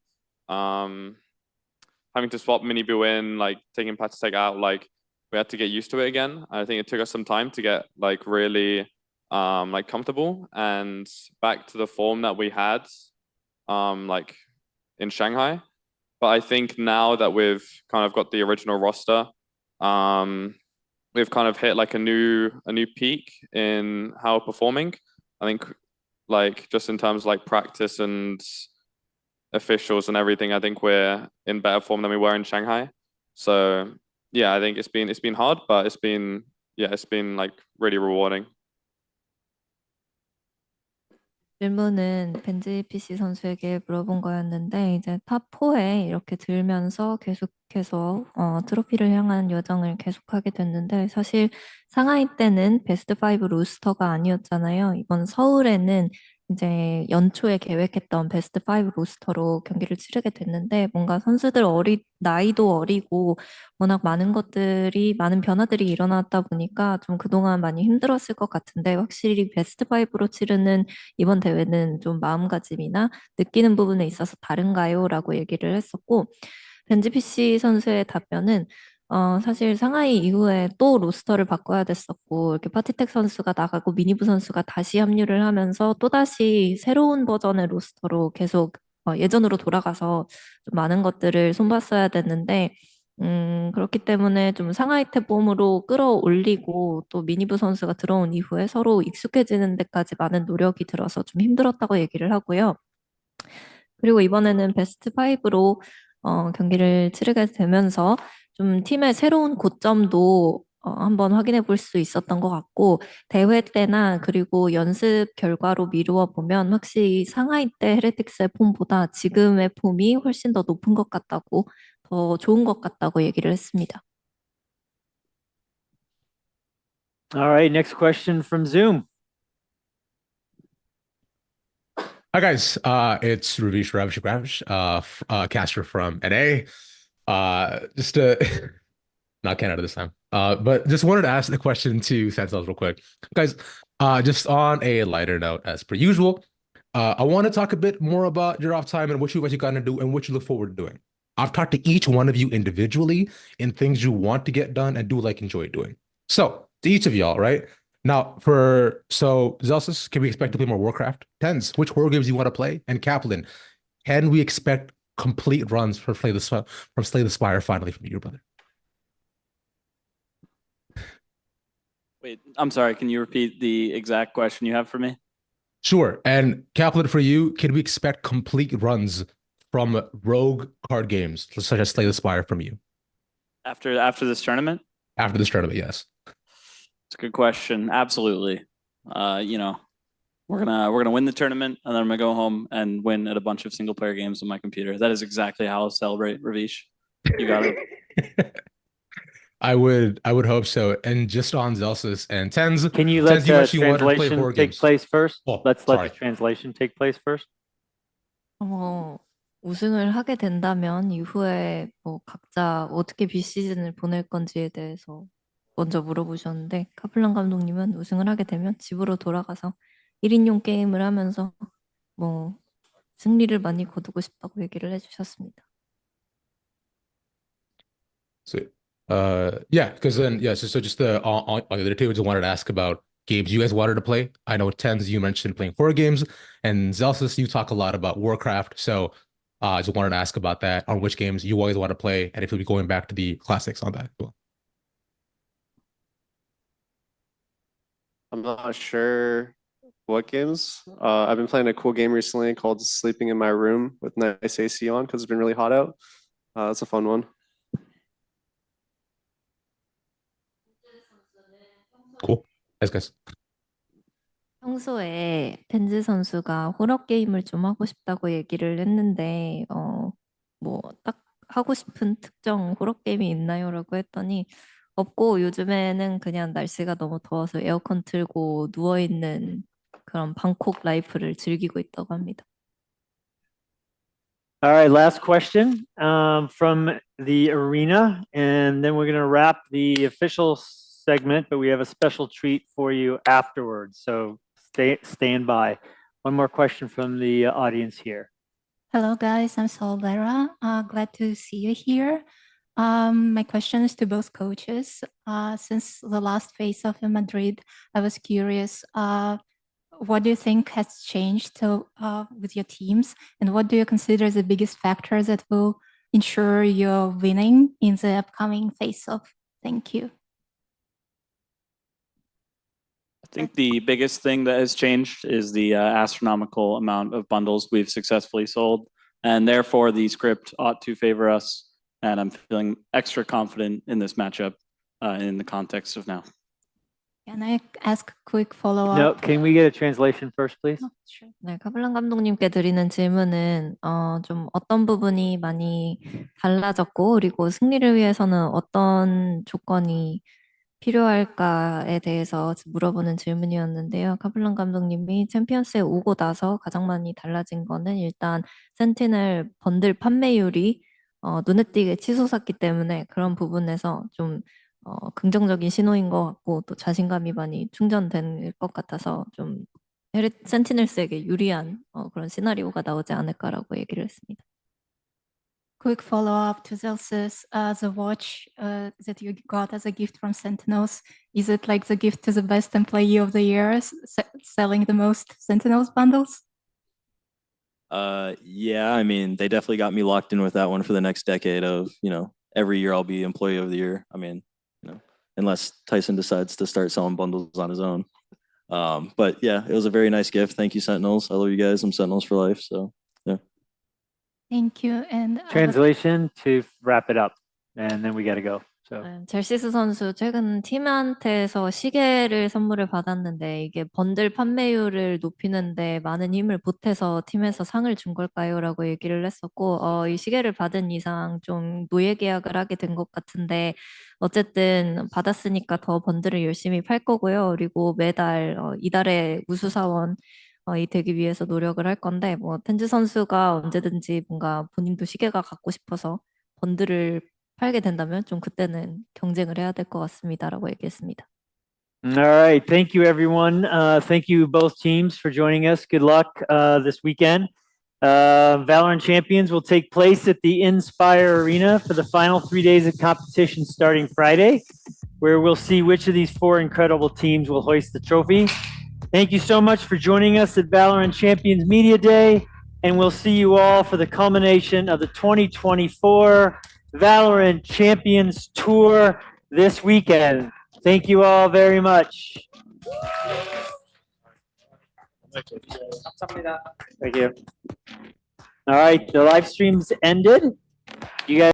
having to swap mini boo in, like taking Patatech out, like we had to get used to it again. I think it took us some time to get like really like comfortable and back to the form that we had like in Shanghai. But I think now that we've kind of got the original roster, we've kind of hit like a new peak in how we're performing. I think like just in terms of like practice and officials and everything, I think we're in better form than we were in Shanghai. So yeah, I think it's been hard, but it's been like really rewarding. 질문은 벤지 PC 선수에게 물어본 거였는데 이제 탑4에 이렇게 들면서 계속해서 트로피를 향한 여정을 계속하게 됐는데 사실 상하이 때는 베스트 5 로스터가 아니었잖아요. 이번 서울에는 이제 연초에 계획했던 베스트 5 로스터로 경기를 치르게 됐는데 뭔가 선수들 나이도 어리고 워낙 많은 변화들이 일어났다 보니까 좀 그동안 많이 힘들었을 것 같은데 확실히 베스트 5로 치르는 이번 대회는 좀 마음가짐이나 느끼는 부분에 있어서 다른가요? 라고 얘기를 했었고 벤지피시 선수의 답변은 사실 상하이 이후에 또 로스터를 바꿔야 됐었고 이렇게 파티텍 선수가 나가고 미니부 선수가 다시 합류를 하면서 또다시 새로운 버전의 로스터로 계속 예전으로 돌아가서 좀 많은 것들을 손봤어야 됐는데 그렇기 때문에 좀 상하이 탭폼으로 끌어올리고 또 미니부 선수가 들어온 이후에 서로 익숙해지는 데까지 많은 노력이 들어서 좀 힘들었다고 얘기를 하고요. 그리고 이번에는 베스트 5로 경기를 치르게 되면서 좀 팀의 새로운 고점도 한번 확인해 볼 수 있었던 것 같고 대회 때나 그리고 연습 결과로 미루어 보면 확실히 상하이 때 헤레틱스의 폼보다 지금의 폼이 훨씬 더 높은 것 같다고 더 좋은 것 같다고 얘기를 했습니다. All right, next question from Zoom. Hi guys, it's Ravish caster from NA. Just not Canada this time. But just wanted to ask the question to Sentinels real quick. Guys, just on a lighter note, as per usual, I want to talk a bit more about your off time and what you got to do and what you look forward to doing. I've talked to each one of you individually in things you want to get done and do enjoy doing. So, to each of y'all, right? Now, Zelsus, can we expect to play more Warcraft? Tens, which horror games you want to play? And Kaplan, can we expect complete runs from Slay the Spire finally from you, brother? Wait, I'm sorry. Can you repeat the exact question you have for me? Sure. And Kaplan, for you, can we expect complete runs from rogue card games, such as Slay the Spire from you? After this tournament? After this tournament, yes. It's a good question. Absolutely. You know, we're gonna win the tournament, and then I'm gonna go home and win at a bunch of single player games on my computer. That is exactly how I'll celebrate, Ravish. You got it. I would hope so. And just on Zelsus and Tens, Can you let Tens, the you wanted to play translation horror take games. place first? Oh, Let's sorry. let the translation take place first. 우승을 하게 된다면 이후에 뭐 각자 어떻게 비시즌을 보낼 건지에 대해서 먼저 물어보셨는데 카플란 감독님은 우승을 하게 되면 집으로 돌아가서 1인용 게임을 하면서 뭐 승리를 많이 거두고 싶다고 얘기를 해주셨습니다. So, yeah, because then, yeah, so just on the other two, I just wanted to ask about games you guys wanted to play. I know Tens, you mentioned playing horror games, and Zelsus, you talk a lot about Warcraft, so I just wanted to ask about that, on which games you always want to play, and if you'll be going back to the classics on that as well. I'm not sure what games. I've been playing a cool game recently called Sleeping in My Room with nice AC on because it's been really hot out. That's a fun one. Cool. Thanks, guys. 평소에 텐즈 선수가 호러 게임을 좀 하고 싶다고 얘기를 했는데 뭐 딱 하고 싶은 특정 호러 게임이 있나요라고 했더니 없고 요즘에는 그냥 날씨가 너무 더워서 에어컨 틀고 누워 있는 그런 방콕 라이프를 즐기고 있다고 합니다. All right, last question from the arena, and then we're going to wrap the official segment, but we have a special treat for you afterwards. So stand by. One more question from the audience here. Hello, guys. I'm Solera. Glad to see you here. My question is to both coaches. Since the last face-off in Madrid, I was curious, what do you think has changed with your teams? And what do you consider the biggest factors that will ensure you're winning in the upcoming face-off? Thank you. I think the biggest thing that has changed is the astronomical amount of bundles we've successfully sold, and therefore the script ought to favor us. And I'm feeling extra confident in this matchup in the context of now. Can I ask a quick follow-up? No, can we get a translation first, please? Sure. 네, 카플란 감독님께 드리는 질문은 좀 어떤 부분이 많이 달라졌고 그리고 승리를 위해서는 어떤 조건이 필요할까에 대해서 물어보는 질문이었는데요. 카플란 감독님이 챔피언스에 오고 나서 가장 많이 달라진 거는 일단 센티넬 번들 판매율이 눈에 띄게 치솟았기 때문에 그런 부분에서 좀 긍정적인 신호인 것 같고 또 자신감이 많이 충전된 것 같아서 좀 센티넬스에게 유리한 그런 시나리오가 나오지 않을까라고 얘기를 했습니다. Quick follow-up to Zelsus. The watch that you got as a gift from Sentinels, is it like the gift to the best employee of the year, selling the most Sentinels bundles? Yeah, I mean, they definitely got me locked in with that one for the next decade of, every year I'll be employee of the year. I mean, unless Tyson decides to start selling bundles on his own. But yeah, it was a very nice gift. Thank you, Sentinels. I love you guys. I'm Sentinels for life. So yeah. Thank you. And Translation to wrap it up. and then we got to go. So 네, 젤시스 선수 최근 팀한테서 시계를 선물을 받았는데 이게 번들 판매율을 높이는데 많은 힘을 보태서 팀에서 상을 준 걸까요? 라고 얘기를 했었고 이 시계를 받은 이상 좀 노예 계약을 하게 된 것 같은데 어쨌든 받았으니까 더 번들을 열심히 팔 거고요. 그리고 매달 이달의 우수사원 이 되기 위해서 노력을 할 건데 뭐 텐즈 선수가 언제든지 뭔가 본인도 시계가 갖고 싶어서 번들을 팔게 된다면 좀 그때는 경쟁을 해야 될 것 같습니다라고 얘기했습니다. all right, thank you everyone. Thank you both teams for joining us. Good luck this weekend. Valorant Champions will take place at the Inspire Arena for the final 3 days of competition starting Friday, where we'll see which of these 4 incredible teams will hoist the trophy. Thank you so much for joining us at Valorant Champions Media Day, and we'll see you all for the culmination of the 2024 Valorant Champions Tour this weekend. Thank you all very much. Thank you. All right, the live stream's ended. You guys